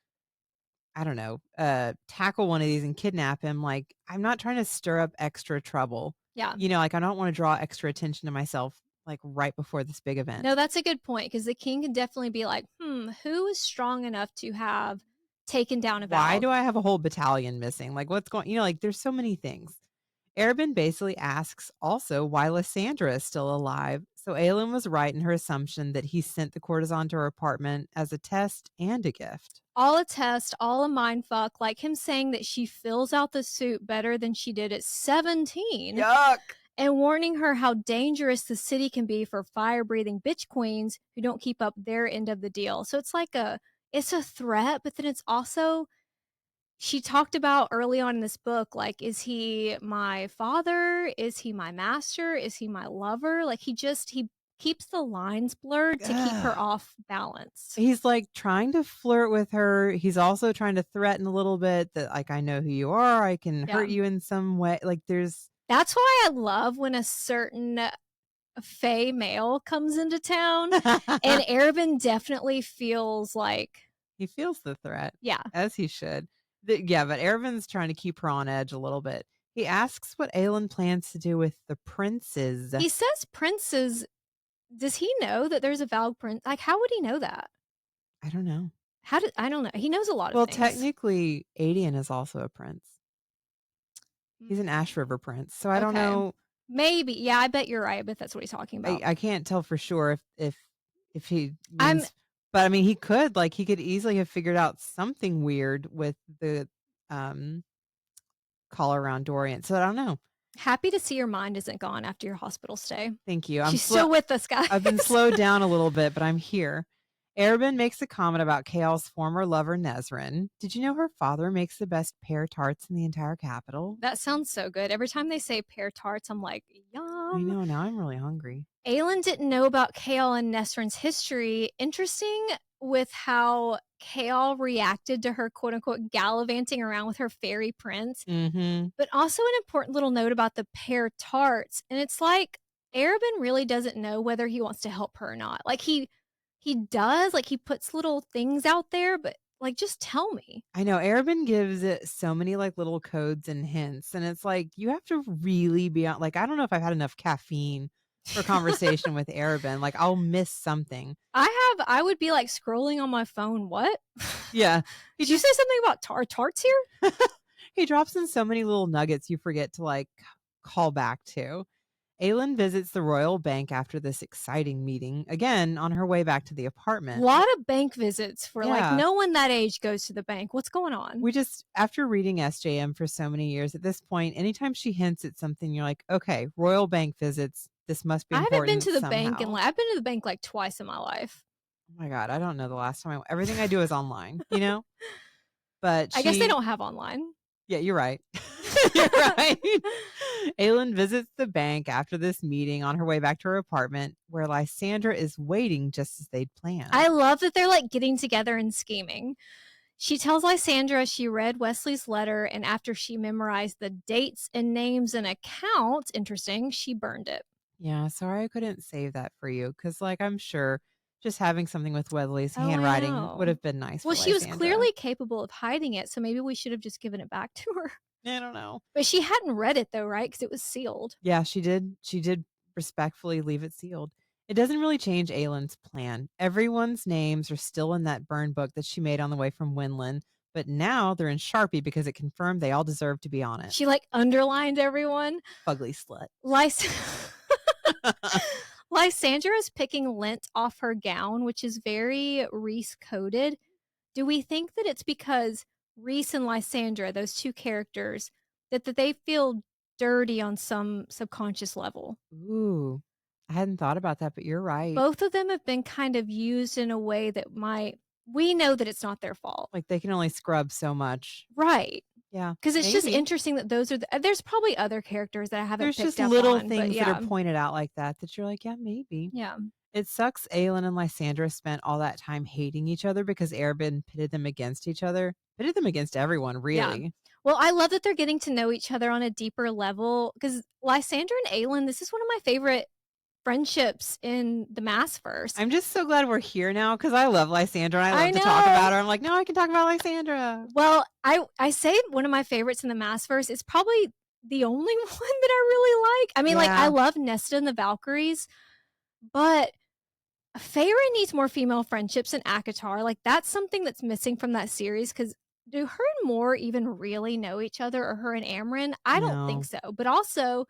[SPEAKER 2] I don't know, tackle one of these and kidnap him, like, I'm not trying to stir up extra trouble.
[SPEAKER 1] Yeah.
[SPEAKER 2] You know, like, I don't want to draw extra attention to myself, like, right before this big event.
[SPEAKER 1] No, that's a good point, because the king can definitely be like, who is strong enough to have taken down a Valg?
[SPEAKER 2] Why do I have a whole battalion missing? Like, what's going, like, there's so many things. Arabin basically asks also why Lysandra is still alive. So Aelin was right in her assumption that he sent the courtesan to her apartment as a test and a gift.
[SPEAKER 1] All a test, all a mindfuck, like him saying that she fills out the suit better than she did at 17.
[SPEAKER 2] Yuck!
[SPEAKER 1] And warning her how dangerous the city can be for fire-breathing bitch queens who don't keep up their end of the deal. So it's like it's a threat, but then it's also, she talked about early on in this book, like, is he my father? Is he my master? Is he my lover? Like, he keeps the lines blurred to keep her off balance.
[SPEAKER 2] He's like trying to flirt with her. He's also trying to threaten a little bit that, like, I know who you are. I can hurt you in some way. Like,
[SPEAKER 1] That's why I love when a certain Fae male comes into town, and Arabin definitely feels like
[SPEAKER 2] he feels the threat.
[SPEAKER 1] Yeah.
[SPEAKER 2] As he should. Yeah, but Arabin's trying to keep her on edge a little bit. He asks what Aelin plans to do with the princes.
[SPEAKER 1] He says princes. Does he know that there's a Valg prince? Like, how would he know that?
[SPEAKER 2] I don't know.
[SPEAKER 1] I don't know. He knows a lot of
[SPEAKER 2] Well,
[SPEAKER 1] things.
[SPEAKER 2] technically, Aedion is also a prince. He's an Ash River prince. So I don't know.
[SPEAKER 1] Maybe. Yeah, I bet you're right. I bet that's what he's talking about.
[SPEAKER 2] I can't tell for sure if he means, but I mean, he could easily have figured out something weird with the collar around Dorian. So I don't know.
[SPEAKER 1] Happy to see your mind isn't gone after your hospital stay.
[SPEAKER 2] Thank you.
[SPEAKER 1] She's still with us, guys.
[SPEAKER 2] I've been slowed down a little bit, but I'm here. Arabin makes a comment about Chaol's former lover, Nezrin. Did you know her father makes the best pear tarts in the entire capital?
[SPEAKER 1] That sounds so good. Every time they say pear tarts, I'm like, yum.
[SPEAKER 2] I know. Now I'm really hungry.
[SPEAKER 1] Aelin didn't know about Chaol and Nesrin's history. Interesting with how Chaol reacted to her quote-unquote gallivanting around with her fairy prince.
[SPEAKER 2] Mm-hmm.
[SPEAKER 1] But also an important little note about the pear tarts. And it's like Arabin really doesn't know whether he wants to help her or not. Like, he does, like, he puts little things out there, but, like, just tell me.
[SPEAKER 2] I know Arabin gives it so many, like, little codes and hints, and it's like, you have to really be on like, I don't know if I've had enough caffeine for conversation with Arabin, like, I'll miss something.
[SPEAKER 1] I would be, like, scrolling on my phone, "What?
[SPEAKER 2] Yeah. He
[SPEAKER 1] Did you say
[SPEAKER 2] just
[SPEAKER 1] something about tarts here?"
[SPEAKER 2] he drops in so many little nuggets you forget to, like, call back to. Aelin visits the royal bank after this exciting meeting, again, on her way back to the apartment.
[SPEAKER 1] Lot of bank visits for, like,
[SPEAKER 2] Yeah.
[SPEAKER 1] no one that age goes to the bank. What's going on?
[SPEAKER 2] We just after reading SJM for so many years, at this point, anytime she hints at something, you're like, "Okay, royal bank visits. This must be
[SPEAKER 1] I haven't been
[SPEAKER 2] important
[SPEAKER 1] to the bank
[SPEAKER 2] somehow."
[SPEAKER 1] I've been to the bank, like, twice in my life.
[SPEAKER 2] Oh my god, I don't know the last time everything I do is online, you know? But
[SPEAKER 1] I guess they
[SPEAKER 2] she
[SPEAKER 1] don't have online.
[SPEAKER 2] Yeah, you're right. You're right. Aelin visits the bank after this meeting on her way back to her apartment, where Lysandra is waiting just as they'd planned.
[SPEAKER 1] I love that they're, like, getting together and scheming. She tells Lysandra she read Wesley's letter, and after she memorized the dates and names and accounts, interesting, she burned it.
[SPEAKER 2] Yeah, sorry I couldn't save that for you because, like, I'm sure just having something with Wesley's
[SPEAKER 1] Oh, I
[SPEAKER 2] handwriting would
[SPEAKER 1] know.
[SPEAKER 2] have been nice
[SPEAKER 1] Well,
[SPEAKER 2] for
[SPEAKER 1] she was
[SPEAKER 2] Lysandra.
[SPEAKER 1] clearly capable of hiding it, so maybe we should have just given it back to her.
[SPEAKER 2] I don't know.
[SPEAKER 1] But she hadn't read it though, right? Because it was sealed.
[SPEAKER 2] Yeah, she did. She did respectfully leave it sealed. It doesn't really change Aelin's plan. Everyone's names are still in that burn book that she made on the way from Winland, but now they're in Sharpie because it confirmed they all deserve to be on it.
[SPEAKER 1] She, like, underlined everyone.
[SPEAKER 2] Fugly slut.
[SPEAKER 1] Lysandra is picking lint off her gown, which is very Reese coded. Do we think that it's because Reese and Lysandra, those two characters, that they feel dirty on some subconscious level?
[SPEAKER 2] Ooh, I hadn't thought about that, but you're right.
[SPEAKER 1] Both of them have been kind of used in a way that we know that it's not their fault.
[SPEAKER 2] Like they can only scrub so much.
[SPEAKER 1] Right.
[SPEAKER 2] Yeah.
[SPEAKER 1] Because it's just
[SPEAKER 2] maybe.
[SPEAKER 1] interesting that those are there's probably other characters that I haven't
[SPEAKER 2] There's
[SPEAKER 1] picked
[SPEAKER 2] just
[SPEAKER 1] up
[SPEAKER 2] little
[SPEAKER 1] on, but
[SPEAKER 2] things that
[SPEAKER 1] yeah.
[SPEAKER 2] are pointed out like that that you're like, yeah, maybe.
[SPEAKER 1] Yeah.
[SPEAKER 2] It sucks Aelin and Lysandra spent all that time hating each other because Arabin pitted them against each other. Pitted them against everyone, really.
[SPEAKER 1] Well, I love that they're getting to know each other on a deeper level because Lysandra and Aelin, this is one of my favorite friendships in the Massverse.
[SPEAKER 2] I'm just so glad we're here now because I love Lysandra and I love to talk about her. I'm like, no, I can talk about Lysandra.
[SPEAKER 1] Well, I say one of my favorites in the Massverse is probably the only one that I really like. I mean, like, I love Nesta and the Valkyries, but Feyre needs more female friendships in ACOTAR. Like, that's something that's missing from that series because do her and Mor even really know each other, or her and Amren? I don't think so. But also,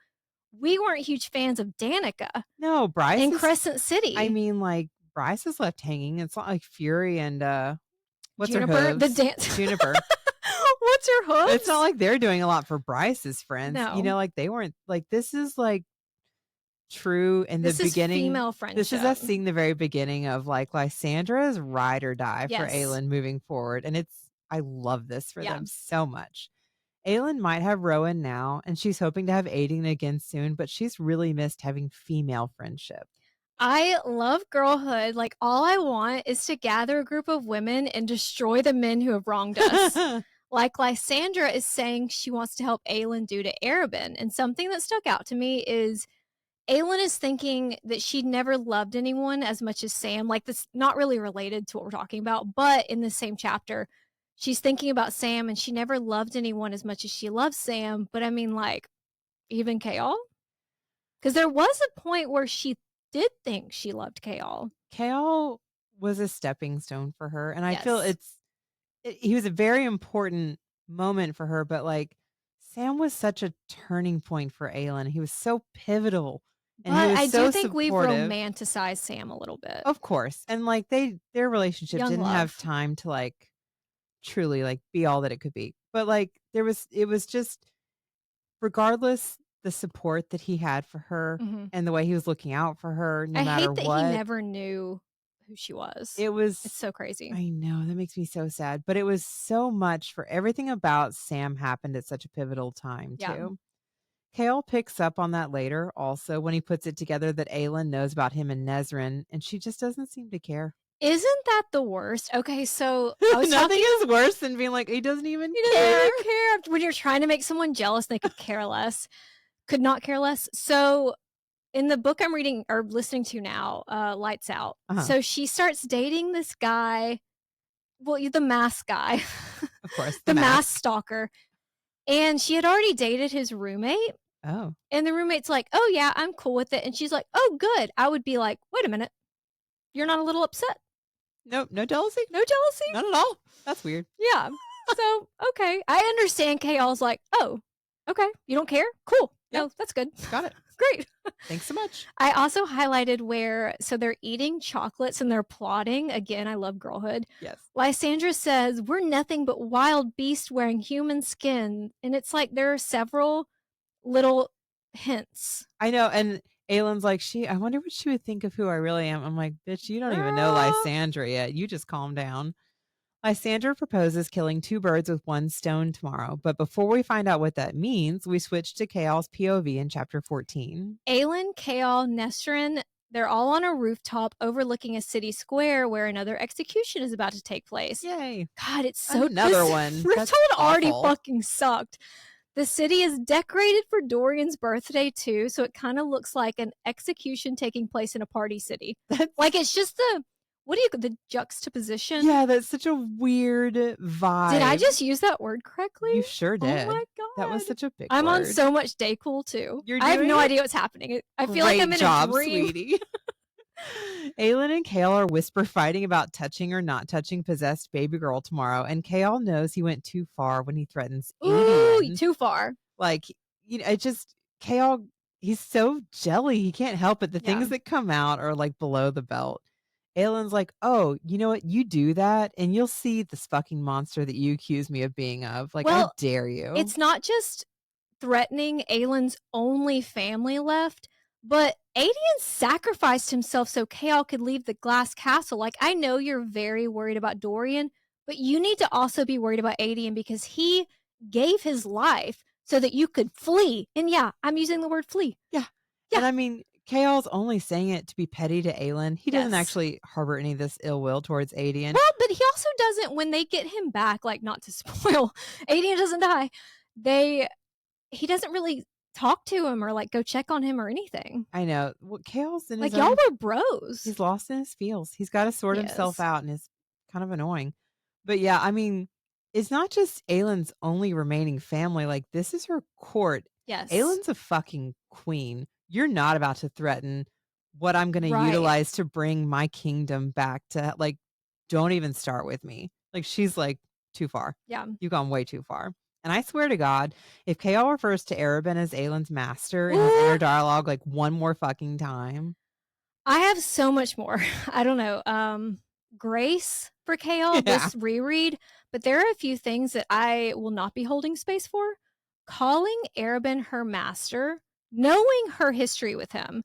[SPEAKER 1] we weren't huge fans of Danica.
[SPEAKER 2] No, Bryce
[SPEAKER 1] in Crescent City.
[SPEAKER 2] I mean, like, Bryce is left hanging. It's not like Fury and what's
[SPEAKER 1] Juniper,
[SPEAKER 2] her hooves?
[SPEAKER 1] the dance
[SPEAKER 2] Juniper.
[SPEAKER 1] What's her hooves?
[SPEAKER 2] It's not like they're doing a lot for Bryce's friends.
[SPEAKER 1] No.
[SPEAKER 2] You know, like they weren't like this is like true in the beginning.
[SPEAKER 1] Female friendship.
[SPEAKER 2] This is us seeing the very beginning of like Lysandra's ride or die for
[SPEAKER 1] Yes.
[SPEAKER 2] Aelin moving forward. And I love this for them so much. Aelin might have Rowan now, and she's hoping to have Aideen again soon, but she's really missed having female friendship.
[SPEAKER 1] I love girlhood. Like, all I want is to gather a group of women and destroy the men who have wronged us. Like Lysandra is saying she wants to help Aelin do to Arabin. And something that stuck out to me is Aelin is thinking that she'd never loved anyone as much as Sam. Like, this not really related to what we're talking about, but in the same chapter, she's thinking about Sam and she never loved anyone as much as she loves Sam. But I mean, like, even Chaol? Because there was a point where she did think she loved Chaol.
[SPEAKER 2] Chaol was a stepping stone for her. And I feel he was a very important moment for her, but like Sam was such a turning point for Aelin. He was so pivotal. And
[SPEAKER 1] but
[SPEAKER 2] he was
[SPEAKER 1] I
[SPEAKER 2] so
[SPEAKER 1] do think we've
[SPEAKER 2] supportive.
[SPEAKER 1] romanticized Sam a little bit.
[SPEAKER 2] Of course. And like their relationship
[SPEAKER 1] Young
[SPEAKER 2] didn't
[SPEAKER 1] love.
[SPEAKER 2] have time to like truly like be all that it could be. But like it was just regardless the support that he had for her and the way he was looking out for her no matter
[SPEAKER 1] hate that
[SPEAKER 2] what.
[SPEAKER 1] he never knew who she was.
[SPEAKER 2] It's
[SPEAKER 1] so crazy.
[SPEAKER 2] I know, that makes me so sad. But it was so much for everything about Sam happened at such a pivotal time too. Chaol picks up on that later also when he puts it together that Aelin knows about him and Nezrin, and she just doesn't seem to care.
[SPEAKER 1] Isn't that the worst? Okay, so I was
[SPEAKER 2] nothing is worse than being like, he doesn't even care.
[SPEAKER 1] Doesn't even care when you're trying to make someone jealous. They could care less, could not care less. So in the book I'm reading or listening to now, Lights Out.
[SPEAKER 2] Uh-huh.
[SPEAKER 1] So she starts dating this guy, well, the mask guy,
[SPEAKER 2] Of course,
[SPEAKER 1] the
[SPEAKER 2] the
[SPEAKER 1] mask
[SPEAKER 2] mask.
[SPEAKER 1] stalker. And she had already dated his roommate.
[SPEAKER 2] Oh.
[SPEAKER 1] And the roommate's like, "Oh, yeah, I'm cool with it." And she's like, "Oh, good." I would be like, "Wait a minute. You're not a little upset?
[SPEAKER 2] Nope, no jealousy?
[SPEAKER 1] No jealousy?"
[SPEAKER 2] Not at all. That's weird.
[SPEAKER 1] Yeah. So, okay. I understand Kayal's like, "Oh, okay. You don't care? Cool.
[SPEAKER 2] Yep.
[SPEAKER 1] No, that's good.
[SPEAKER 2] Got it.
[SPEAKER 1] Great."
[SPEAKER 2] Thanks so much.
[SPEAKER 1] I also highlighted where so they're eating chocolates and they're plotting. Again, I love girlhood.
[SPEAKER 2] Yes.
[SPEAKER 1] Lysandra says, "We're nothing but wild beasts wearing human skin." And it's like there are several little hints.
[SPEAKER 2] I know. And Aylin's like, I wonder what she would think of who I really am. I'm like, bitch, you don't even know
[SPEAKER 1] Girl.
[SPEAKER 2] Lysandra yet. You just calm down. Lysandra proposes killing 2 birds with 1 stone tomorrow. But before we find out what that means, we switch to Chaol's POV in chapter 14.
[SPEAKER 1] Aelin, Chaol, Nestrin, they're all on a rooftop overlooking a city square where another execution is about to take place.
[SPEAKER 2] Yay.
[SPEAKER 1] God, it's so
[SPEAKER 2] Another
[SPEAKER 1] this
[SPEAKER 2] one.
[SPEAKER 1] Rooftop
[SPEAKER 2] That's
[SPEAKER 1] already
[SPEAKER 2] awful.
[SPEAKER 1] fucking sucked. The city is decorated for Dorian's birthday too, so it kind of looks like an execution taking place in a party city. Like it's just the juxtaposition.
[SPEAKER 2] Yeah, that's such a weird vibe.
[SPEAKER 1] Did I just use that word correctly?
[SPEAKER 2] You sure did.
[SPEAKER 1] Oh my god.
[SPEAKER 2] That was such a big
[SPEAKER 1] I'm
[SPEAKER 2] word.
[SPEAKER 1] on so much Daycool too.
[SPEAKER 2] You're
[SPEAKER 1] I have
[SPEAKER 2] doing
[SPEAKER 1] no
[SPEAKER 2] it?
[SPEAKER 1] idea what's happening. I feel like I'm in
[SPEAKER 2] job,
[SPEAKER 1] a dream.
[SPEAKER 2] sweetie. Aelin and Chaol are whisper fighting about touching or not touching possessed baby girl tomorrow, and Chaol knows he went too far when he threatens
[SPEAKER 1] Ooh,
[SPEAKER 2] Adian.
[SPEAKER 1] too far.
[SPEAKER 2] Like, it just Chaol, he's so jelly, he can't help it. The things that come out are like below the belt. Aelin's like, "Oh, you know what? You do that, and you'll see this fucking monster that you accuse me of being of. Like,
[SPEAKER 1] Well,
[SPEAKER 2] how dare you?"
[SPEAKER 1] It's not just threatening Aelin's only family left, but Adian sacrificed himself so Chaol could leave the glass castle. Like, I know you're very worried about Dorian, but you need to also be worried about Adian because he gave his life so that you could flee. And yeah, I'm using the word flee.
[SPEAKER 2] Yeah.
[SPEAKER 1] Yeah.
[SPEAKER 2] And I mean, Chaol's only saying it to be petty to Aelin. He doesn't
[SPEAKER 1] Yes.
[SPEAKER 2] actually harbor any of this ill will towards Adian.
[SPEAKER 1] Well, but he also doesn't, when they get him back, like, not to spoil, Adian doesn't die. He doesn't really talk to him or like go check on him or anything.
[SPEAKER 2] I know. Well, Chaol's in
[SPEAKER 1] Like,
[SPEAKER 2] his
[SPEAKER 1] y'all
[SPEAKER 2] own,
[SPEAKER 1] were bros.
[SPEAKER 2] he's lost in his feels. He's got to sort himself
[SPEAKER 1] Yes.
[SPEAKER 2] out, and it's kind of annoying. But yeah, I mean, it's not just Aelin's only remaining family. Like, this is her court.
[SPEAKER 1] Yes.
[SPEAKER 2] Aelin's a fucking queen. You're not about to threaten what I'm going to
[SPEAKER 1] Right.
[SPEAKER 2] utilize to bring my kingdom back to, like, don't even start with me. Like, she's like, too far.
[SPEAKER 1] Yeah.
[SPEAKER 2] You've gone way too far. And I swear to God, if Chaol refers to Arobynn as Aelin's master in his inner dialogue like one more fucking time.
[SPEAKER 1] I have so much more. I don't know. Grace for Chaol, this reread, but there are a few things that I will not be holding space for. Calling Arobynn her master, knowing her history with him,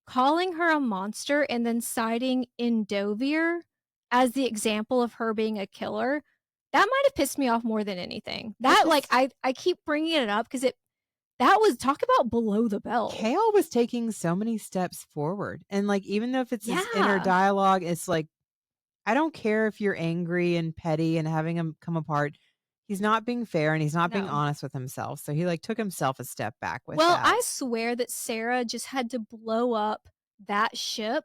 [SPEAKER 1] calling her a monster, and then citing Indovir as the example of her being a killer. That might have pissed me off more than anything. That, like, I keep bringing it up because that was, talk about below the belt.
[SPEAKER 2] Chaol was taking so many steps forward. And like, even though if it's his inner
[SPEAKER 1] Yeah.
[SPEAKER 2] dialogue, it's like, I don't care if you're angry and petty and having him come apart. He's not being fair and he's not being
[SPEAKER 1] No.
[SPEAKER 2] honest with himself. So he like took himself a step back with
[SPEAKER 1] Well,
[SPEAKER 2] that.
[SPEAKER 1] I swear that Sarah just had to blow up that ship.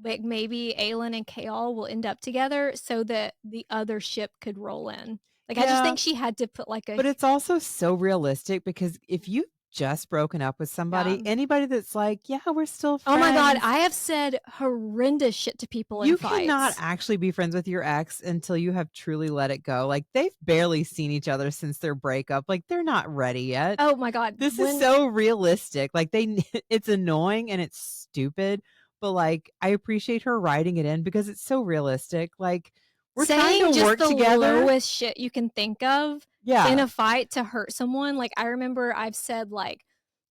[SPEAKER 1] Like, maybe Aelin and Chaol will end up together so that the other ship could roll in. Like, I just
[SPEAKER 2] Yeah.
[SPEAKER 1] think she had to put like a.
[SPEAKER 2] But it's also so realistic because if you've just broken up with somebody,
[SPEAKER 1] Yeah.
[SPEAKER 2] anybody that's like, yeah, we're still
[SPEAKER 1] Oh
[SPEAKER 2] friends.
[SPEAKER 1] my God, I have said horrendous shit to people in
[SPEAKER 2] You
[SPEAKER 1] fights.
[SPEAKER 2] cannot actually be friends with your ex until you have truly let it go. Like, they've barely seen each other since their breakup. Like, they're not ready yet.
[SPEAKER 1] Oh my God.
[SPEAKER 2] This is so realistic. Like, it's annoying and it's stupid, but like, I appreciate her writing it in because it's so realistic. Like, we're
[SPEAKER 1] saying
[SPEAKER 2] trying to
[SPEAKER 1] just
[SPEAKER 2] work
[SPEAKER 1] the
[SPEAKER 2] together.
[SPEAKER 1] lowest shit you can think of
[SPEAKER 2] Yeah.
[SPEAKER 1] in a fight to hurt someone. Like, I remember I've said, like,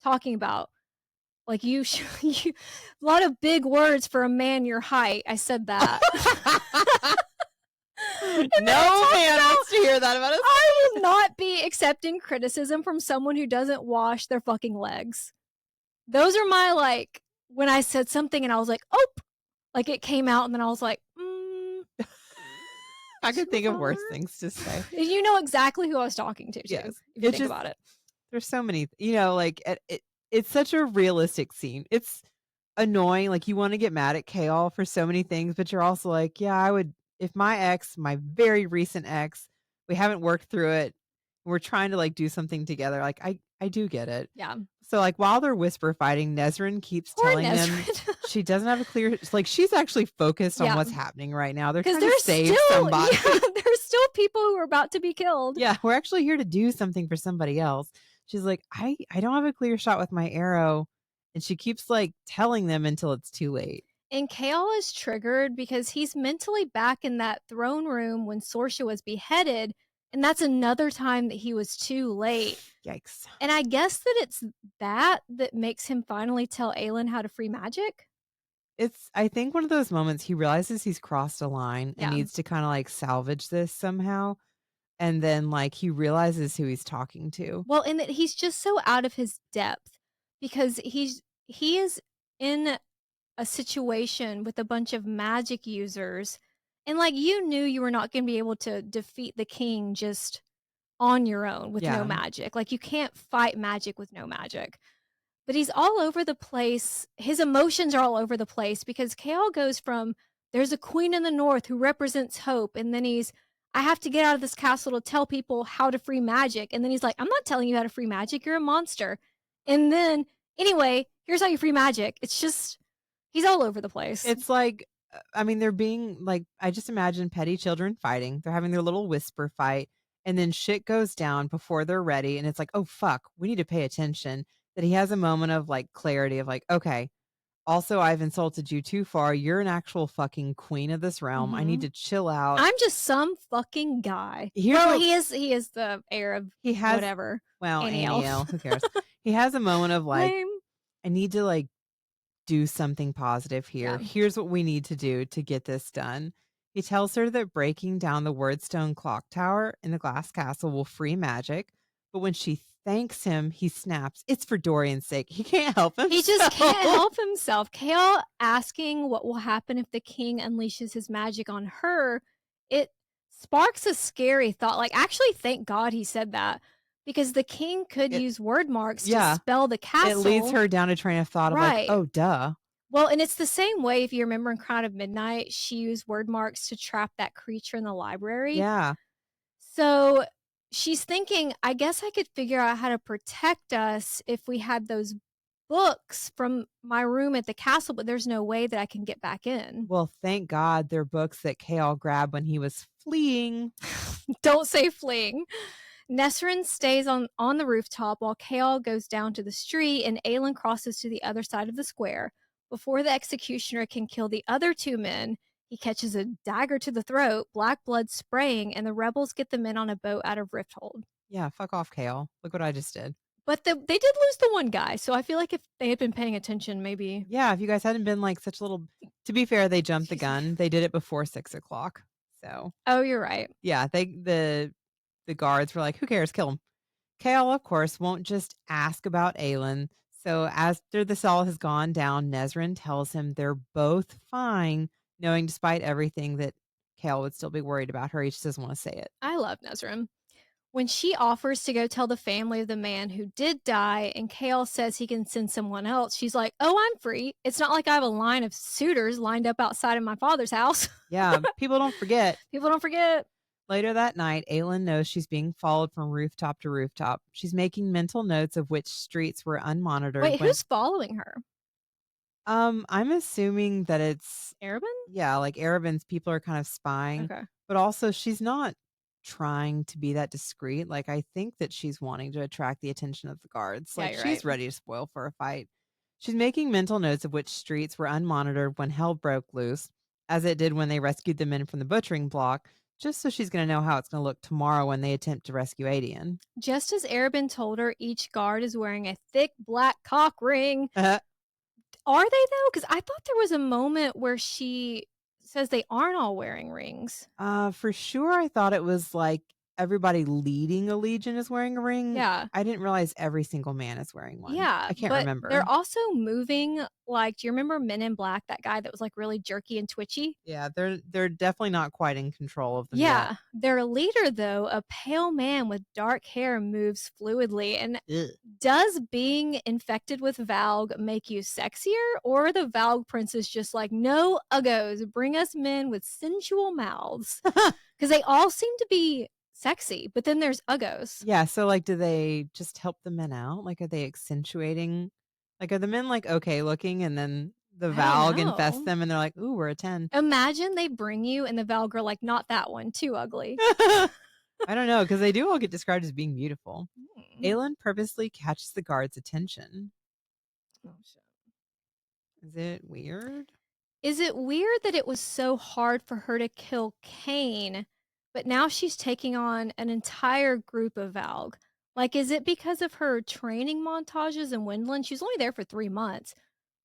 [SPEAKER 1] talking about, like, you a lot of big words for a man your height. I said that.
[SPEAKER 2] No man wants to hear that about us.
[SPEAKER 1] I will not be accepting criticism from someone who doesn't wash their fucking legs. Those are my, like, when I said something and I was like, oh, like it came out and then I was like,
[SPEAKER 2] I could think of worse things to say.
[SPEAKER 1] You know exactly who I was talking to, too,
[SPEAKER 2] Yes.
[SPEAKER 1] if you
[SPEAKER 2] It's
[SPEAKER 1] think
[SPEAKER 2] just-
[SPEAKER 1] about it.
[SPEAKER 2] There's so many, you know, like it's such a realistic scene. It's annoying, like, you wanna get mad at Kale for so many things, but you're also like, "Yeah, I would if my ex, my very recent ex, we haven't worked through it, we're trying to, like, do something together," like, I do get it.
[SPEAKER 1] Yeah.
[SPEAKER 2] So, like, while they're whisper fighting, Nesrin keeps
[SPEAKER 1] Poor
[SPEAKER 2] telling them
[SPEAKER 1] Nesrin.
[SPEAKER 2] she doesn't have a clear like, she's actually focused on
[SPEAKER 1] Yeah.
[SPEAKER 2] what's happening right now. They're
[SPEAKER 1] 'Cause
[SPEAKER 2] trying to
[SPEAKER 1] there's
[SPEAKER 2] save
[SPEAKER 1] still
[SPEAKER 2] somebody.
[SPEAKER 1] yeah, there's still people who are about to be killed.
[SPEAKER 2] Yeah, we're actually here to do something for somebody else. She's like, I don't have a clear shot with my arrow." And she keeps, like, telling them until it's too late.
[SPEAKER 1] And Kale is triggered because he's mentally back in that throne room when Sorsha was beheaded, and that's another time that he was too late.
[SPEAKER 2] Yikes.
[SPEAKER 1] And I guess that it's that makes him finally tell Aelin how to free magic?
[SPEAKER 2] It's I think one of those moments he realizes he's crossed a line and
[SPEAKER 1] Yeah.
[SPEAKER 2] needs to kinda, like, salvage this somehow, and then, like, he realizes who he's talking to.
[SPEAKER 1] Well, and that he's just so out of his depth because he is in a situation with a bunch of magic users, and, like, you knew you were not gonna be able to defeat the king just on your own with no
[SPEAKER 2] Yeah.
[SPEAKER 1] magic. Like, you can't fight magic with no magic. But he's all over the place. His emotions are all over the place because Kale goes from, "There's a queen in the north who represents hope," and then he's, "I have to get out of this castle to tell people how to free magic," and then he's like, "I'm not telling you how to free magic, you're a monster." And then, "Anyway, here's how you free magic." It's just he's all over the place.
[SPEAKER 2] It's like, I mean, they're being like, I just imagine petty children fighting. They're having their little whisper fight, and then shit goes down before they're ready. And it's like, oh, fuck, we need to pay attention. That he has a moment of like clarity of like, okay, also, I've insulted you too far. You're an actual fucking queen of this realm. I need
[SPEAKER 1] Mhm.
[SPEAKER 2] to chill out.
[SPEAKER 1] I'm just some fucking guy.
[SPEAKER 2] Here's
[SPEAKER 1] Well,
[SPEAKER 2] what
[SPEAKER 1] he is the heir of
[SPEAKER 2] he has.
[SPEAKER 1] whatever.
[SPEAKER 2] Well,
[SPEAKER 1] Annie
[SPEAKER 2] Annie
[SPEAKER 1] L.
[SPEAKER 2] L, who cares? He has a moment of like,
[SPEAKER 1] Lame.
[SPEAKER 2] I need to like do something positive here.
[SPEAKER 1] Yeah.
[SPEAKER 2] Here's what we need to do to get this done. He tells her that breaking down the Wordstone clock tower in the glass castle will free magic. But when she thanks him, he snaps. It's for Dorian's sake. He can't help himself.
[SPEAKER 1] He just can't help himself. Kale asking what will happen if the king unleashes his magic on her, it sparks a scary thought. Like, actually, thank God he said that because the king could
[SPEAKER 2] It-
[SPEAKER 1] use word marks
[SPEAKER 2] yeah.
[SPEAKER 1] to spell the castle.
[SPEAKER 2] It leads her down a train of thought of like,
[SPEAKER 1] Right.
[SPEAKER 2] oh, duh.
[SPEAKER 1] Well, and it's the same way if you remember in Crown of Midnight, she used word marks to trap that creature in the library.
[SPEAKER 2] Yeah.
[SPEAKER 1] So she's thinking, I guess I could figure out how to protect us if we had those books from my room at the castle, but there's no way that I can get back in.
[SPEAKER 2] Well, thank God they're books that Kale grabbed when he was fleeing.
[SPEAKER 1] Don't say fleeing. Nesrin stays on the rooftop while Kale goes down to the street and Aelin crosses to the other side of the square. Before the executioner can kill the other two men, he catches a dagger to the throat, black blood spraying, and the rebels get the men on a boat out of Rifthold.
[SPEAKER 2] Yeah, fuck off, Kale. Look what I just did.
[SPEAKER 1] But they did lose the one guy, so I feel like if they had been paying attention, maybe.
[SPEAKER 2] Yeah, if you guys hadn't been like such little, to be fair, they jumped the gun. They did it before 6 o'clock. So
[SPEAKER 1] Oh, you're right.
[SPEAKER 2] yeah, the guards were like, who cares? Kill him. Kale, of course, won't just ask about Aelin. So after the cell has gone down, Nesrin tells him they're both fine, knowing despite everything that Kale would still be worried about her. He just doesn't want to say it.
[SPEAKER 1] I love Nesrin. When she offers to go tell the family of the man who did die, and Kale says he can send someone else, she's like, "Oh, I'm free. It's not like I have a line of suitors lined up outside of my father's house."
[SPEAKER 2] Yeah, people don't forget.
[SPEAKER 1] People don't forget.
[SPEAKER 2] Later that night, Aelin knows she's being followed from rooftop to rooftop. She's making mental notes of which streets were unmonitored.
[SPEAKER 1] Wait, who's following her?
[SPEAKER 2] I'm assuming that it's
[SPEAKER 1] Arabin?
[SPEAKER 2] yeah, like Araban's people are kind of spying,
[SPEAKER 1] Okay.
[SPEAKER 2] but also she's not trying to be that discreet. Like I think that she's wanting to attract the attention of the guards.
[SPEAKER 1] Yeah,
[SPEAKER 2] Like
[SPEAKER 1] you're
[SPEAKER 2] she's
[SPEAKER 1] right.
[SPEAKER 2] ready to spoil for a fight. She's making mental notes of which streets were unmonitored when hell broke loose, as it did when they rescued the men from the butchering block, just so she's going to know how it's going to look tomorrow when they attempt to rescue Adian.
[SPEAKER 1] Just as Arabin told her, each guard is wearing a thick black cock ring. Are they though? Because I thought there was a moment where she says they aren't all wearing rings.
[SPEAKER 2] For sure, I thought it was like everybody leading a legion is wearing a ring.
[SPEAKER 1] Yeah.
[SPEAKER 2] I didn't realize every single man is wearing one.
[SPEAKER 1] Yeah,
[SPEAKER 2] I can't
[SPEAKER 1] but they're
[SPEAKER 2] remember.
[SPEAKER 1] also moving, like, do you remember Men in Black, that guy that was, like, really jerky and twitchy?
[SPEAKER 2] Yeah, they're definitely not quite in control of them yet.
[SPEAKER 1] Yeah, their leader, though, a pale man with dark hair, moves fluidly. And
[SPEAKER 2] Ugh.
[SPEAKER 1] does being infected with Valg make you sexier, or are the Valg princes just like, no uggos, bring us men with sensual mouths? Because they all seem to be sexy, but then there's uggos.
[SPEAKER 2] Yeah, so, like, do they just help the men out? Like, are they accentuating like, are the men, like, okay looking and then the
[SPEAKER 1] I don't
[SPEAKER 2] Valg infests
[SPEAKER 1] know.
[SPEAKER 2] them and they're like, "Ooh, we're a 10."
[SPEAKER 1] Imagine they bring you and the Valg are like, not that one, too ugly.
[SPEAKER 2] I don't know because they do all get described as being beautiful.
[SPEAKER 1] Hmm.
[SPEAKER 2] Aelin purposely catches the guard's attention.
[SPEAKER 1] Oh, shit.
[SPEAKER 2] Is it weird?
[SPEAKER 1] Is it weird that it was so hard for her to kill Cain, but now she's taking on an entire group of Valg? Like, is it because of her training montages in Windland? She was only there for 3 months.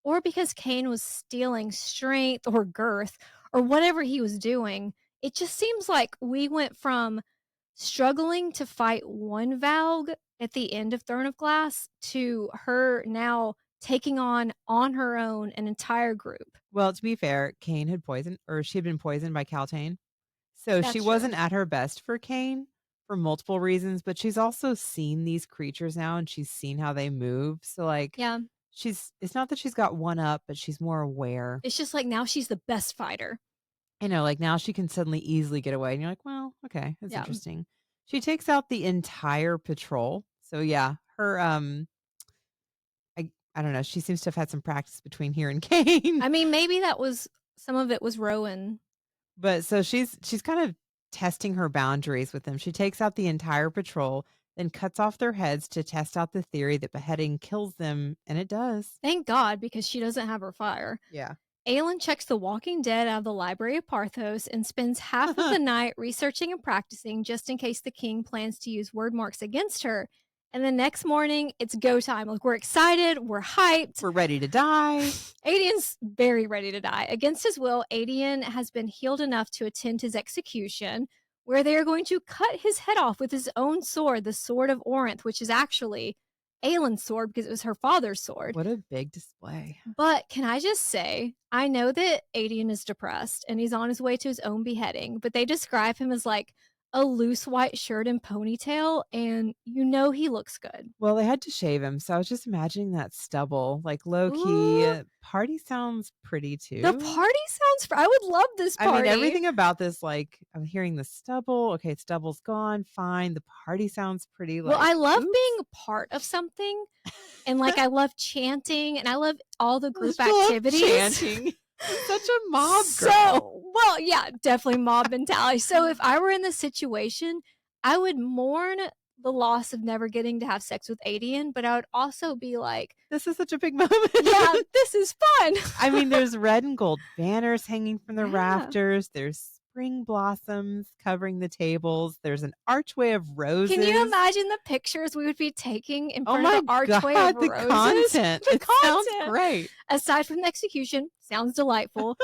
[SPEAKER 1] Or because Cain was stealing strength or girth or whatever he was doing. It just seems like we went from struggling to fight one Valg at the end of Throne of Glass to her now taking on her own an entire group.
[SPEAKER 2] Well, to be fair, Cain had poisoned or she had been poisoned by Caltaine. So she
[SPEAKER 1] That's true.
[SPEAKER 2] wasn't at her best for Cain for multiple reasons, but she's also seen these creatures now and she's seen how they move. So like
[SPEAKER 1] Yeah.
[SPEAKER 2] it's not that she's got one up, but she's more aware.
[SPEAKER 1] It's just like now she's the best fighter.
[SPEAKER 2] I know, like now she can suddenly easily get away. And you're like, well, okay, that's
[SPEAKER 1] Yeah.
[SPEAKER 2] interesting. She takes out the entire patrol. So yeah, her I don't know, she seems to have had some practice between here and Cain.
[SPEAKER 1] I mean, maybe that was some of it was Rowan.
[SPEAKER 2] But so she's kind of testing her boundaries with them. She takes out the entire patrol, then cuts off their heads to test out the theory that beheading kills them, and it does.
[SPEAKER 1] Thank God, because she doesn't have her fire.
[SPEAKER 2] Yeah.
[SPEAKER 1] Aelin checks The Walking Dead out of the Library of Parthos and spends half of the night researching and practicing just in case the king plans to use word marks against her. And the next morning, it's go time. Like, we're excited, we're hyped.
[SPEAKER 2] We're ready to die.
[SPEAKER 1] Aedian's very ready to die. Against his will, Aedian has been healed enough to attend his execution, where they are going to cut his head off with his own sword, the Sword of Orinth, which is actually Aelin's sword because it was her father's sword.
[SPEAKER 2] What a big display.
[SPEAKER 1] But can I just say, I know that Aedian is depressed and he's on his way to his own beheading, but they describe him as like a loose white shirt and ponytail, and you know he looks good.
[SPEAKER 2] Well, they had to shave him, so I was just imagining that stubble, like low key.
[SPEAKER 1] Ooh,
[SPEAKER 2] Party sounds pretty
[SPEAKER 1] the
[SPEAKER 2] too.
[SPEAKER 1] party sounds. I would love this
[SPEAKER 2] I mean,
[SPEAKER 1] party.
[SPEAKER 2] everything about this, like I'm hearing the stubble. Okay, stubble's gone. Fine. The party sounds pretty.
[SPEAKER 1] Well,
[SPEAKER 2] Like,
[SPEAKER 1] I love
[SPEAKER 2] oops.
[SPEAKER 1] being a part of something, and like I love chanting, and I love all the
[SPEAKER 2] I
[SPEAKER 1] group
[SPEAKER 2] still love
[SPEAKER 1] activities.
[SPEAKER 2] chanting. Such a mob girl.
[SPEAKER 1] So, well, yeah, definitely mob mentality. So if I were in this situation, I would mourn the loss of never getting to have sex with Aedian, but I would also be like,
[SPEAKER 2] This is such a big moment.
[SPEAKER 1] yeah, this is fun.
[SPEAKER 2] I mean, there's red and gold banners hanging from the
[SPEAKER 1] Yeah.
[SPEAKER 2] rafters. There's spring blossoms covering the tables. There's an archway of roses.
[SPEAKER 1] Can you imagine the pictures we would be taking in
[SPEAKER 2] Oh
[SPEAKER 1] front
[SPEAKER 2] my
[SPEAKER 1] of the archway
[SPEAKER 2] God,
[SPEAKER 1] of
[SPEAKER 2] the
[SPEAKER 1] roses?
[SPEAKER 2] content.
[SPEAKER 1] The
[SPEAKER 2] It sounds
[SPEAKER 1] content.
[SPEAKER 2] great.
[SPEAKER 1] Aside from the execution, sounds delightful.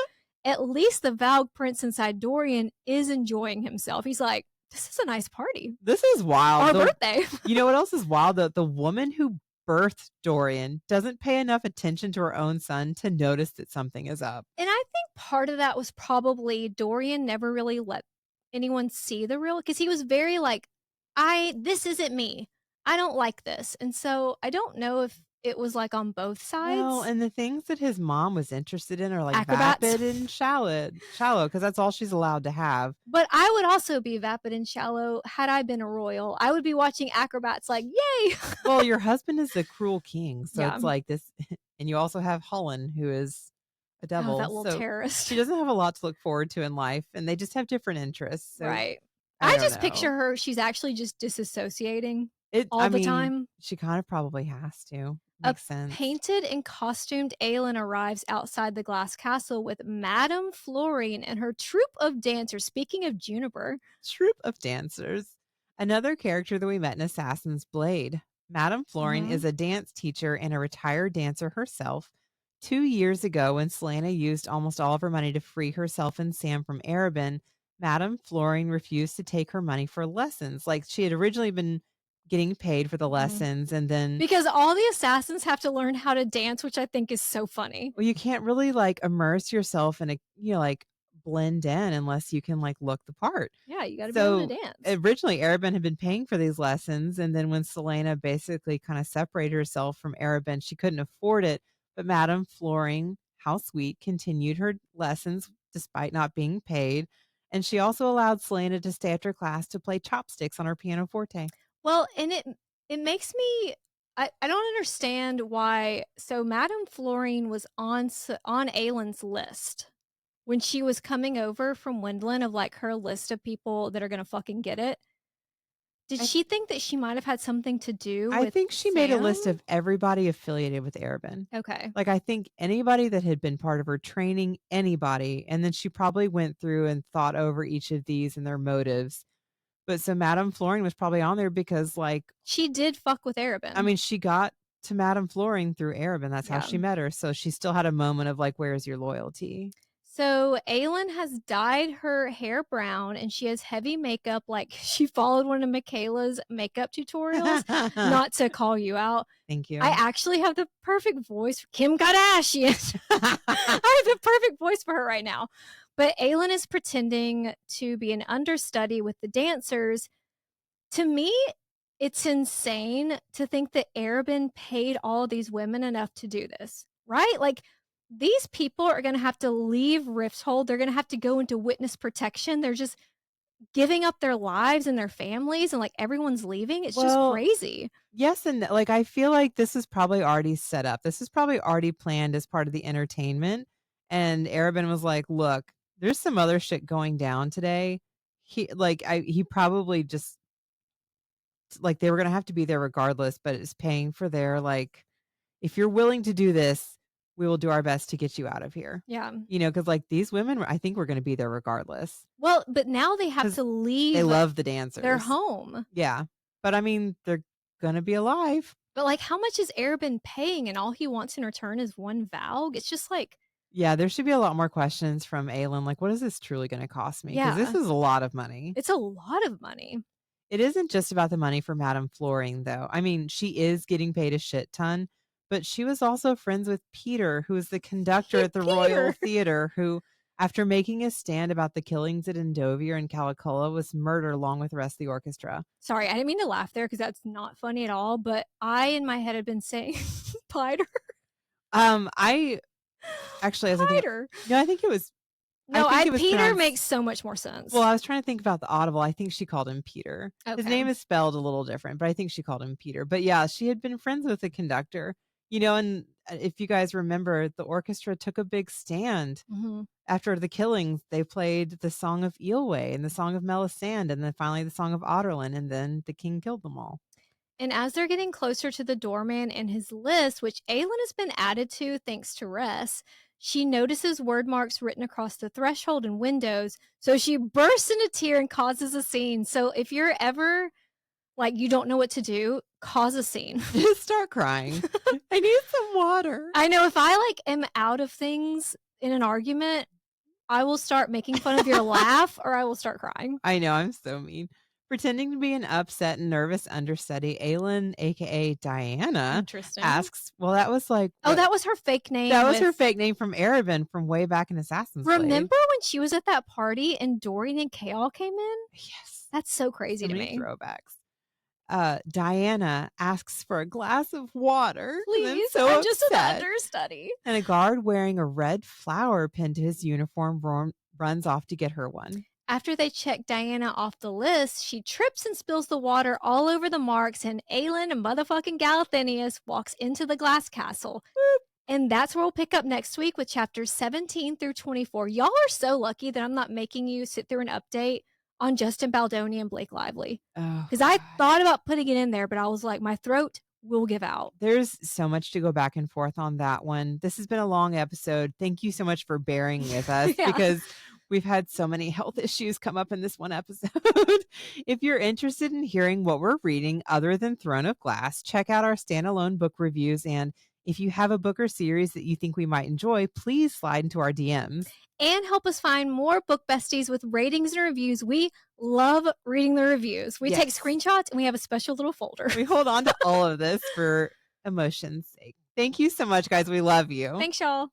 [SPEAKER 1] At least the Valg prince inside Dorian is enjoying himself. He's like, this is a nice party.
[SPEAKER 2] This is wild.
[SPEAKER 1] Our birthday.
[SPEAKER 2] You know what else is wild? The woman who birthed Dorian doesn't pay enough attention to her own son to notice that something is up.
[SPEAKER 1] And I think part of that was probably Dorian never really let anyone see the real, because he was very like, this isn't me. I don't like this. And so I don't know if it was like on both sides.
[SPEAKER 2] Well, and the things that his mom was interested in are like
[SPEAKER 1] Acrobats.
[SPEAKER 2] vapid and shallow, because that's all she's allowed to have.
[SPEAKER 1] But I would also be vapid and shallow had I been a royal. I would be watching acrobats like, yay!
[SPEAKER 2] Well, your husband is the cruel king, so
[SPEAKER 1] Yeah.
[SPEAKER 2] it's like this, and you also have Hullen, who is a devil.
[SPEAKER 1] Oh, that little
[SPEAKER 2] so
[SPEAKER 1] terrorist.
[SPEAKER 2] she doesn't have a lot to look forward to in life, and they just have different interests. So
[SPEAKER 1] Right.
[SPEAKER 2] I
[SPEAKER 1] I
[SPEAKER 2] don't
[SPEAKER 1] just
[SPEAKER 2] know.
[SPEAKER 1] picture her, she's actually just disassociating
[SPEAKER 2] It
[SPEAKER 1] all
[SPEAKER 2] I
[SPEAKER 1] the
[SPEAKER 2] mean,
[SPEAKER 1] time.
[SPEAKER 2] She kind of probably has to.
[SPEAKER 1] A
[SPEAKER 2] Makes sense.
[SPEAKER 1] painted and costumed Aelin arrives outside the glass castle with Madame Florine and her troupe of dancers. Speaking of Juniper,
[SPEAKER 2] Troupe of dancers. Another character that we met in Assassin's Blade. Madame Florine
[SPEAKER 1] Mhm.
[SPEAKER 2] is a dance teacher and a retired dancer herself. 2 years ago, when Selena used almost all of her money to free herself and Sam from Erebin, Madame Flooring refused to take her money for lessons. Like, she had originally been getting paid for the
[SPEAKER 1] Mhm.
[SPEAKER 2] lessons, and then
[SPEAKER 1] Because all the assassins have to learn how to dance, which I think is so funny.
[SPEAKER 2] well, you can't really, like, immerse yourself in a like, blend in unless you can, like, look the part.
[SPEAKER 1] Yeah, you gotta be able to
[SPEAKER 2] So,
[SPEAKER 1] dance.
[SPEAKER 2] originally, Arabin had been paying for these lessons, and then when Selena basically kinda separated herself from Arabin, she couldn't afford it, but Madame Flooring, how sweet, continued her lessons despite not being paid, and she also allowed Selena to stay after class to play chopsticks on her pianoforte.
[SPEAKER 1] Well, and it makes me I don't understand why so Madame Florine was on Aylin's list when she was coming over from Wendland of, like, her list of people that are gonna fucking get it. Did
[SPEAKER 2] I
[SPEAKER 1] she think that she might have had something to do
[SPEAKER 2] I
[SPEAKER 1] with
[SPEAKER 2] think she made a list
[SPEAKER 1] Sam?
[SPEAKER 2] of everybody affiliated with Arabin.
[SPEAKER 1] Okay.
[SPEAKER 2] Like, I think anybody that had been part of her training, anybody, and then she probably went through and thought over each of these and their motives. But so Madame Flooring was probably on there because, like,
[SPEAKER 1] She did fuck with
[SPEAKER 2] I
[SPEAKER 1] Arabin.
[SPEAKER 2] mean, she got to Madame Flooring through Arabin. That's how
[SPEAKER 1] Yeah.
[SPEAKER 2] she met her. So she still had a moment of like, where's your loyalty?
[SPEAKER 1] So Aylin has dyed her hair brown and she has heavy makeup like she followed one of Michaela's makeup tutorials. Not to call you out.
[SPEAKER 2] Thank
[SPEAKER 1] I
[SPEAKER 2] you.
[SPEAKER 1] actually have the perfect voice for Kim Kardashian. I have the perfect voice for her right now. But Aylin is pretending to be an understudy with the dancers. To me, it's insane to think that Arabin paid all these women enough to do this, right? Like, these people are going to have to leave Rifthold. They're going to have to go into witness protection. They're just giving up their lives and their families, and like everyone's leaving. It's just
[SPEAKER 2] Well,
[SPEAKER 1] crazy.
[SPEAKER 2] yes, and like I feel like this is probably already set up. This is probably already planned as part of the entertainment. And Arabin was like, "Look, there's some other shit going down today." He probably just like they were gonna have to be there regardless, but it's paying for their like, if you're willing to do this, we will do our best to get you out of here.
[SPEAKER 1] Yeah.
[SPEAKER 2] Because like these women, I think we're gonna be there regardless
[SPEAKER 1] Well, but now they have
[SPEAKER 2] because
[SPEAKER 1] to
[SPEAKER 2] they
[SPEAKER 1] leave
[SPEAKER 2] love the
[SPEAKER 1] their
[SPEAKER 2] dancers.
[SPEAKER 1] home.
[SPEAKER 2] Yeah, but I mean, they're gonna be alive.
[SPEAKER 1] But like, how much is Arabin paying? And all he wants in return is one Valg? It's just like,
[SPEAKER 2] Yeah, there should be a lot more questions from Aylin, like, "What is this truly gonna cost me?" Because this
[SPEAKER 1] yeah,
[SPEAKER 2] is a lot of money.
[SPEAKER 1] it's a lot of money.
[SPEAKER 2] It isn't just about the money for Madame Flooring, though. I mean, she is getting paid a shit ton, but she was also friends with Peter, who was the conductor at the Royal
[SPEAKER 1] Peter.
[SPEAKER 2] Theater, who, after making a stand about the killings at Endovier and Calicola, was murdered along with the rest of the orchestra.
[SPEAKER 1] Sorry, I didn't mean to laugh there because that's not funny at all. But I, in my head, had been saying Piter.
[SPEAKER 2] I actually, as I think,
[SPEAKER 1] Piter.
[SPEAKER 2] no, I
[SPEAKER 1] No,
[SPEAKER 2] think it was
[SPEAKER 1] Peter
[SPEAKER 2] pronounced.
[SPEAKER 1] makes so much more sense.
[SPEAKER 2] Well, I was trying to think about the Audible. I think she called him Peter. His
[SPEAKER 1] Okay.
[SPEAKER 2] name is spelled a little different, but I think she called him Peter. But yeah, she had been friends with the conductor, and if you guys remember, the orchestra took a big stand
[SPEAKER 1] Mhm.
[SPEAKER 2] after the killings. They played the song of Eelway and the song of Melisande and then finally the song of Otterlin, and then the king killed them all.
[SPEAKER 1] And as they're getting closer to the doorman and his list, which Aelin has been added to thanks to Ress, she notices word marks written across the threshold and windows. So she bursts into tear and causes a scene. So if you're ever like you don't know what to do, cause a scene.
[SPEAKER 2] Just start crying. I need some water.
[SPEAKER 1] I know if I like am out of things in an argument, I will start making fun of your laugh or I will start crying.
[SPEAKER 2] I know, I'm so mean. Pretending to be an upset and nervous understudy, Aylin, aka Diana,
[SPEAKER 1] Interesting.
[SPEAKER 2] asks, well, that was like
[SPEAKER 1] Oh, that was her fake name.
[SPEAKER 2] that was her fake name from Arabin from way back in Assassin's Blade.
[SPEAKER 1] Remember when she was at that party and Dorian and Kaol came in?
[SPEAKER 2] Yes.
[SPEAKER 1] That's so crazy
[SPEAKER 2] So
[SPEAKER 1] to
[SPEAKER 2] many
[SPEAKER 1] me.
[SPEAKER 2] throwbacks. Diana asks for a glass of water. And then
[SPEAKER 1] Please,
[SPEAKER 2] so
[SPEAKER 1] I'm just an
[SPEAKER 2] upset.
[SPEAKER 1] understudy.
[SPEAKER 2] And a guard wearing a red flower pinned to his uniform runs off to get her one.
[SPEAKER 1] After they check Diana off the list, she trips and spills the water all over the marks, and Aelin and motherfucking Galathinius walks into the glass castle.
[SPEAKER 2] Boop.
[SPEAKER 1] And that's where we'll pick up next week with chapters 17 through 24. Y'all are so lucky that I'm not making you sit through an update on Justin Baldoni and Blake Lively.
[SPEAKER 2] Oh,
[SPEAKER 1] Because I thought about putting it in there, but I was like, my throat will give out.
[SPEAKER 2] there's so much to go back and forth on that one. This has been a long episode. Thank you so much for bearing with us
[SPEAKER 1] Yeah.
[SPEAKER 2] because we've had so many health issues come up in this one episode. If you're interested in hearing what we're reading other than Throne of Glass, check out our standalone book reviews. And If you have a book or series that you think we might enjoy, please slide into our DMs.
[SPEAKER 1] And help us find more book besties with ratings and reviews. We love reading the reviews. We take
[SPEAKER 2] Yes.
[SPEAKER 1] screenshots and we have a special little folder.
[SPEAKER 2] We hold on to all of this for emotion's sake. Thank you so much, guys. We love you.
[SPEAKER 1] Thanks, y'all.